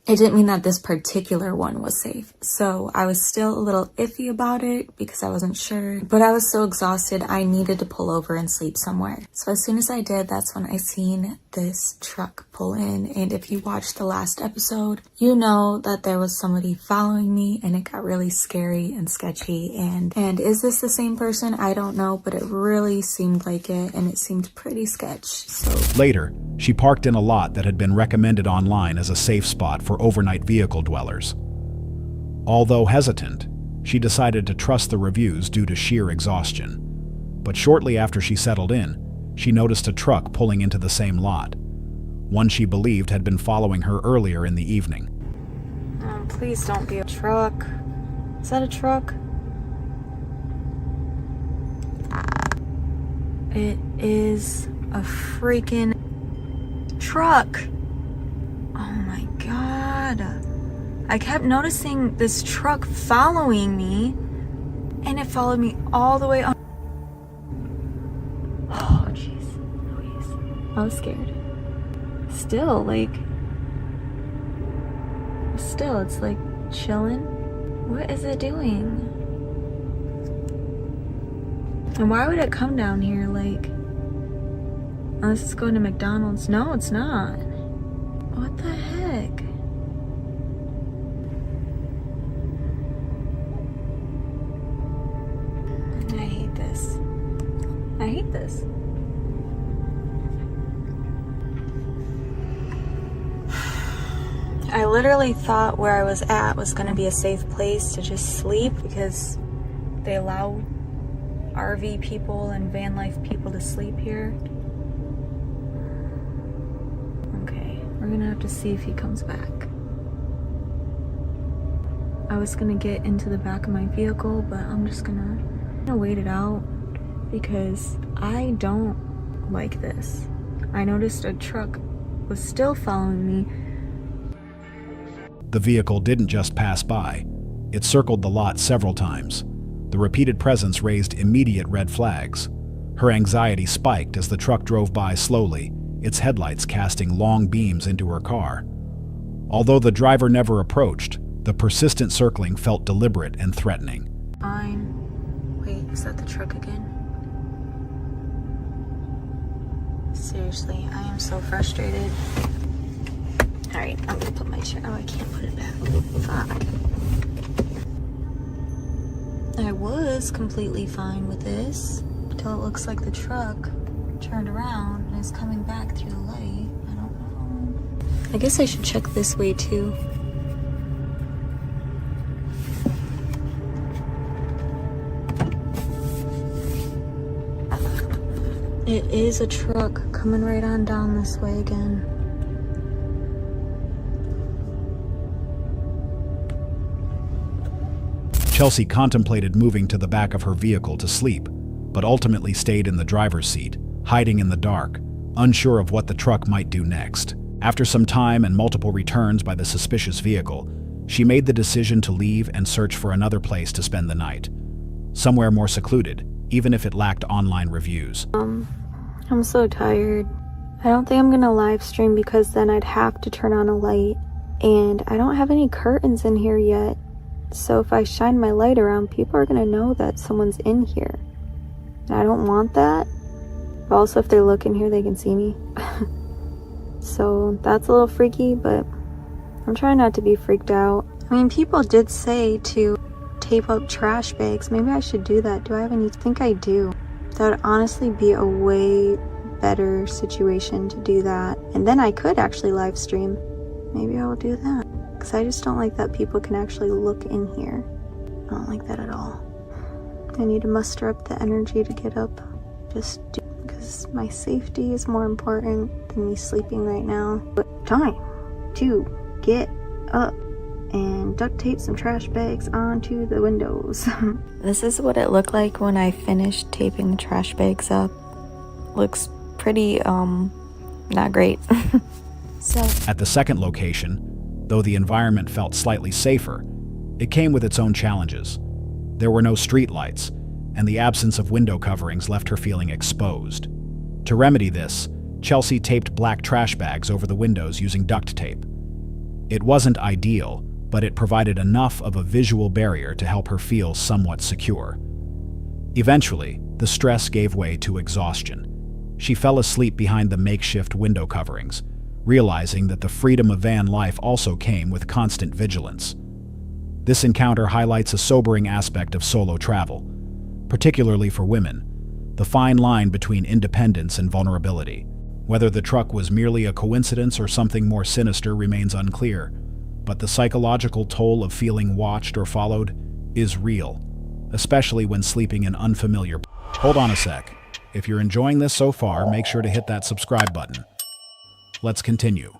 It didn't mean that this particular one was safe. So I was still a little iffy about it because I wasn't sure. But I was so exhausted, I needed to pull over and sleep somewhere. So as soon as I did, that's when I seen this truck pull in. And if you watched the last episode, you know that there was somebody following me and it got really scary and sketchy. And is this the same person? I don't know, but it really seemed like it, and it seemed pretty sketch. So later, she parked in a lot that had been recommended online as a safe spot for overnight vehicle dwellers. Although hesitant, she decided to trust the reviews due to sheer exhaustion. But shortly after she settled in, she noticed a truck pulling into the same lot. One she believed had been following her earlier in the evening. Please don't be a truck. Is that a truck? It is a freaking truck. Oh my god. I kept noticing this truck following me, and it followed me all the way on. Oh jeez, Louise. I was scared. Still, it's like chilling. What is it doing? And why would it come down here? Like, unless it's going to McDonald's. No, it's not. What the heck? I hate this. I hate this. I literally thought where I was at was going to be a safe place to just sleep because they allow RV people and van life people to sleep here. We're gonna have to see if he comes back. I was gonna get into the back of my vehicle, but I'm just gonna wait it out because I don't like this. I noticed a truck was still following me. The vehicle didn't just pass by. It circled the lot several times. The repeated presence raised immediate red flags. Her anxiety spiked as the truck drove by slowly, its headlights casting long beams into her car. Although the driver never approached, the persistent circling felt deliberate and threatening. Fine. Wait, is that the truck again? Seriously, I am so frustrated. Alright, I'm gonna put my chair. Oh, I can't put it back. Fuck. I was completely fine with this until it looks like the truck turned around and is coming back through the light. I don't know. I guess I should check this way too. It is a truck coming right on down this way again. Chelsea contemplated moving to the back of her vehicle to sleep, but ultimately stayed in the driver's seat, hiding in the dark, unsure of what the truck might do next. After some time and multiple returns by the suspicious vehicle, she made the decision to leave and search for another place to spend the night. Somewhere more secluded, even if it lacked online reviews. I'm so tired. I don't think I'm gonna live stream because then I'd have to turn on a light. And I don't have any curtains in here yet. So if I shine my light around, people are gonna know that someone's in here. And I don't want that. But also if they're looking here, they can see me. So that's a little freaky, but I'm trying not to be freaked out. I mean, people did say to tape up trash bags. Maybe I should do that. Do I have any? I think I do. That would honestly be a way better situation to do that. And then I could actually live stream. Maybe I will do that. Because I just don't like that people can actually look in here. I don't like that at all. I need to muster up the energy to get up. Just do, because my safety is more important than me sleeping right now. But time to get up and duct tape some trash bags onto the windows. This is what it looked like when I finished taping the trash bags up. Looks pretty, not great. So at the second location, though the environment felt slightly safer, it came with its own challenges. There were no street lights, and the absence of window coverings left her feeling exposed. To remedy this, Chelsea taped black trash bags over the windows using duct tape. It wasn't ideal, but it provided enough of a visual barrier to help her feel somewhat secure. Eventually, the stress gave way to exhaustion. She fell asleep behind the makeshift window coverings, realizing that the freedom of van life also came with constant vigilance. This encounter highlights a sobering aspect of solo travel, particularly for women, the fine line between independence and vulnerability. Whether the truck was merely a coincidence or something more sinister remains unclear, but the psychological toll of feeling watched or followed is real, especially when sleeping in unfamiliar. Hold on a sec. If you're enjoying this so far, make sure to hit that subscribe button. Let's continue.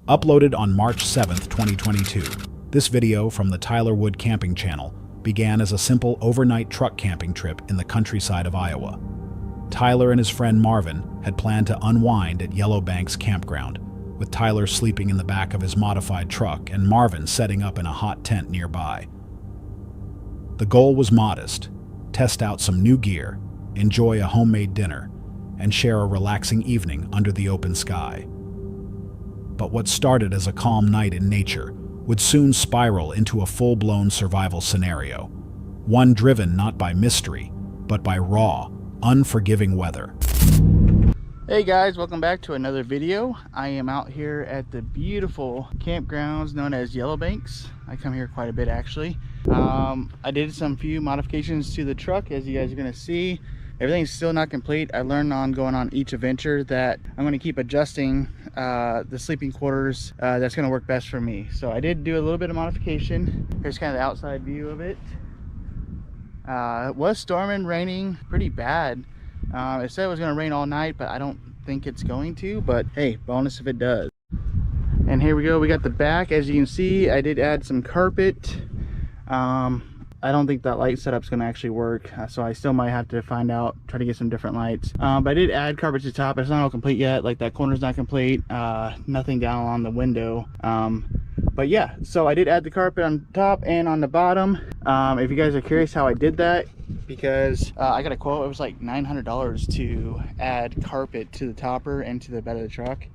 Uploaded on March 7th, 2022, this video from the Tyler Wood Camping channel began as a simple overnight truck camping trip in the countryside of Iowa. Tyler and his friend Marvin had planned to unwind at Yellowbank's Campground, with Tyler sleeping in the back of his modified truck and Marvin setting up in a hot tent nearby. The goal was modest: test out some new gear, enjoy a homemade dinner, and share a relaxing evening under the open sky. But what started as a calm night in nature would soon spiral into a full-blown survival scenario, one driven not by mystery, but by raw, unforgiving weather. Hey guys, welcome back to another video. I am out here at the beautiful campgrounds known as Yellowbanks. I come here quite a bit actually. I did few modifications to the truck, as you guys are gonna see. Everything's still not complete. I learned on going on each adventure that I'm gonna keep adjusting the sleeping quarters that's gonna work best for me. So I did do a little bit of modification. Here's kind of the outside view of it. It was storming, raining pretty bad It said it was going to rain all night, but I don't think it's going to. But hey, bonus if it does. And here we go. We got the back. As you can see, I did add some carpet. I don't think that light setup's going to actually work, so I still might have to find out, try to get some different lights. But I did add carpet to the top. It's not all complete yet. Like that corner's not complete. Nothing down along the window. But yeah, so I did add the carpet on top and on the bottom. If you guys are curious how I did that, because I got a quote, it was like $900 to add carpet to the topper and to the bed of the truck,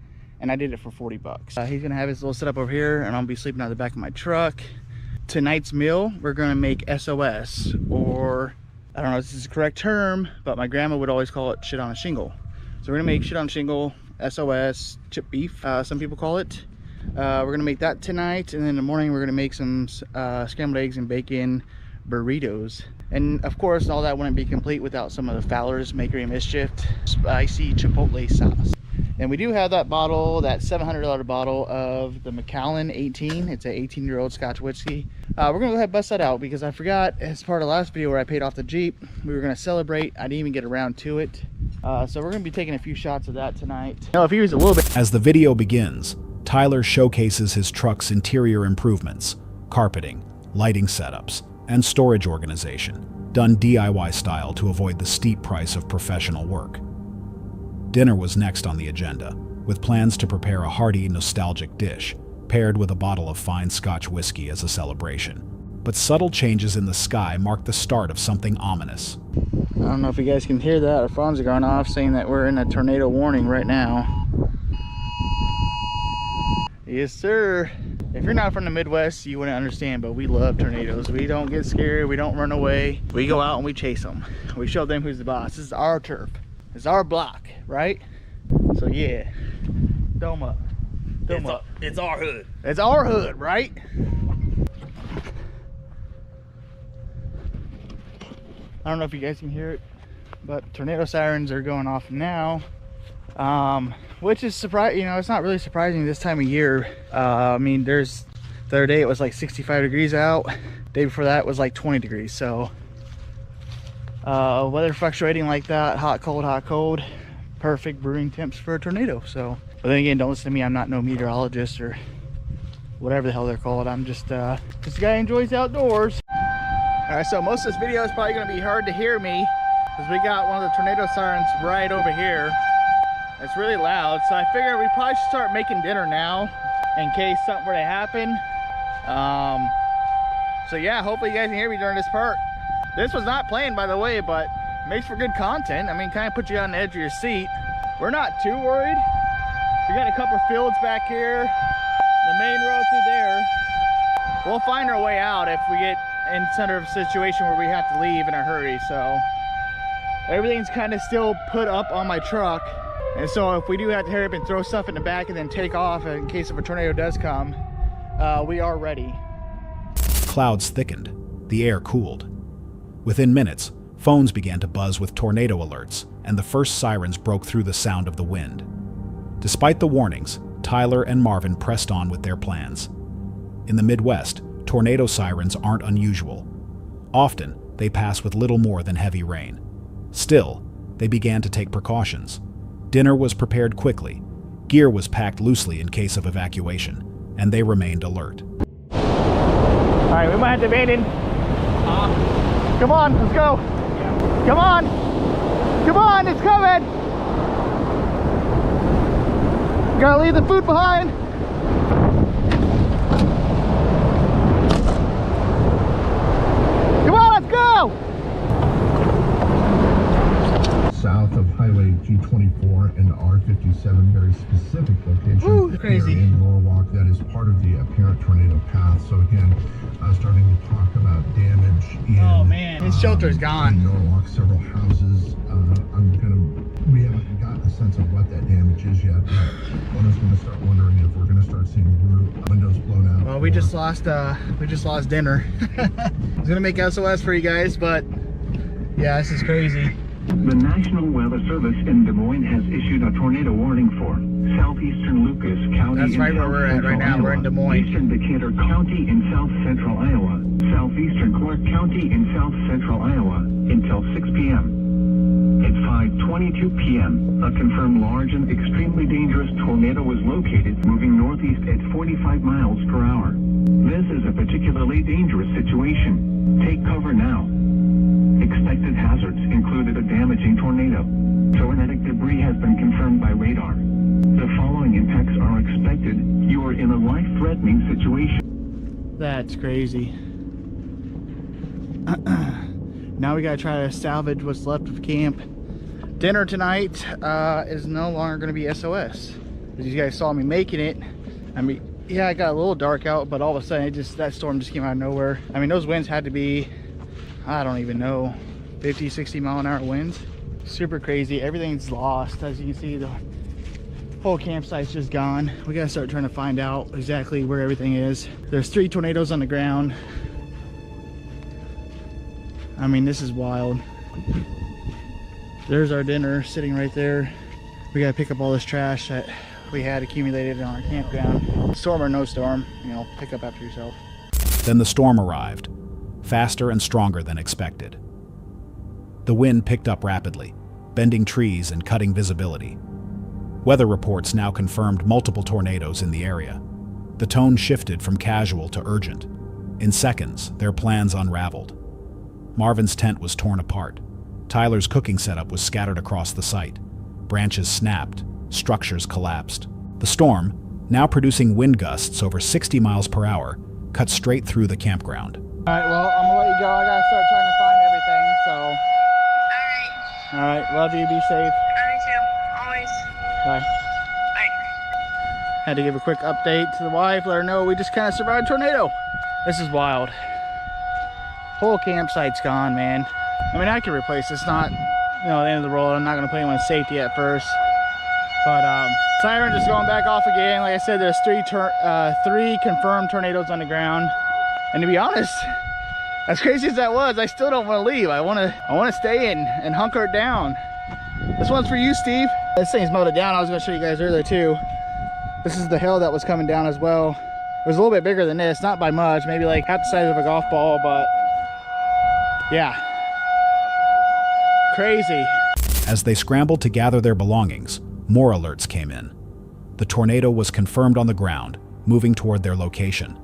and I did it for 40 bucks. He's gonna have his little setup over here, and I'll be sleeping out the back of my truck. Tonight's meal, we're gonna make SOS, or I don't know if this is the correct term, but my grandma would always call it shit on a shingle. So we're gonna make shit on a shingle, SOS, chip beef, some people call it. We're gonna make that tonight, and then in the morning we're gonna make some scrambled eggs and bacon burritos. And of course, all that wouldn't be complete without some of the Fowler's Makery Mischief spicy chipotle sauce. And we do have that bottle, that $700 bottle of the Macallan 18. It's an 18-year-old Scotch whiskey. We're gonna go ahead and bust that out because I forgot, as part of the last video where I paid off the Jeep, we were gonna celebrate. I didn't even get around to it. So we're gonna be taking a few shots of that tonight. Now, if you use a little bit. As the video begins, Tyler showcases his truck's interior improvements, carpeting, lighting setups, and storage organization, done DIY style to avoid the steep price of professional work. Dinner was next on the agenda, with plans to prepare a hearty, nostalgic dish, paired with a bottle of fine Scotch whiskey as a celebration. But subtle changes in the sky marked the start of something ominous. I don't know if you guys can hear that. Our phones are going off saying that we're in a tornado warning right now. Yes, sir. If you're not from the Midwest, you wouldn't understand, but we love tornadoes. We don't get scared. We don't run away. We go out and we chase them. We show them who's the boss. This is our turf. It's our block, right? So yeah, dome up. Dome up. It's our hood. It's our hood, right? I don't know if you guys can hear it, but tornado sirens are going off now. Which is surprising, you know, it's not really surprising this time of year. I mean, the other day it was like 65 degrees out. Day before that was like 20 degrees. So weather fluctuating like that, hot, cold, perfect brewing temps for a tornado. So, but then again, don't listen to me. I'm not no meteorologist or whatever the hell they're called. I'm just a guy who enjoys the outdoors. All right, so most of this video is probably gonna be hard to hear me because we got one of the tornado sirens right over here. It's really loud, so I figured we probably should start making dinner now in case something were to happen. So yeah, hopefully you guys can hear me during this part. This was not planned, by the way, but makes for good content. I mean, kind of put you on the edge of your seat. We're not too worried. We got a couple of fields back here, the main road through there. We'll find our way out if we get in center of a situation where we have to leave in a hurry. So everything's kind of still put up on my truck. And so if we do have to hurry up and throw stuff in the back and then take off in case if a tornado does come, we are ready. Clouds thickened. The air cooled. Within minutes, phones began to buzz with tornado alerts, and the first sirens broke through the sound of the wind. Despite the warnings, Tyler and Marvin pressed on with their plans. In the Midwest, tornado sirens aren't unusual. Often, they pass with little more than heavy rain. Still, they began to take precautions. Dinner was prepared quickly, gear was packed loosely in case of evacuation, and they remained alert. All right, we might have to abandon. Come on, let's go. Come on. Come on, it's coming. Gotta leave the food behind. Come on, let's go. South of Highway G24 and R57, very specific location. Ooh, crazy. In Norwalk, that is part of the apparent tornado path. So again, starting to talk about damage in. Oh man, his shelter's gone. In Norwalk, several houses. We haven't gotten a sense of what that damage is yet. One is going to start wondering if we're going to start seeing windows blown out. Well, we just lost dinner. I was gonna make SOS for you guys, but yeah, this is crazy. The National Weather Service in Des Moines has issued a tornado warning for southeastern Lucas County. That's right where we're at right now. We're in Des Moines. Eastern Decatur County in south central Iowa. Southeastern Clark County in south central Iowa until 6 p.m. It's 5 5:22 p.m., a confirmed large and extremely dangerous tornado was located moving northeast at 45 miles per hour. This is a particularly dangerous situation. Take cover now. Expected hazards included a damaging tornado. Tornadic debris has been confirmed by radar. The following impacts are expected. You are in a life-threatening situation. That's crazy. Now we gotta try to salvage what's left of camp. Dinner tonight is no longer gonna be SOS. As you guys saw me making it, I mean, yeah, it got a little dark out, but all of a sudden that storm just came out of nowhere. I mean, those winds had to be, I don't even know, 50, 60 mile an hour winds. Super crazy. Everything's lost. As you can see, the whole campsite's just gone. We gotta start trying to find out exactly where everything is. There's 3 tornadoes on the ground. I mean, this is wild. There's our dinner sitting right there. We gotta pick up all this trash that we had accumulated on our campground. Storm or no storm, you know, pick up after yourself. Then the storm arrived, faster and stronger than expected. The wind picked up rapidly, bending trees and cutting visibility. Weather reports now confirmed multiple tornadoes in the area. The tone shifted from casual to urgent. In seconds, their plans unraveled. Marvin's tent was torn apart. Tyler's cooking setup was scattered across the site. Branches snapped, structures collapsed. The storm, now producing wind gusts over 60 miles per hour, cut straight through the campground. All right, well, I'm gonna let you go. I gotta start trying to find everything, so. All right, love you, be safe. I too, always. Bye. Bye. Had to give a quick update to the wife, let her know we just kind of survived a tornado. This is wild. Whole campsite's gone, man. I mean, I could replace this, not, you know, the end of the world. I'm not gonna put anyone in safety at first. But siren just going back off again. Like I said, there's 3 confirmed tornadoes on the ground. And to be honest, as crazy as that was, I still don't want to leave. I want to stay in and hunker it down. This one's for you, Steve. This thing's melted down. I was going to show you guys earlier too. This is the hail that was coming down as well. It was a little bit bigger than this, not by much, maybe like half the size of a golf ball, but yeah, crazy. As they scrambled to gather their belongings, more alerts came in. The tornado was confirmed on the ground, moving toward their location.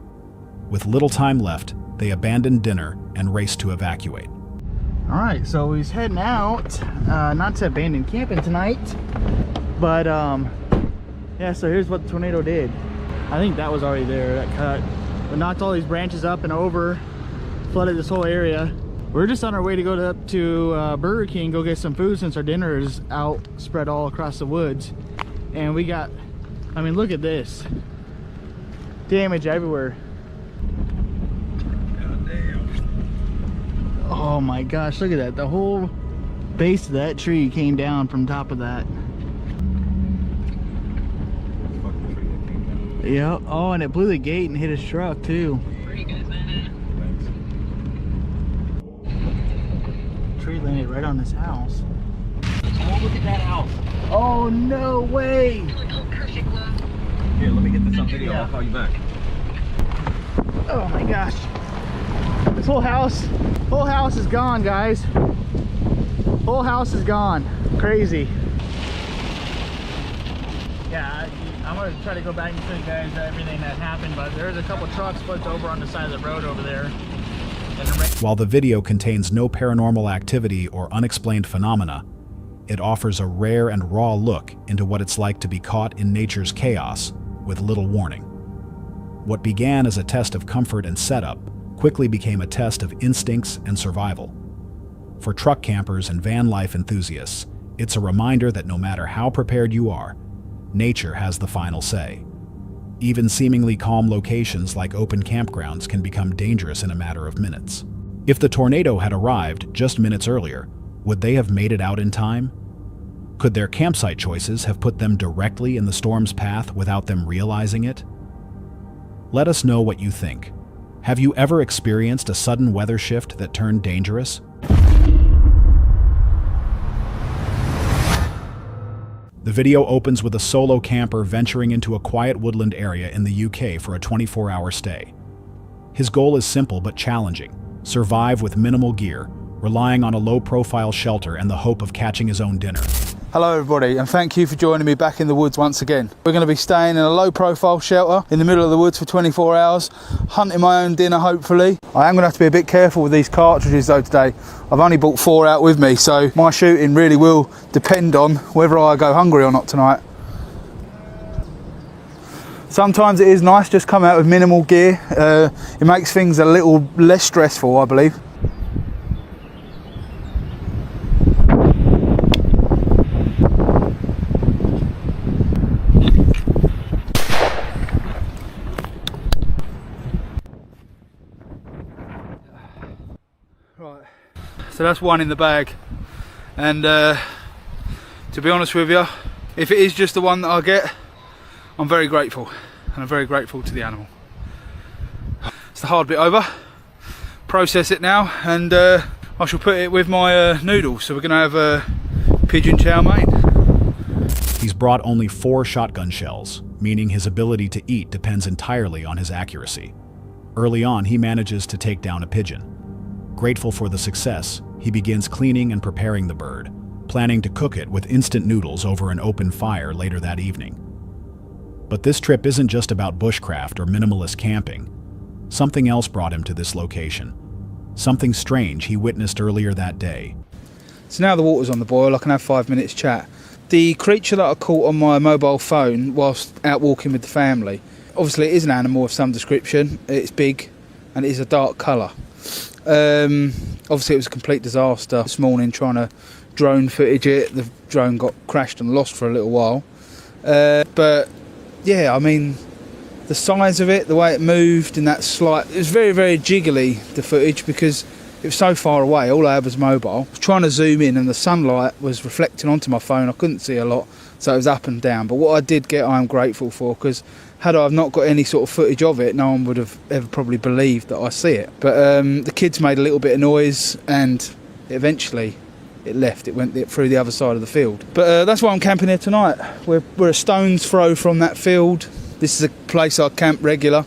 With little time left, they abandoned dinner and raced to evacuate. All right, so he's heading out, not to abandon camping tonight, but yeah, so here's what the tornado did. I think that was already there, that cut. It knocked all these branches up and over, flooded this whole area. We're just on our way to go up to Burger King, go get some food since our dinner is out, spread all across the woods. And we got, I mean, look at this. Damage everywhere. Oh my gosh, look at that. The whole base of that tree came down from top of that. Yeah. Oh, and it blew the gate and hit his truck too. Pretty good, man. Tree landed right on this house. Oh, look at that house. Oh, no way. Oh, perfect, love. Here, let me get this on video. Yeah. I'll call you back. Oh my gosh. This whole house is gone, guys. Whole house is gone. Crazy. Yeah, I'm gonna try to go back and show you guys everything that happened, but there's a couple trucks flipped over on the side of the road over there. While the video contains no paranormal activity or unexplained phenomena, it offers a rare and raw look into what it's like to be caught in nature's chaos with little warning. What began as a test of comfort and setup quickly became a test of instincts and survival. For truck campers and van life enthusiasts, it's a reminder that no matter how prepared you are, nature has the final say. Even seemingly calm locations like open campgrounds can become dangerous in a matter of minutes. If the tornado had arrived just minutes earlier, would they have made it out in time? Could their campsite choices have put them directly in the storm's path without them realizing it? Let us know what you think. Have you ever experienced a sudden weather shift that turned dangerous? The video opens with a solo camper venturing into a quiet woodland area in the UK for a 24-hour stay. His goal is simple but challenging: survive with minimal gear, relying on a low-profile shelter and the hope of catching his own dinner. Hello everybody, and thank you for joining me back in the woods once again. We're going to be staying in a low-profile shelter in the middle of the woods for 24 hours, hunting my own dinner hopefully. I am going to have to be a bit careful with these cartridges though today. I've only brought 4 out with me, so my shooting really will depend on whether I go hungry or not tonight. Sometimes it is nice just come out with minimal gear. It makes things a little less stressful, I believe. Right, so that's one in the bag, and to be honest with you, if it is just the one that I get, I'm very grateful, and I'm very grateful to the animal. It's the hard bit over. Process it now, and I shall put it with my noodles. So we're going to have a pigeon chow mein. He's brought only 4 shotgun shells, meaning his ability to eat depends entirely on his accuracy. Early on, he manages to take down a pigeon. Grateful for the success, he begins cleaning and preparing the bird, planning to cook it with instant noodles over an open fire later that evening. But this trip isn't just about bushcraft or minimalist camping. Something else brought him to this location. Something strange he witnessed earlier that day. So now the water's on the boil, I can have 5 minutes chat. The creature that I caught on my mobile phone whilst out walking with the family, obviously it is an animal of some description. It's big and it is a dark colour. Obviously it was a complete disaster this morning trying to drone footage it. The drone got crashed and lost for a little while. But yeah, I mean, the size of it, the way it moved in that slight, it was very, very jiggly, the footage, because it was so far away. All I had was mobile. I was trying to zoom in and the sunlight was reflecting onto my phone. I couldn't see a lot, so it was up and down. But what I did get, I am grateful for, because had I not got any sort of footage of it, no one would have ever probably believed that I see it. But the kids made a little bit of noise, and eventually it left. It went through the other side of the field. But that's why I'm camping here tonight. We're a stone's throw from that field. This is a place I camp regular.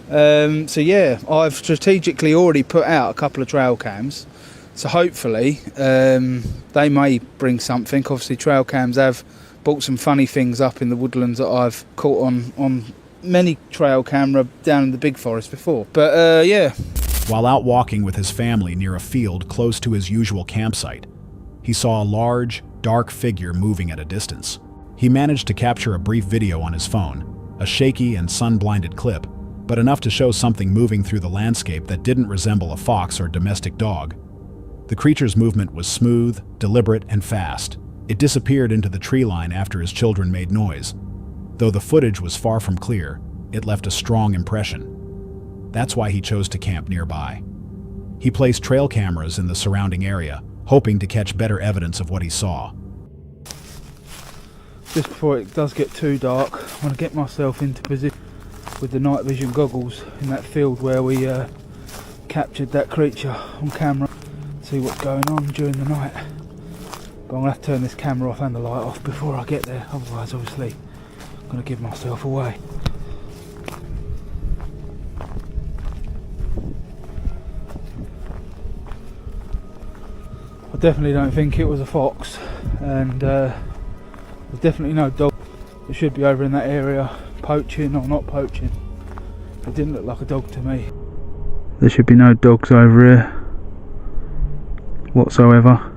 So yeah, I've strategically already put out a couple of trail cams. So hopefully they may bring something. Obviously trail cams have brought some funny things up in the woodlands that I've caught on many trail camera down in the big forest before. But yeah. While out walking with his family near a field close to his usual campsite, he saw a large, dark figure moving at a distance. He managed to capture a brief video on his phone, a shaky and sun-blinded clip, but enough to show something moving through the landscape that didn't resemble a fox or domestic dog. The creature's movement was smooth, deliberate, and fast. It disappeared into the tree line after his children made noise. Though the footage was far from clear, it left a strong impression. That's why he chose to camp nearby. He placed trail cameras in the surrounding area, hoping to catch better evidence of what he saw. Just before it does get too dark, I want to get myself into position with the night vision goggles in that field where we captured that creature on camera. See what's going on during the night. But I'm going to have to turn this camera off and the light off before I get there, otherwise obviously I'm going to give myself away. I definitely don't think it was a fox, and there's definitely no dog. It should be over in that area, poaching or not poaching. It didn't look like a dog to me. There should be no dogs over here whatsoever.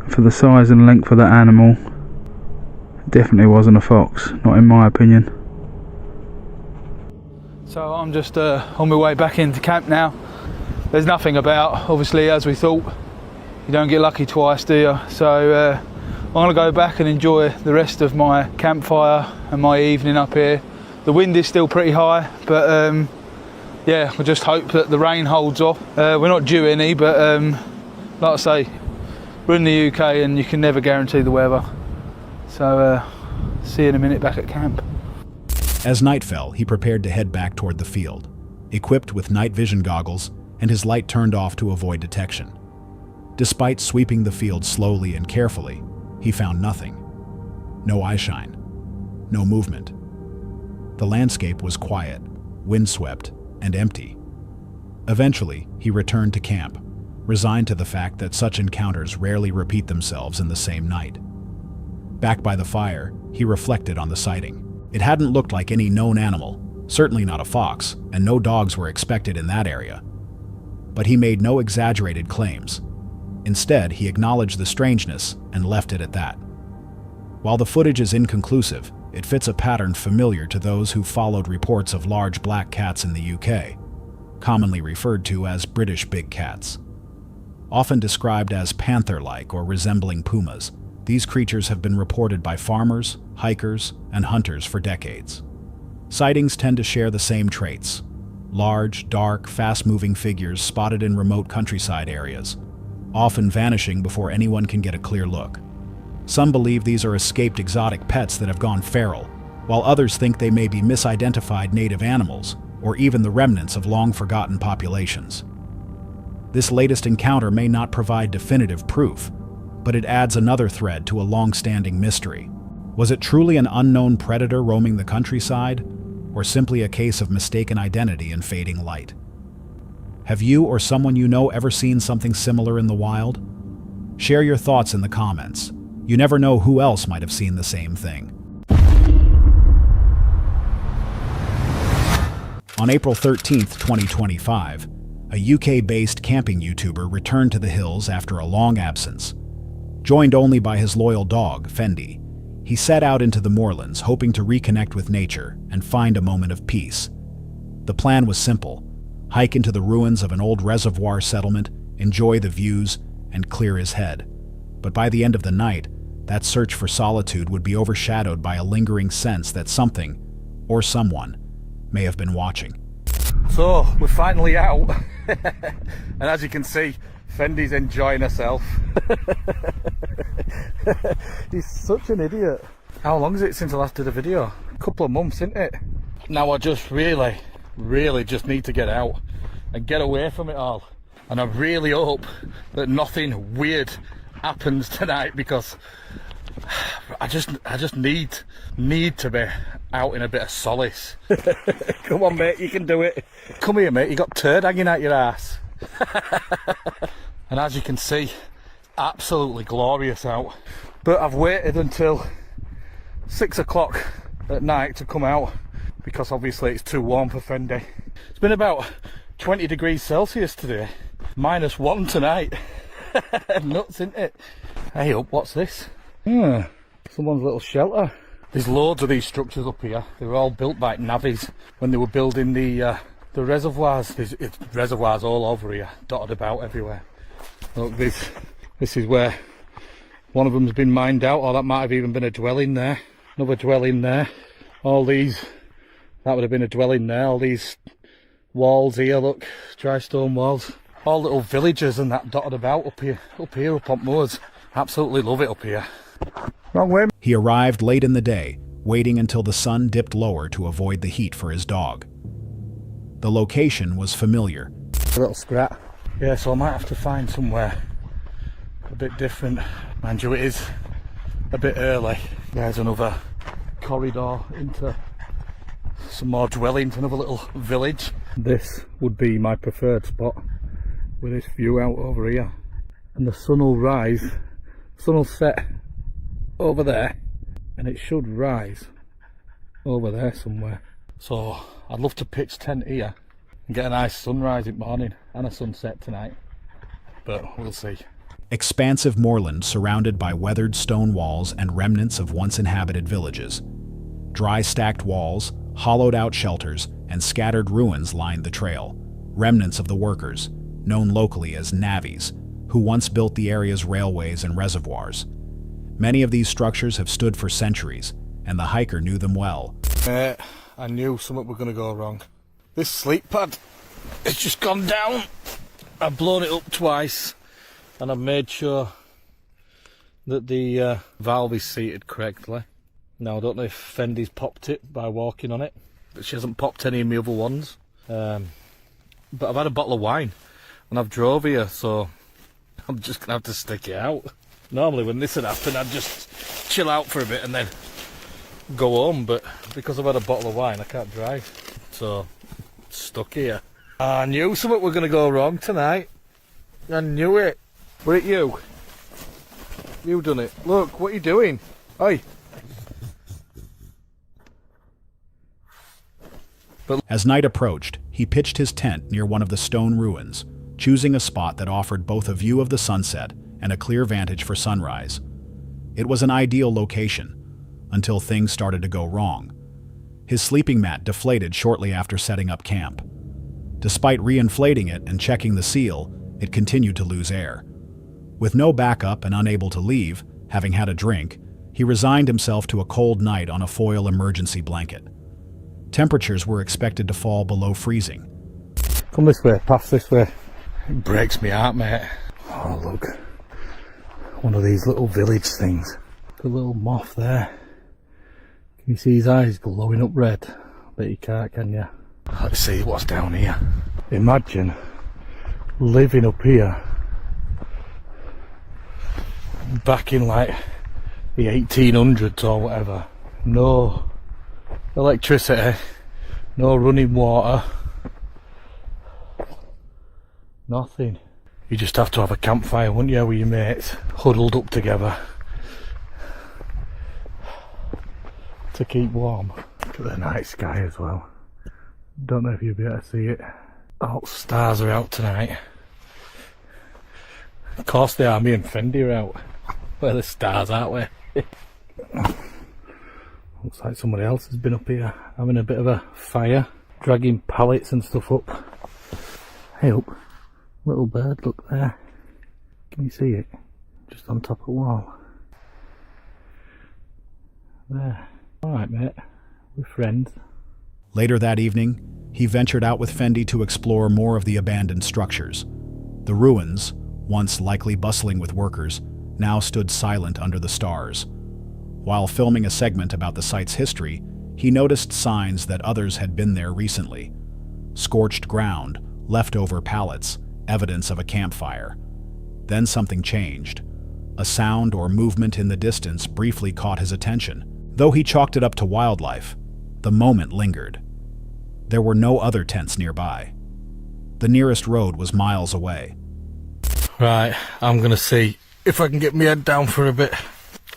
For the size and length of that animal, it definitely wasn't a fox, not in my opinion. So I'm just on my way back into camp now. There's nothing about, obviously, as we thought. You don't get lucky twice, do you? So I'm going to go back and enjoy the rest of my campfire and my evening up here. The wind is still pretty high, but yeah, we'll just hope that the rain holds off. We're not due any, but like I say, we're in the UK and you can never guarantee the weather. So see you in a minute back at camp. As night fell, he prepared to head back toward the field, equipped with night vision goggles and his light turned off to avoid detection. Despite sweeping the field slowly and carefully, he found nothing. No eyeshine, no movement. The landscape was quiet, windswept, and empty. Eventually, he returned to camp, resigned to the fact that such encounters rarely repeat themselves in the same night. Back by the fire, he reflected on the sighting. It hadn't looked like any known animal, certainly not a fox, and no dogs were expected in that area. But he made no exaggerated claims. Instead, he acknowledged the strangeness and left it at that. While the footage is inconclusive, it fits a pattern familiar to those who followed reports of large black cats in the UK, commonly referred to as British big cats. Often described as panther-like or resembling pumas, these creatures have been reported by farmers, hikers, and hunters for decades. Sightings tend to share the same traits: large, dark, fast-moving figures spotted in remote countryside areas, often vanishing before anyone can get a clear look. Some believe these are escaped exotic pets that have gone feral, while others think they may be misidentified native animals, or even the remnants of long-forgotten populations. This latest encounter may not provide definitive proof, but it adds another thread to a long-standing mystery. Was it truly an unknown predator roaming the countryside, or simply a case of mistaken identity and fading light? Have you or someone you know ever seen something similar in the wild? Share your thoughts in the comments. You never know who else might have seen the same thing. On April 13th, 2025, a UK-based camping YouTuber returned to the hills after a long absence. Joined only by his loyal dog, Fendi, he set out into the moorlands hoping to reconnect with nature and find a moment of peace. The plan was simple: hike into the ruins of an old reservoir settlement, enjoy the views, and clear his head. But by the end of the night, that search for solitude would be overshadowed by a lingering sense that something, or someone, may have been watching. So, we're finally out, and as you can see, Fendi's enjoying herself. He's such an idiot. How long is it since I last did a video? A couple of months, isn't it? Now I just really just need to get out and get away from it all. And I really hope that nothing weird happens tonight, because I just need to be out in a bit of solace. Come on, mate, you can do it. Come here, mate, you got turd hanging out your ass. And as you can see, absolutely glorious out. But I've waited until 6 o'clock at night to come out, because obviously it's too warm for Fendi. It's been about 20 degrees Celsius today, -1 tonight. Nuts, isn't it? Hey up, what's this? Someone's little shelter. There's loads of these structures up here. They were all built by navvies when they were building the reservoirs. There's reservoirs all over here, dotted about everywhere. Look, this is where one of them's been mined out, or that might have even been a dwelling there. Another dwelling there. All these, that would have been a dwelling there. All these walls here, look, dry stone walls. All little villages and that dotted about up here up on moors. Absolutely love it up here. Wrong way. He arrived late in the day, waiting until the sun dipped lower to avoid the heat for his dog. The location was familiar. A little scrap. Yeah, so I might have to find somewhere a bit different. Mind you, it is a bit early. There's another corridor into some more dwellings, another little village. This would be my preferred spot, with this view out over here. And the sun will rise, sun will set over there, and it should rise over there somewhere. So I'd love to pitch tent here and get a nice sunrise in the morning and a sunset tonight, but we'll see. Expansive moorland surrounded by weathered stone walls and remnants of once inhabited villages. Dry stacked walls, hollowed out shelters, and scattered ruins lined the trail, remnants of the workers, known locally as navvies, who once built the area's railways and reservoirs. Many of these structures have stood for centuries, and the hiker knew them well. I knew something was going to go wrong. This sleep pad, it's just gone down. I've blown it up twice, and I've made sure that the valve is seated correctly. Now I don't know if Fendi's popped it by walking on it, but she hasn't popped any of my other ones. But I've had a bottle of wine, and I've drove here, so I'm just going to have to stick it out. Normally when this had happened, I'd just chill out for a bit and then go home, but because I've had a bottle of wine, I can't drive, so stuck here. I knew something was going to go wrong tonight. I knew it. Was it you? You done it. Look, what are you doing? Oi. As night approached, he pitched his tent near one of the stone ruins, choosing a spot that offered both a view of the sunset and a clear vantage for sunrise. It was an ideal location, until things started to go wrong. His sleeping mat deflated shortly after setting up camp. Despite re-inflating it and checking the seal, it continued to lose air. With no backup and unable to leave, having had a drink, he resigned himself to a cold night on a foil emergency blanket. Temperatures were expected to fall below freezing. Come this way, pass this way. It breaks me heart, mate. Oh, look. One of these little village things. The little moth there. Can you see his eyes glowing up red? Bet you can't, can you? Let's see what's down here. Imagine living up here back in like the 1800s or whatever. No electricity, no running water, nothing. You just have to have a campfire, wouldn't you, with your mates, huddled up together to keep warm. Look at the night sky as well. Don't know if you'll be able to see it. Oh, stars are out tonight. Of course they are, me and Fendi are out. Where the stars, aren't we? Looks like somebody else has been up here having a bit of a fire, dragging pallets and stuff up. Hey up, little bird, look there. Can you see it? Just on top of the wall. There. Alright mate, we're friends. Later that evening, he ventured out with Fendi to explore more of the abandoned structures. The ruins, once likely bustling with workers, now stood silent under the stars. While filming a segment about the site's history, he noticed signs that others had been there recently. Scorched ground, leftover pallets, evidence of a campfire. Then something changed. A sound or movement in the distance briefly caught his attention. Though he chalked it up to wildlife, the moment lingered. There were no other tents nearby. The nearest road was miles away. Right, I'm gonna see if I can get my head down for a bit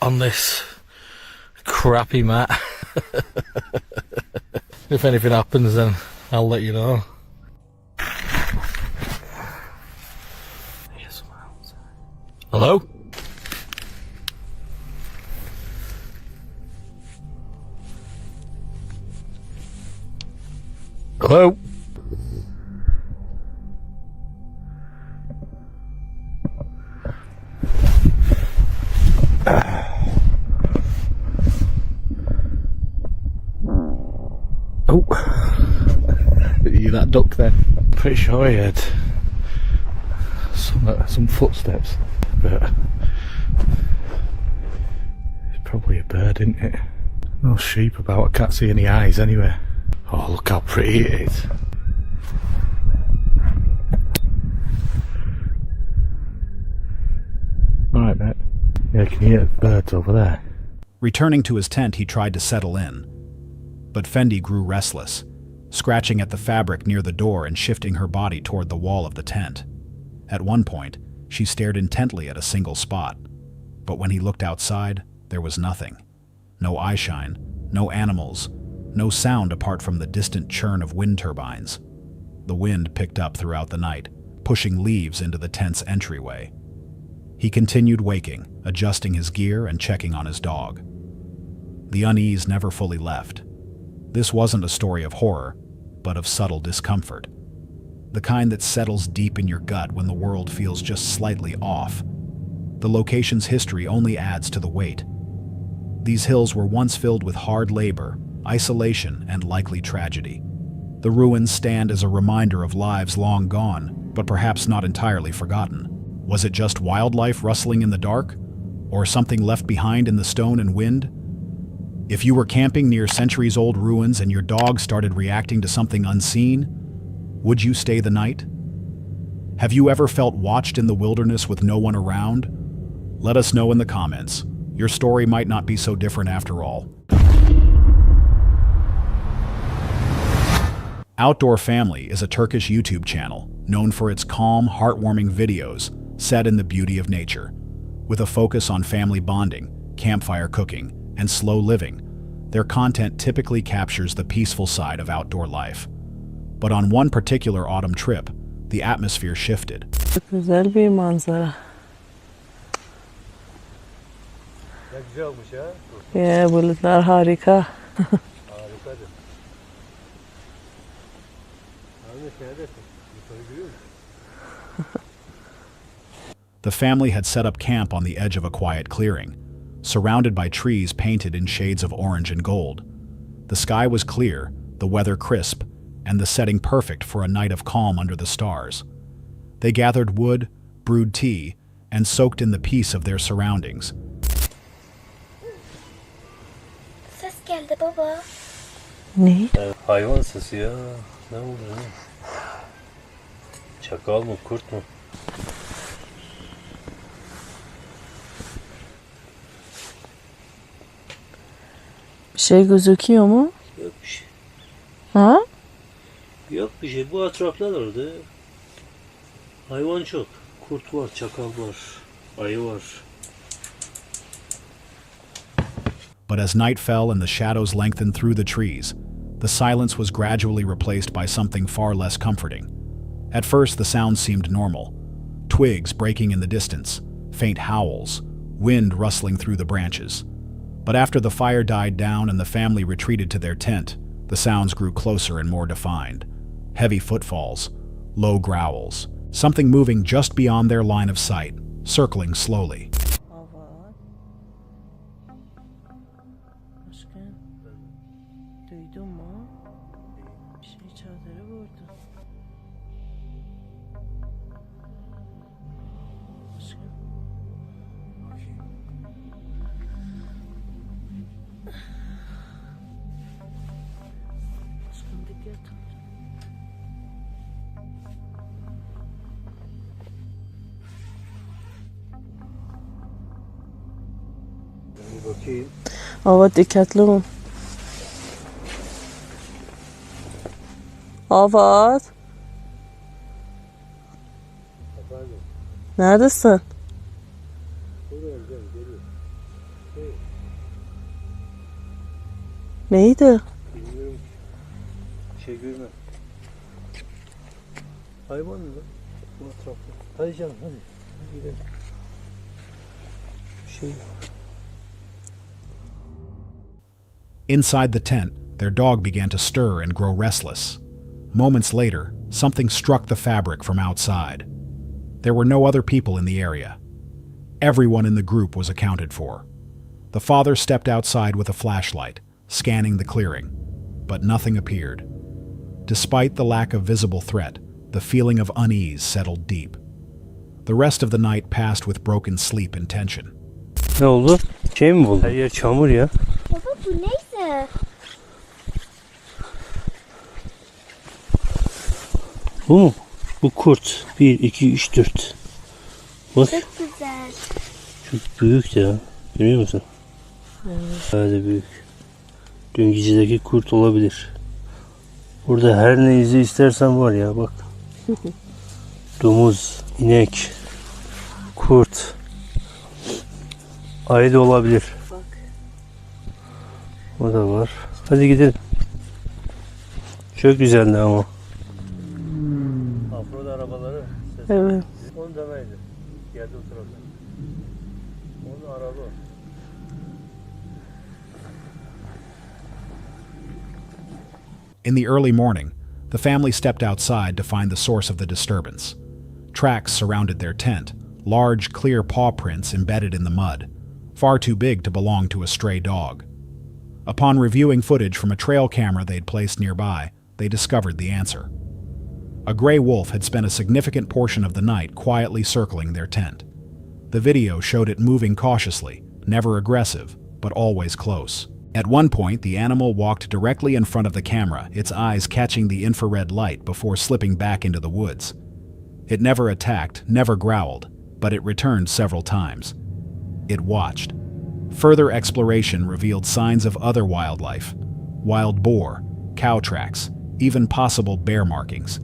on this crappy mat. If anything happens, then I'll let you know. Hello? Hello? Oh, you that duck then? Pretty sure he had some footsteps, but it's probably a bird, isn't it? No sheep about, I can't see any eyes anyway. Oh, look how pretty it is. Alright mate, yeah, I can hear birds over there. Returning to his tent, he tried to settle in. But Fendi grew restless, scratching at the fabric near the door and shifting her body toward the wall of the tent. At one point, she stared intently at a single spot. But when he looked outside, there was nothing. No eyeshine, no animals, no sound apart from the distant churn of wind turbines. The wind picked up throughout the night, pushing leaves into the tent's entryway. He continued waking, adjusting his gear and checking on his dog. The unease never fully left. This wasn't a story of horror, but of subtle discomfort. The kind that settles deep in your gut when the world feels just slightly off. The location's history only adds to the weight. These hills were once filled with hard labor, isolation, and likely tragedy. The ruins stand as a reminder of lives long gone, but perhaps not entirely forgotten. Was it just wildlife rustling in the dark? Or something left behind in the stone and wind? If you were camping near centuries-old ruins and your dog started reacting to something unseen, would you stay the night? Have you ever felt watched in the wilderness with no one around? Let us know in the comments. Your story might not be so different after all. Outdoor Family is a Turkish YouTube channel known for its calm, heartwarming videos set in the beauty of nature. With a focus on family bonding, campfire cooking, and slow living, their content typically captures the peaceful side of outdoor life. But on one particular autumn trip, the atmosphere shifted. Güzel bir manzara. Ne güzelmiş ya. Ya bulutlar harika. Harikadır. Anne neredesin? Yukarı görüyor musun? The family had set up camp on the edge of a quiet clearing, surrounded by trees painted in shades of orange and gold. The sky was clear, the weather crisp, and the setting perfect for a night of calm under the stars. They gathered wood, brewed tea, and soaked in the peace of their surroundings. Ses geldi baba. Ne? Hayvan sesi ya. Ne oldu ne? Çakal mı, kurt mu? Bir şey gözüküyor mu? Yok bir şey. Ha? Yok bir şey. Bu etraflarda hayvan çok. Kurt var, çakal var, ayı var. But as night fell and the shadows lengthened through the trees, the silence was gradually replaced by something far less comforting. At first, the sounds seemed normal. Twigs breaking in the distance, faint howls, wind rustling through the branches. But after the fire died down and the family retreated to their tent, the sounds grew closer and more defined. Heavy footfalls, low growls, something moving just beyond their line of sight, circling slowly. Aşkım, duydun mu? Bir şey çadırı vurdu. Aşkım. Aşkım dikkat. Bir bakayım. Hava dikkatli ol. Avat. Efendim? Neredesin? Buradayım canım, geliyor. Neydi? Bilmiyorum. Bir şey görmem. Hayvan mı lan? Bu etrafta. Hadi canım hadi. Hadi gidelim. Bir şey yok. Inside the tent, their dog began to stir and grow restless. Moments later, something struck the fabric from outside. There were no other people in the area. Everyone in the group was accounted for. The father stepped outside with a flashlight, scanning the clearing, but nothing appeared. Despite the lack of visible threat, the feeling of unease settled deep. The rest of the night passed with broken sleep and tension. Ne oldu? Şey mi buldun? Her yer çamur ya. Baba bu neyse? Bu mu? Bu kurt. 1, 2, 3, 4. Bak. Çok güzel. Çok büyük ya. Görüyor musun? Evet. Hadi büyük. Dün gecedeki kurt olabilir. Burada her ne izi istersen var ya bak. Domuz, inek, kurt. Ayı da olabilir. Bak. O da var. Hadi gidelim. Çok güzeldi ama. Afro'da arabaları. Evet. Onu demeydi. Geldi o taraftan. Onu araba. In the early morning, the family stepped outside to find the source of the disturbance. Tracks surrounded their tent, large, clear paw prints embedded in the mud, far too big to belong to a stray dog. Upon reviewing footage from a trail camera they'd placed nearby, they discovered the answer. A gray wolf had spent a significant portion of the night quietly circling their tent. The video showed it moving cautiously, never aggressive, but always close. At one point, the animal walked directly in front of the camera, its eyes catching the infrared light before slipping back into the woods. It never attacked, never growled, but it returned several times. It watched. Further exploration revealed signs of other wildlife: wild boar, cow tracks, even possible bear markings.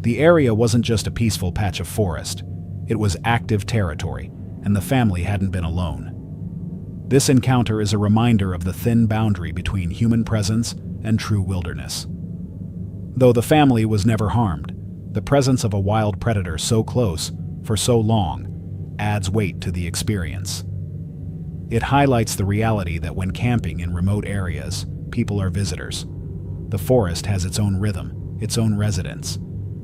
The area wasn't just a peaceful patch of forest. It was active territory, and the family hadn't been alone. This encounter is a reminder of the thin boundary between human presence and true wilderness. Though the family was never harmed, the presence of a wild predator so close for so long adds weight to the experience. It highlights the reality that when camping in remote areas, people are visitors. The forest has its own rhythm, its own residents,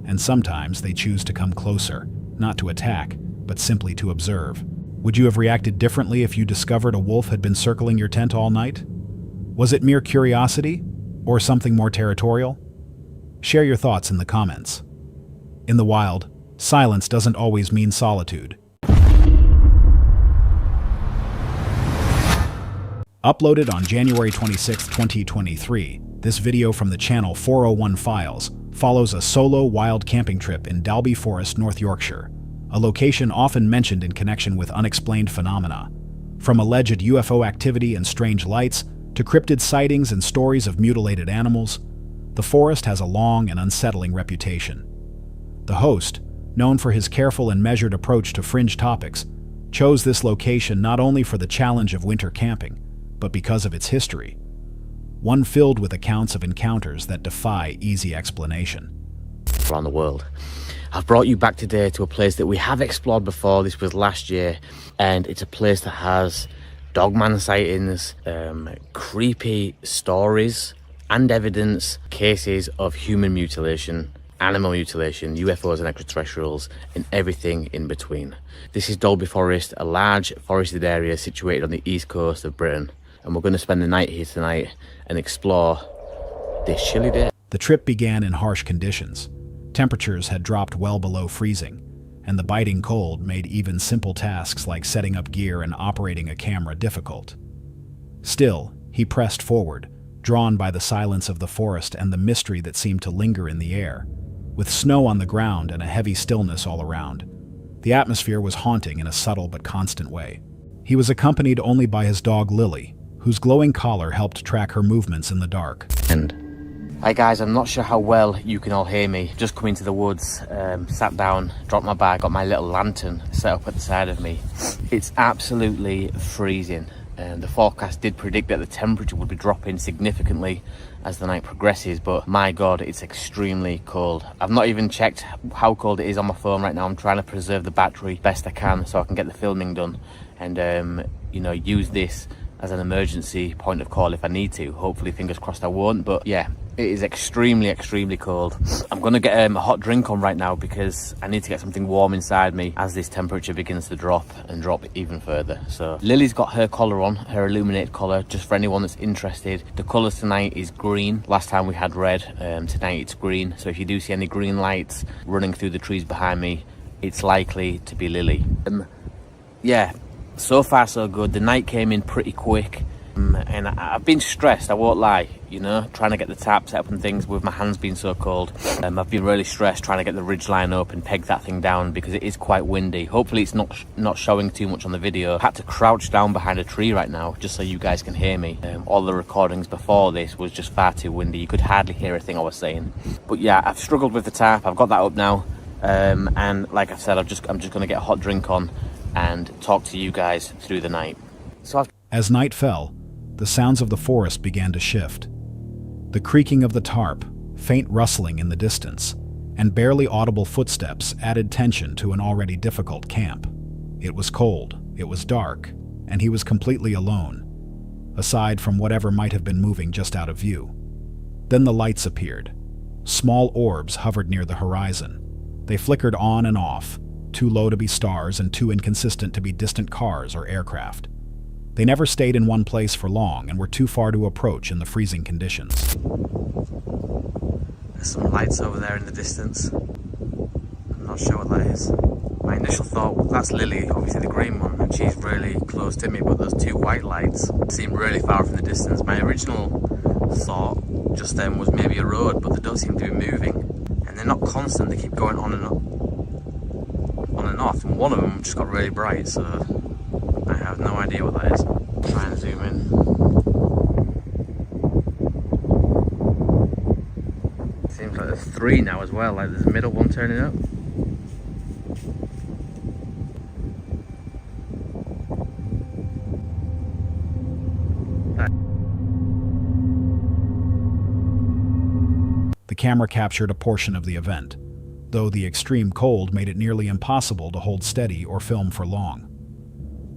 and sometimes they choose to come closer, not to attack, but simply to observe. Would you have reacted differently if you discovered a wolf had been circling your tent all night? Was it mere curiosity, or something more territorial? Share your thoughts in the comments. In the wild, silence doesn't always mean solitude. Uploaded on January 26, 2023, this video from the channel 401 Files follows a solo wild camping trip in Dalby Forest, North Yorkshire, a location often mentioned in connection with unexplained phenomena. From alleged UFO activity and strange lights to cryptid sightings and stories of mutilated animals, the forest has a long and unsettling reputation. The host, known for his careful and measured approach to fringe topics, chose this location not only for the challenge of winter camping, but because of its history, one filled with accounts of encounters that defy easy explanation. Around the world. I've brought you back today to a place that we have explored before. This was last year, and it's a place that has dogman sightings, creepy stories and evidence, cases of human mutilation, animal mutilation, UFOs and extraterrestrials, and everything in between. This is Dalby Forest, a large forested area situated on the east coast of Britain, and we're going to spend the night here tonight and explore this chilly day. The trip began in harsh conditions. Temperatures had dropped well below freezing, and the biting cold made even simple tasks like setting up gear and operating a camera difficult. Still, he pressed forward, drawn by the silence of the forest and the mystery that seemed to linger in the air. With snow on the ground and a heavy stillness all around, the atmosphere was haunting in a subtle but constant way. He was accompanied only by his dog Lily, whose glowing collar helped track her movements in the dark. Hi guys, I'm not sure how well you can all hear me. Just come into the woods, sat down, dropped my bag, got my little lantern set up at the side of me. It's absolutely freezing. The forecast did predict that the temperature would be dropping significantly as the night progresses, but my god, it's extremely cold. I've not even checked how cold it is on my phone right now. I'm trying to preserve the battery best I can so I can get the filming done and you know, use this as an emergency point of call if I need to. Hopefully, fingers crossed I won't, but yeah, it is extremely cold. I'm gonna get a hot drink on right now because I need to get something warm inside me as this temperature begins to drop and drop even further. So Lily's got her collar on, her illuminated collar, just for anyone that's interested. The colours tonight is green. Last time we had red, tonight it's green. So if you do see any green lights running through the trees behind me, it's likely to be Lily. Yeah, so far so good. The night came in pretty quick. And I've been stressed, I won't lie, you know, trying to get the tap set up and things with my hands being so cold. I've been really stressed trying to get the ridge line up and peg that thing down because it is quite windy. Hopefully it's not showing too much on the video. I had to crouch down behind a tree right now just so you guys can hear me. All the recordings before this was just far too windy. You could hardly hear a thing I was saying. But yeah, I've struggled with the tap. I've got that up now. And like I said, I'm just going to get a hot drink on and talk to you guys through the night. As night fell, the sounds of the forest began to shift. The creaking of the tarp, faint rustling in the distance, and barely audible footsteps added tension to an already difficult camp. It was cold, it was dark, and he was completely alone, aside from whatever might have been moving just out of view. Then the lights appeared. Small orbs hovered near the horizon. They flickered on and off, too low to be stars and too inconsistent to be distant cars or aircraft. They never stayed in one place for long and were too far to approach in the freezing conditions. There's some lights over there in the distance. I'm not sure what that is. My initial thought, well, that's Lily, obviously the green one, and she's really close to me, but those two white lights seem really far from the distance. My original thought just then was maybe a road, but they don't seem to be moving. And they're not constant, they keep going on and off, and one of them just got really bright, so I have no idea what that is. Try and zoom in. Seems like there's three now as well, like there's a middle one turning up. The camera captured a portion of the event, though the extreme cold made it nearly impossible to hold steady or film for long.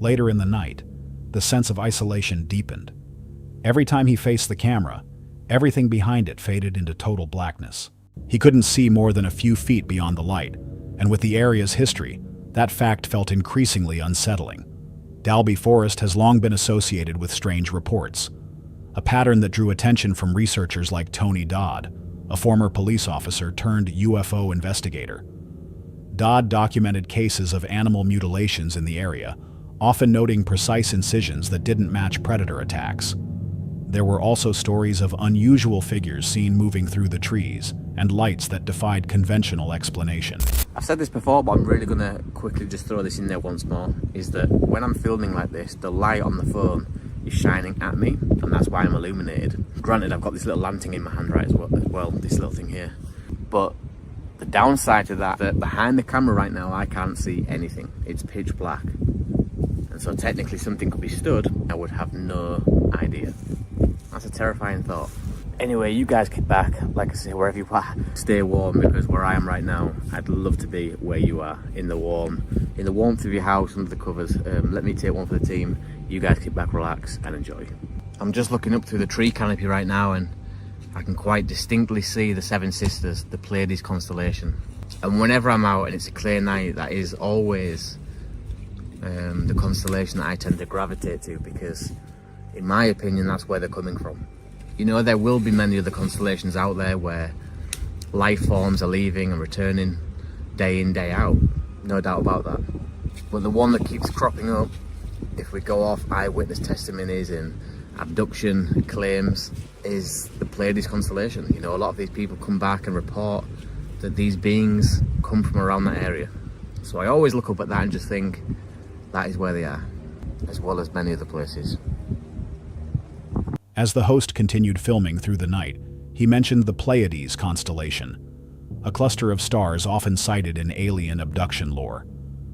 Later in the night, the sense of isolation deepened. Every time he faced the camera, everything behind it faded into total blackness. He couldn't see more than a few feet beyond the light, and with the area's history, that fact felt increasingly unsettling. Dalby Forest has long been associated with strange reports, a pattern that drew attention from researchers like Tony Dodd, a former police officer turned UFO investigator. Dodd documented cases of animal mutilations in the area, often noting precise incisions that didn't match predator attacks. There were also stories of unusual figures seen moving through the trees and lights that defied conventional explanation. I've said this before, but I'm really going to quickly just throw this in there once more, is that when I'm filming like this, the light on the phone is shining at me, and that's why I'm illuminated. Granted, I've got this little lantern in my hand right as well, this little thing here. But the downside to that behind the camera right now, I can't see anything. It's pitch black. And so technically something could be stood, I would have no idea. That's a terrifying thought. Anyway, you guys get back, like I say, wherever you are, stay warm, because where I am right now, I'd love to be where you are, in the warmth of your house, under the covers. Let me take one for the team. You guys get back, relax, and enjoy. I'm just looking up through the tree canopy right now, and I can quite distinctly see the Seven Sisters, the Pleiades constellation. And whenever I'm out and it's a clear night, that is always the constellation that I tend to gravitate to, because in my opinion, that's where they're coming from. You know, there will be many other constellations out there where life forms are leaving and returning day in, day out. No doubt about that. But the one that keeps cropping up, if we go off eyewitness testimonies and abduction claims, is the Pleiades constellation. You know, a lot of these people come back and report that these beings come from around that area. So I always look up at that and just think, that is where they are, as well as many other places. As the host continued filming through the night, he mentioned the Pleiades constellation, a cluster of stars often cited in alien abduction lore.